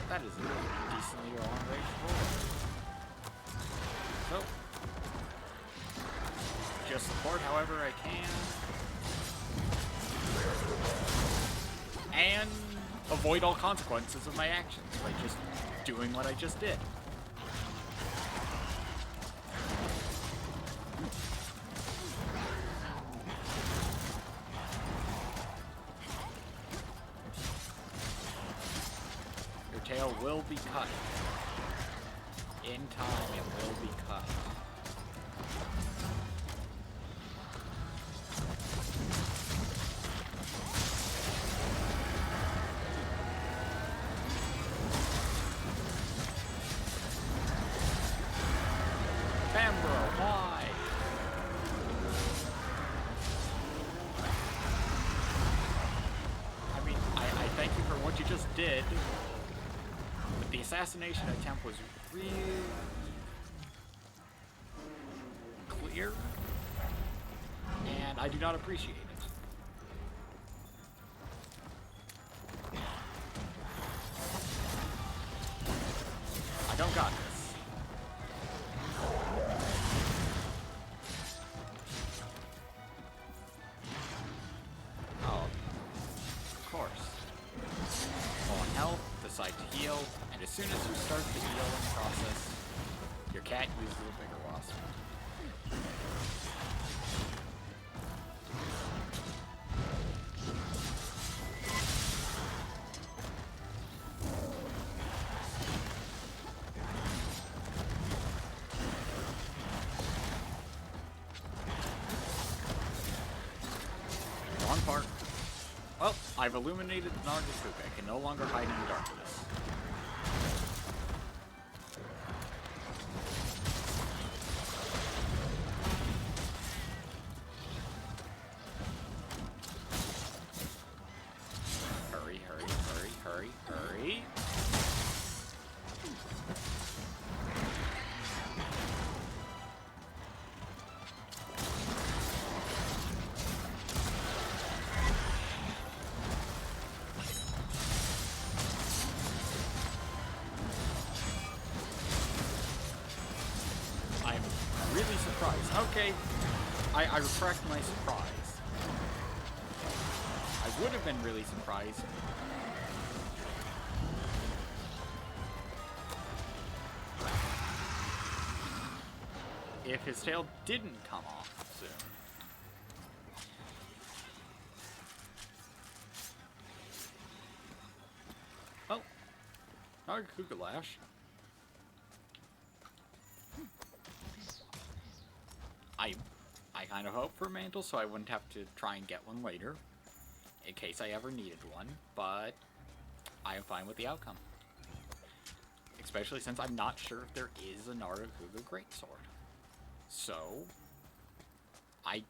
That is a decently long range bullet. So, just support however I can. And avoid all consequences of my actions by just doing what I just did. Your tail will be cut. In time, it will be cut. Bambro, why? I mean, I thank you for what you just did. But the assassination attempt was really clear, and I do not appreciate it. I don't got this. Oh, of course. Low on health, decide to heal, and as soon as you start the healing process, your cat uses a bigger wasp. Wrong part. Well, I've illuminated the Nargisuga. I can no longer hide in the darkness. Hurry, hurry, hurry, hurry, hurry. I'm really surprised. Okay, I retract my surprise. I would have been really surprised if his tail didn't come off soon. Oh, Nargacuga Lash. I kind of hope for a mantle so I wouldn't have to try and get one later, in case I ever needed one, but I am fine with the outcome. Especially since I'm not sure if there is a Nargacuga Greatsword. So, I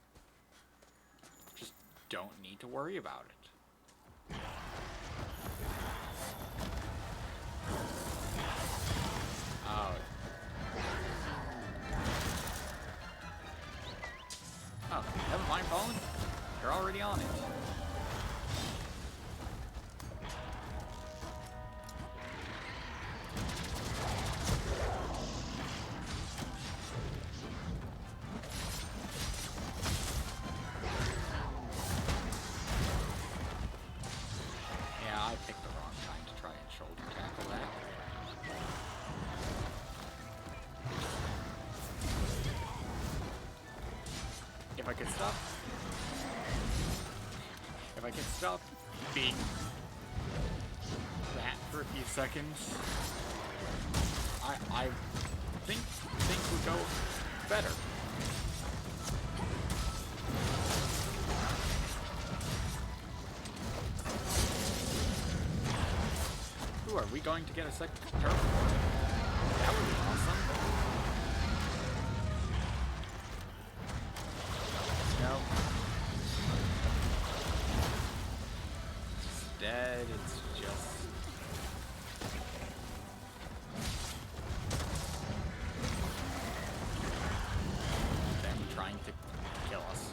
just don't need to worry about it. Oh. Oh, never mind, Fallen. You're already on it. Yeah, I picked the wrong time to try and shoulder tackle that. If I could stop being that for a few seconds, I think things would go better. Ooh, are we going to get a second turf? That would be awesome. No. Instead, it's just... them trying to kill us.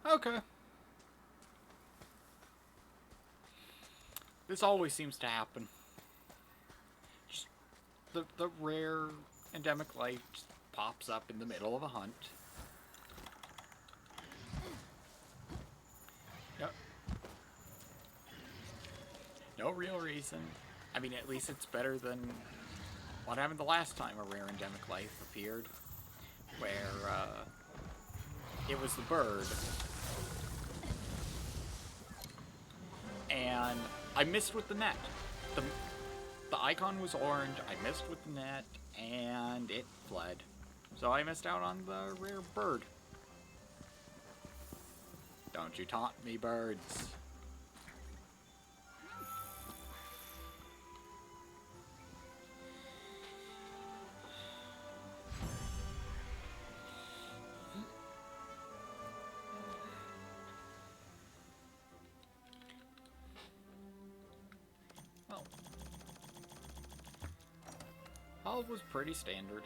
Okay. This always seems to happen. Just the rare endemic life just pops up in the middle of a hunt. Yep. No real reason. I mean, at least it's better than what happened the last time a rare endemic life appeared, where it was the bird. And I missed with the net. The icon was orange, I missed with the net, and it fled. So I missed out on the rare bird. Don't you taunt me, birds. All was pretty standard.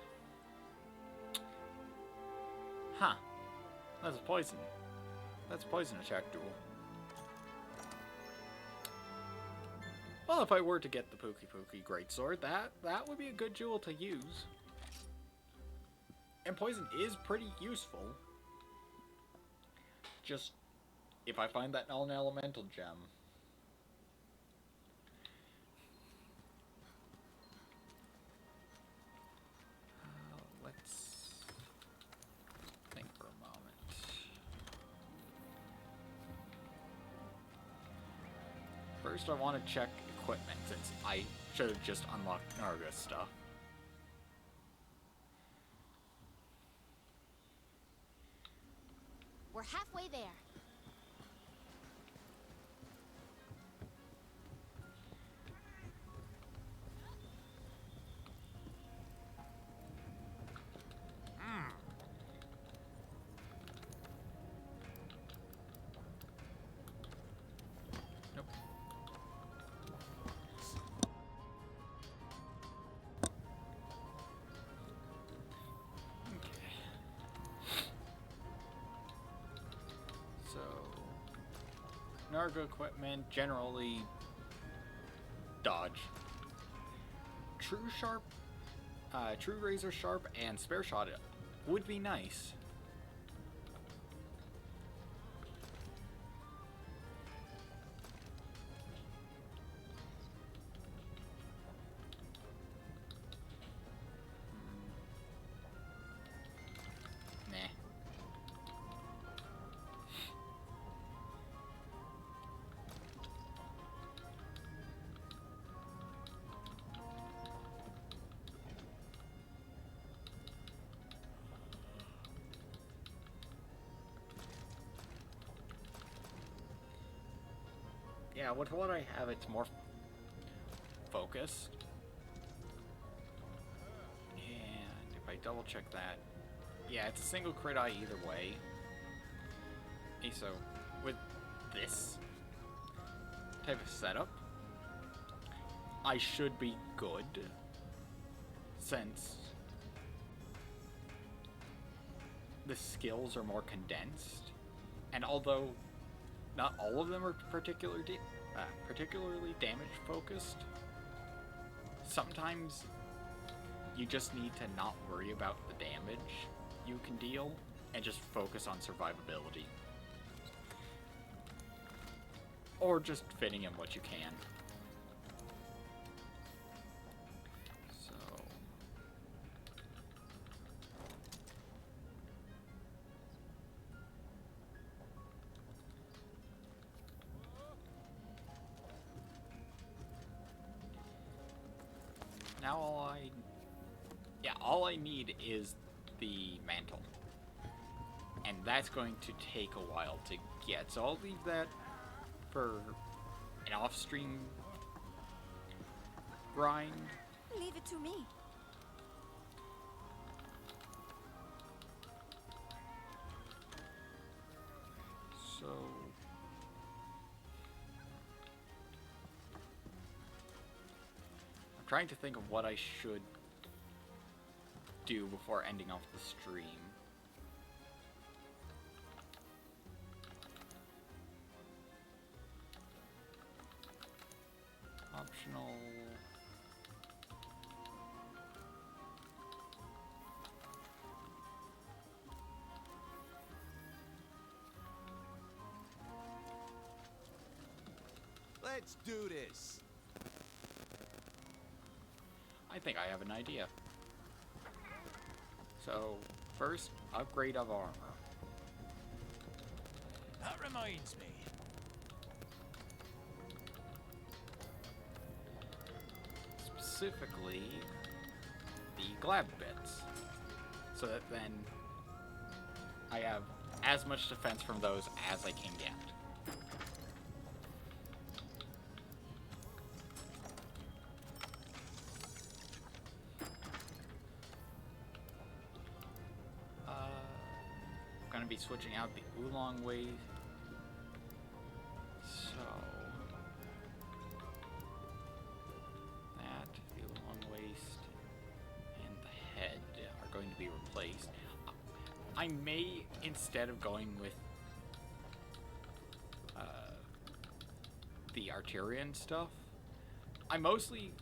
Huh. That's a poison. That's a poison attack duel. Well, if I were to get the Pookie Pookie Greatsword, that would be a good jewel to use. And poison is pretty useful. Just, if I find that non-elemental gem. Let's think for a moment. First, I want to check equipment, since I should have just unlocked Narga's stuff. We're halfway there. Nope. Okay. So, Narga equipment, generally dodge. True Razor Sharp and Spare Shot would be nice. Nah. Yeah, with what I have, it's more focused. And if I double check that, yeah, it's a single crit eye either way. Okay, so with this type of setup, I should be good, since the skills are more condensed, and although not all of them are particularly damage focused, sometimes you just need to not worry about the damage you can deal and just focus on survivability. Or just fitting in what you can. So now all I need is the mantle. And that's going to take a while to get, so I'll leave that for an off-stream grind. Leave it to me. So I'm trying to think of what I should do before ending off the stream. Optional. Let's do this. I think I have an idea. So, first, upgrade of armor. That reminds me. Specifically, the glab bits. So that then I have as much defense from those as I can get. I'm gonna be switching out the oolong way. So that, the oolong waist. place. I may, instead of going with the Arturian stuff, I mostly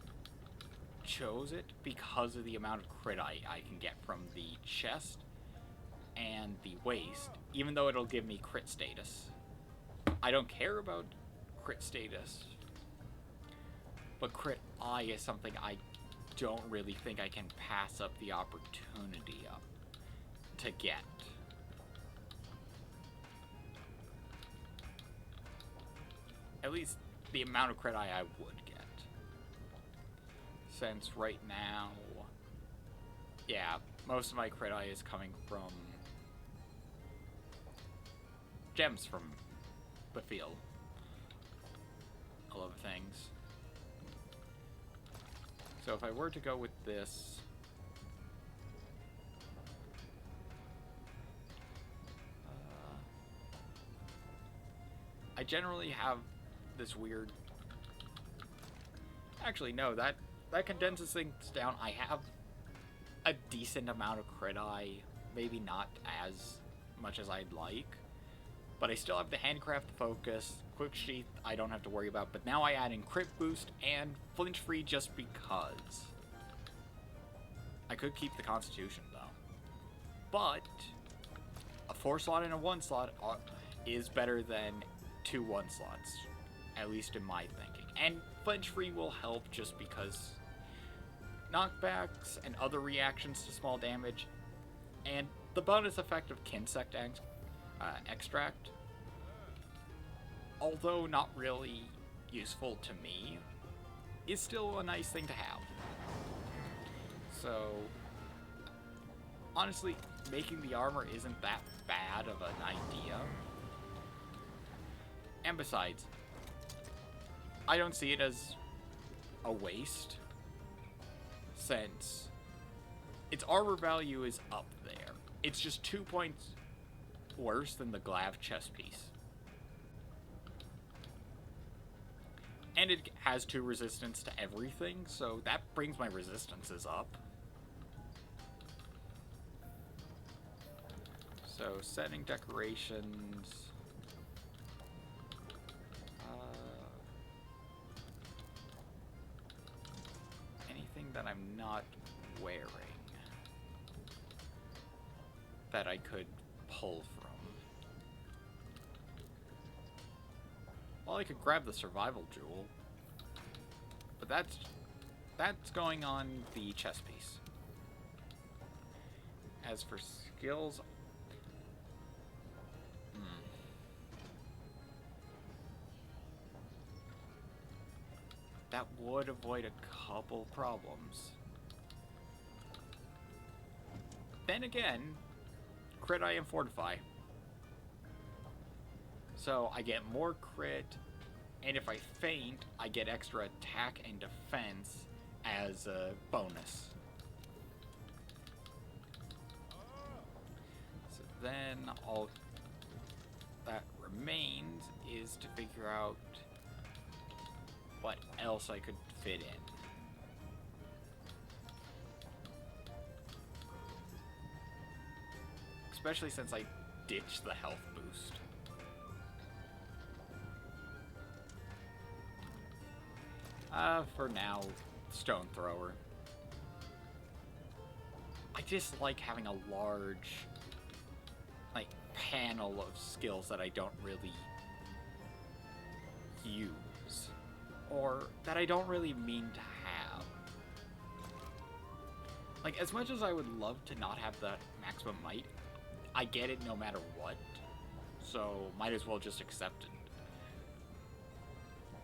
chose it because of the amount of crit I can get from the chest and the waist, even though it'll give me crit status. I don't care about crit status, but crit eye is something I don't really think I can pass up the opportunity of to get. At least the amount of crit I would get. Since right now, yeah, most of my crit eye is coming from gems from the field. I love things. So if I were to go with this, I generally have this weird... Actually, no, that condenses things down. I have a decent amount of crit eye, maybe not as much as I'd like, but I still have the handcraft focus, quick sheath I don't have to worry about, but now I add in crit boost and flinch free just because. I could keep the constitution though, but a 4 slot and a 1 slot is better than 2 1 slots, at least in my thinking. And flinch free will help just because knockbacks and other reactions to small damage, and the bonus effect of Kinsect extract, although not really useful to me, is still a nice thing to have. So, honestly, making the armor isn't that bad of an idea. And besides, I don't see it as a waste, since its armor value is up there. It's just 2 points worse than the Glav chest piece. And it has 2 resistance to everything, so that brings my resistances up. So, setting decorations... anything that I'm not wearing that I could pull from. Well, I could grab the survival jewel, but that's going on the chest piece. As for skills, that would avoid a couple problems. Then again, crit eye and fortify. So I get more crit, and if I faint, I get extra attack and defense as a bonus. So then all that remains is to figure out what else I could fit in. Especially since I ditched the health boost. For now, stone thrower. I just like having a large, like, panel of skills that I don't really use. Or that I don't really mean to have. Like, as much as I would love to not have that maximum might, I get it no matter what. So, might as well just accept it.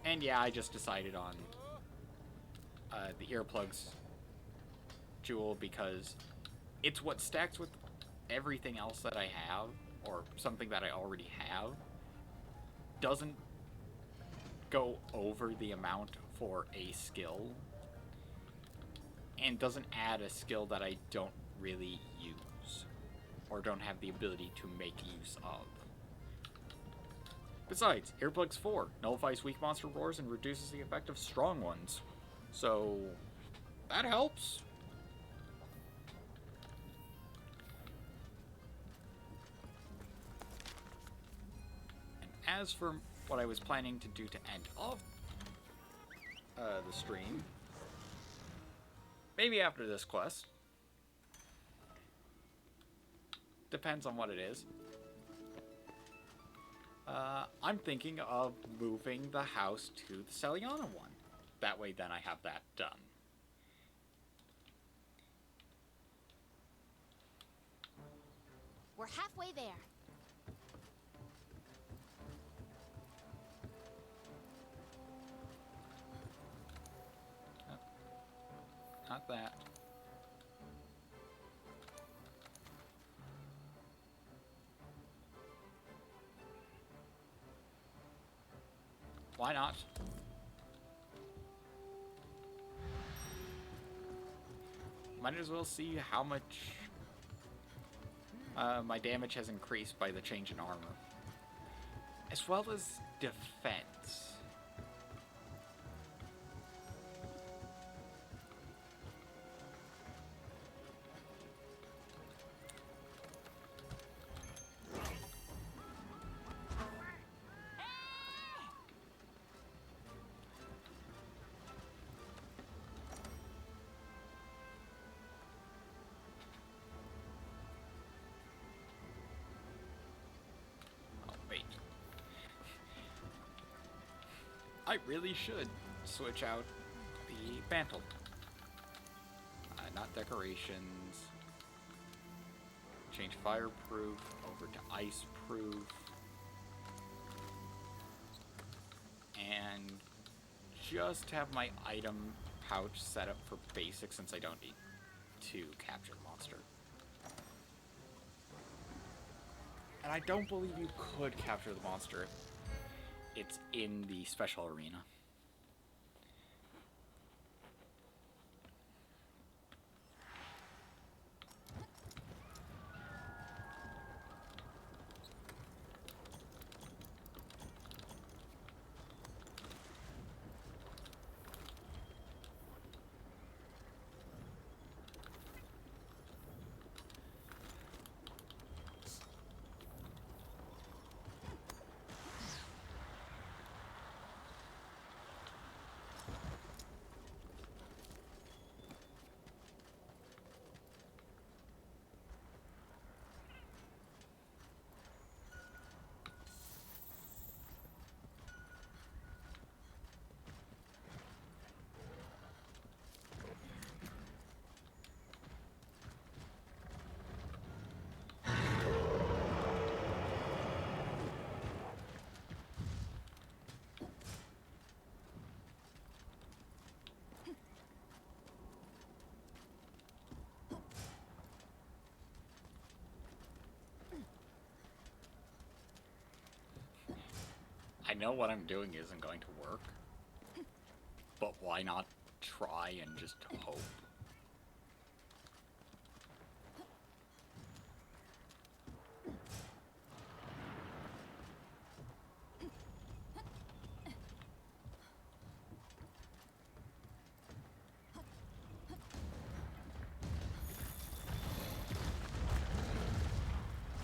And yeah, I just decided on the earplugs jewel because it's what stacks with everything else that I have, or something that I already have. Doesn't go over the amount for a skill, and doesn't add a skill that I don't really use, or don't have the ability to make use of. Besides, Earplugs 4 nullifies weak monster roars and reduces the effect of strong ones. So, that helps. as for what I was planning to do to end off the stream, maybe after this quest. Depends on what it is. I'm thinking of moving the house to the Celiana one. That way then I have that done. We're halfway there. Not that. Why not? Might as well see how much my damage has increased by the change in armor. As well as defense. I really should switch out the mantle. Not decorations. Change fireproof over to iceproof. And just have my item pouch set up for basic since I don't need to capture the monster. And I don't believe you could capture the monster if it's in the special arena. I know what I'm doing isn't going to work, but why not try and just hope?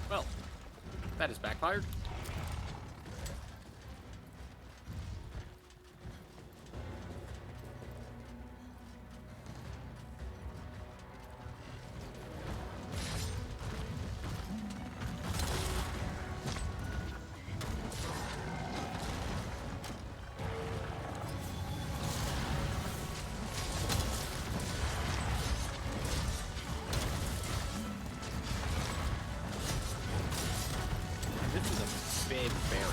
Well, that is backfired. This is a big barrier.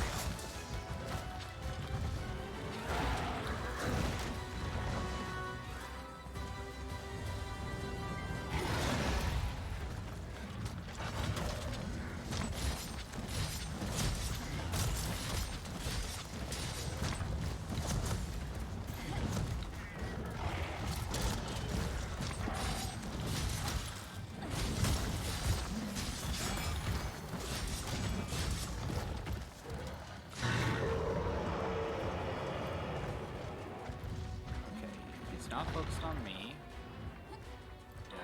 Not focused on me. No.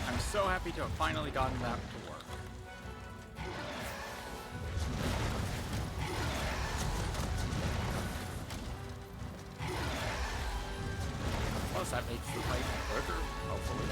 I'm so happy to have finally gotten that to work. Plus, that makes the fight quicker, hopefully.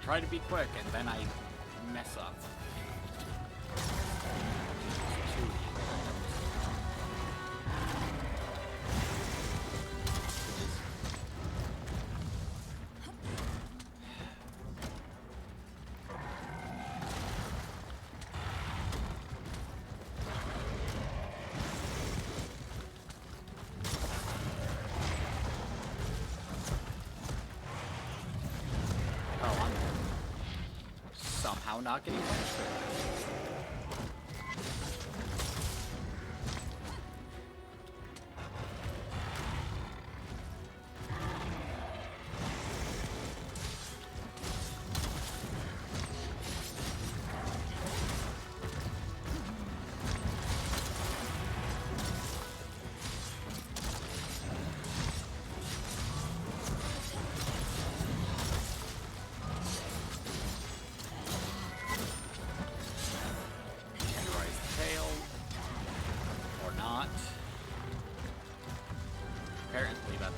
Try to be quick, and then I mess up. Somehow not getting punished. Apparently that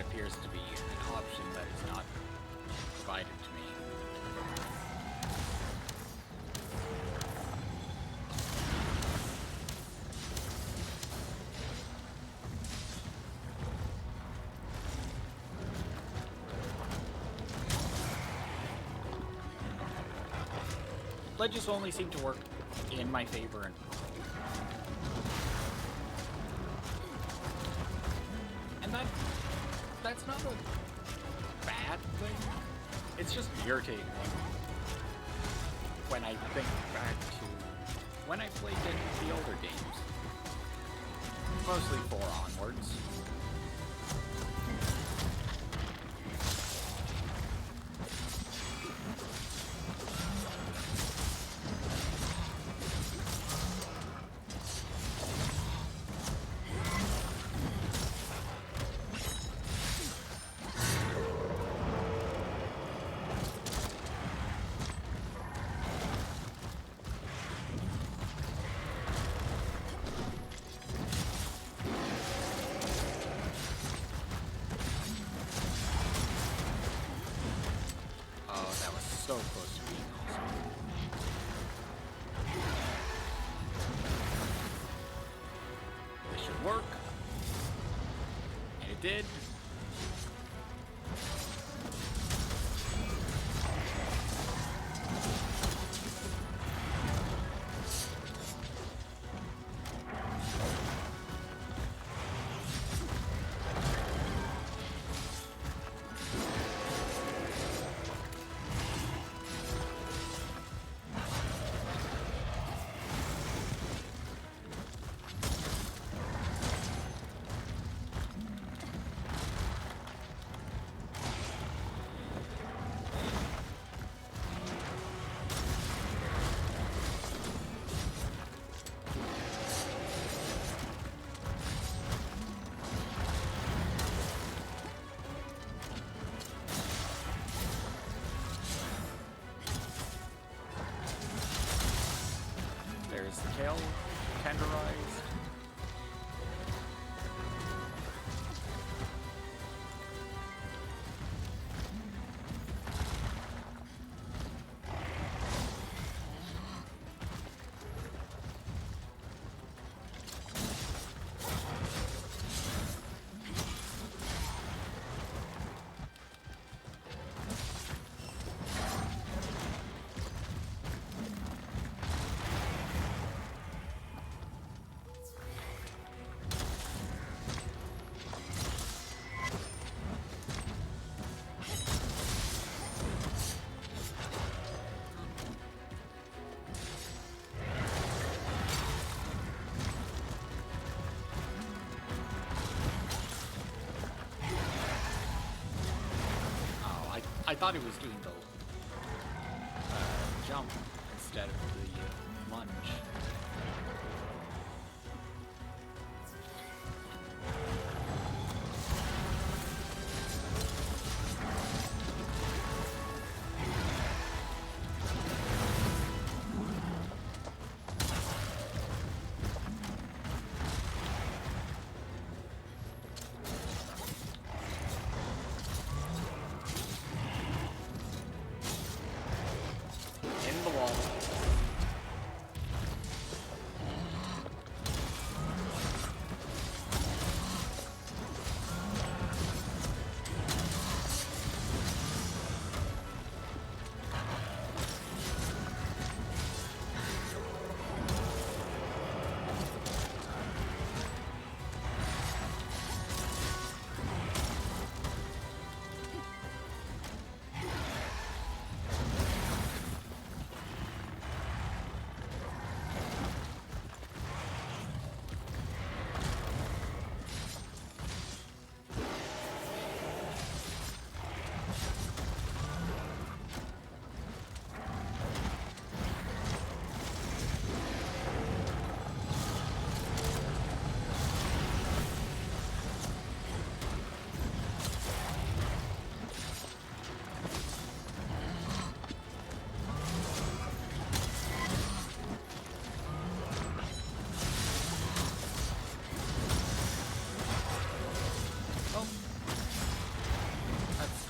appears to be an option that is not provided to me. Ledges only seem to work in my favor and that's not a bad thing. It's just irritating when I think back to when I played in the older games. Mostly 4 onwards. So close to being awesome. This should work. And it did. There's the tail, tenderized. I thought it was doing the jump instead of the lunge. In the wall.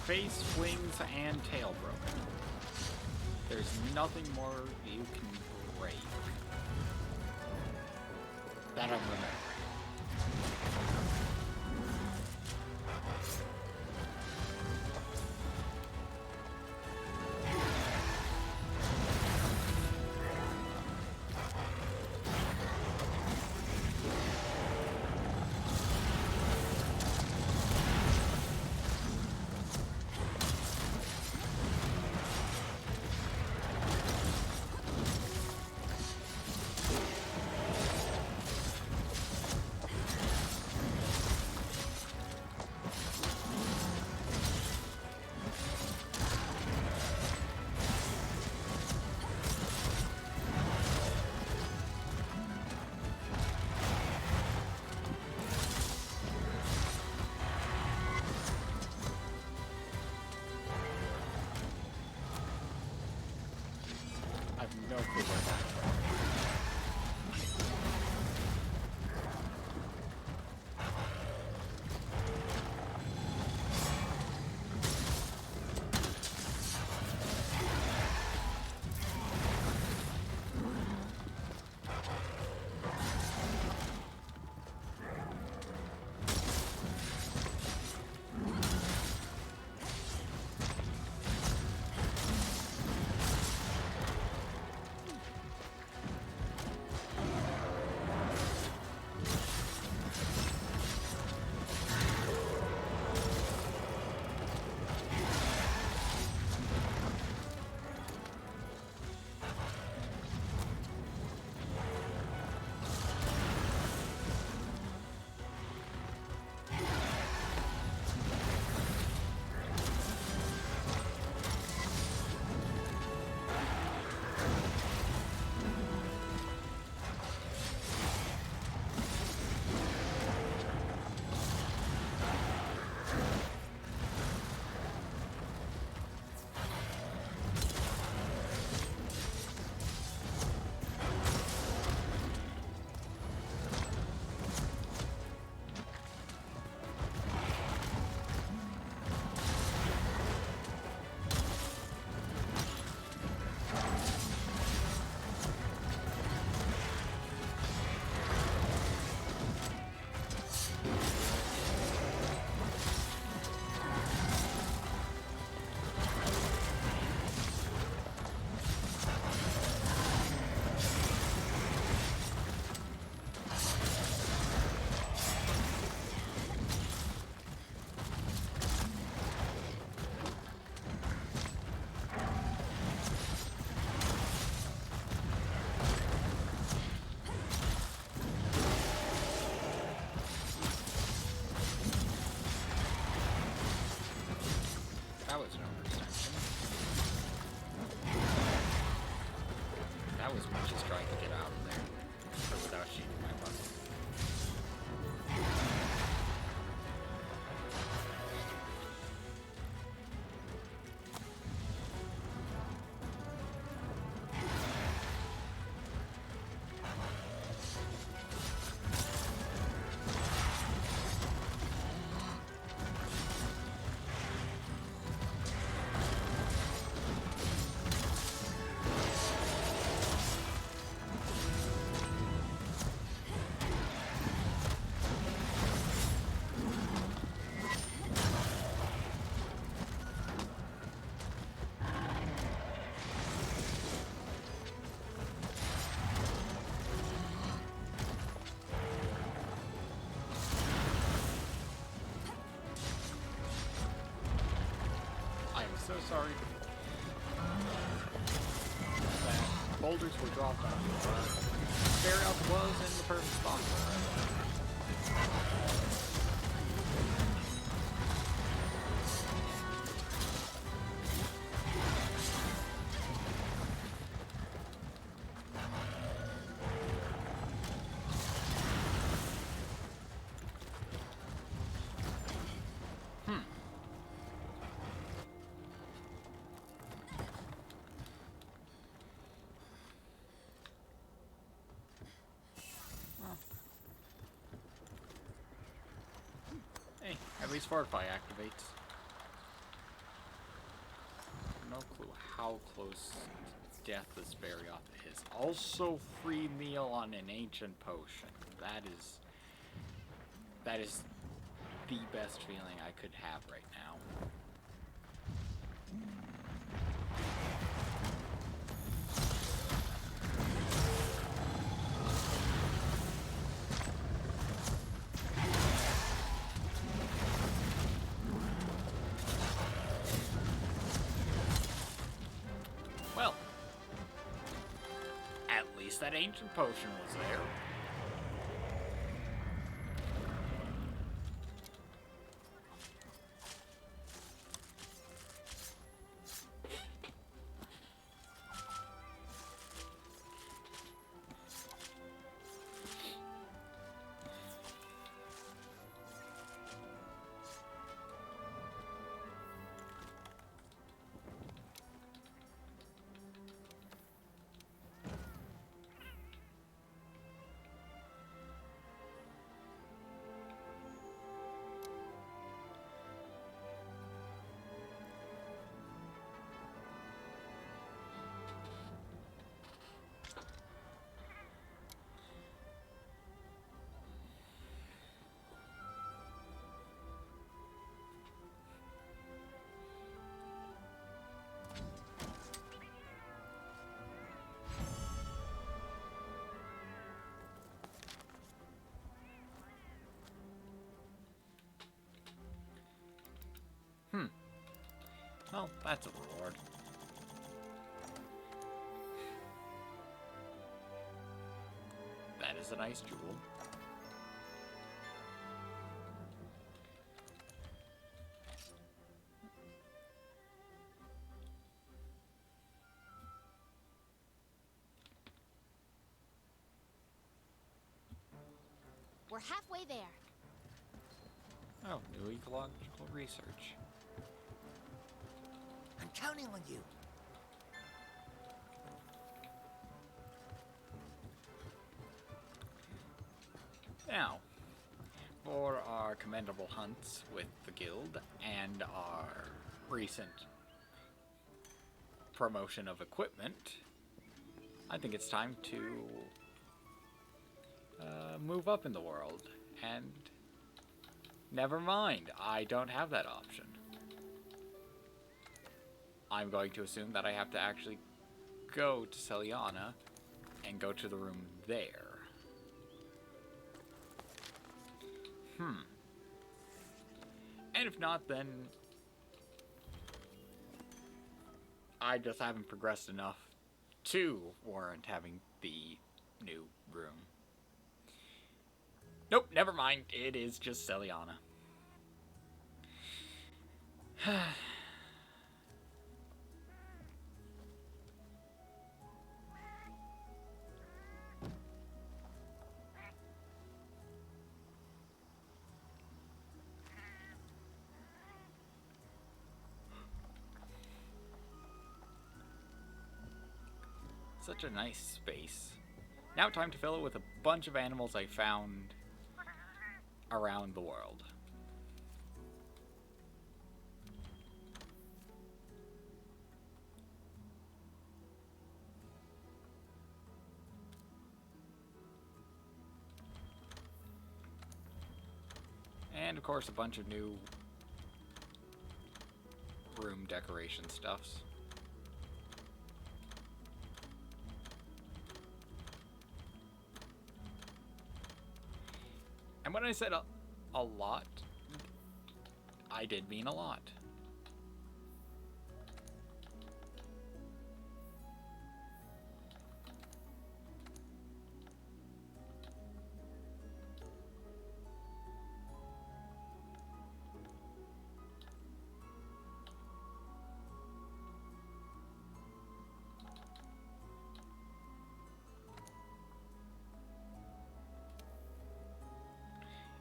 Face, wings, and tail broken. There's nothing more you can break that I'm remembering. No clue where that went. That was an overextension. as much as trying to get out of there without sheathing my weapon. So sorry that boulders were dropped on you. Barrioth was in the perfect spot for it. Hey, at least Fortify activates. No clue how close to death this Barrioth is. Also, free meal on an ancient potion. That is the best feeling I could have right now. Well, at least that ancient potion was there. Well, that's a reward. That is a nice jewel. We're halfway there. Oh, new ecological research. I'm counting on you. Now, for our commendable hunts with the guild and our recent promotion of equipment, I think it's time to move up in the world. And never mind, I don't have that option. I'm going to assume that I have to actually go to Celiana and go to the room there. And if not, then I just haven't progressed enough to warrant having the new room. Nope, never mind. It is just Celiana. Such a nice space. Now time to fill it with a bunch of animals I found around the world. And of course a bunch of new room decoration stuffs. And when I said a lot, I did mean a lot.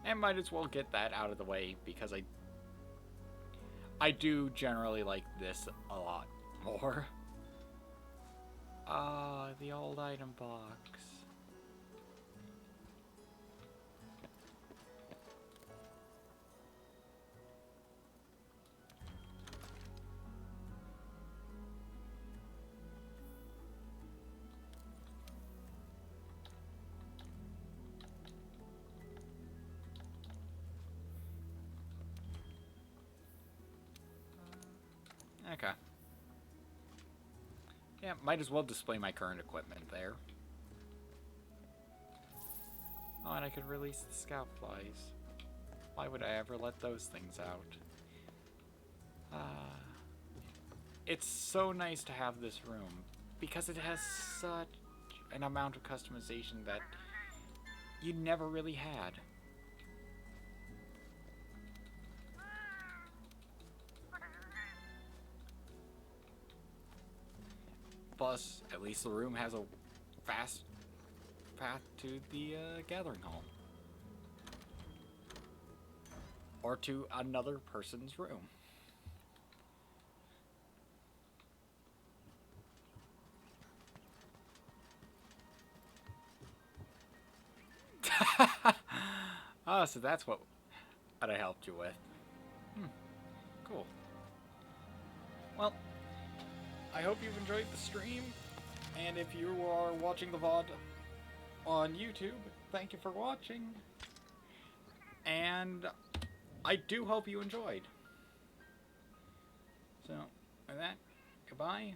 And might as well get that out of the way because I do generally like this a lot more. Ah, the old item box. Okay. Yeah, might as well display my current equipment there. Oh, and I could release the scout flies. Why would I ever let those things out? It's so nice to have this room because it has such an amount of customization that you never really had. Plus, at least the room has a fast path to the gathering hall. Or to another person's room. Oh, so that's what I helped you with. Cool. Well, I hope you've enjoyed the stream, and if you are watching the VOD on YouTube, thank you for watching, and I do hope you enjoyed. So, with that, goodbye.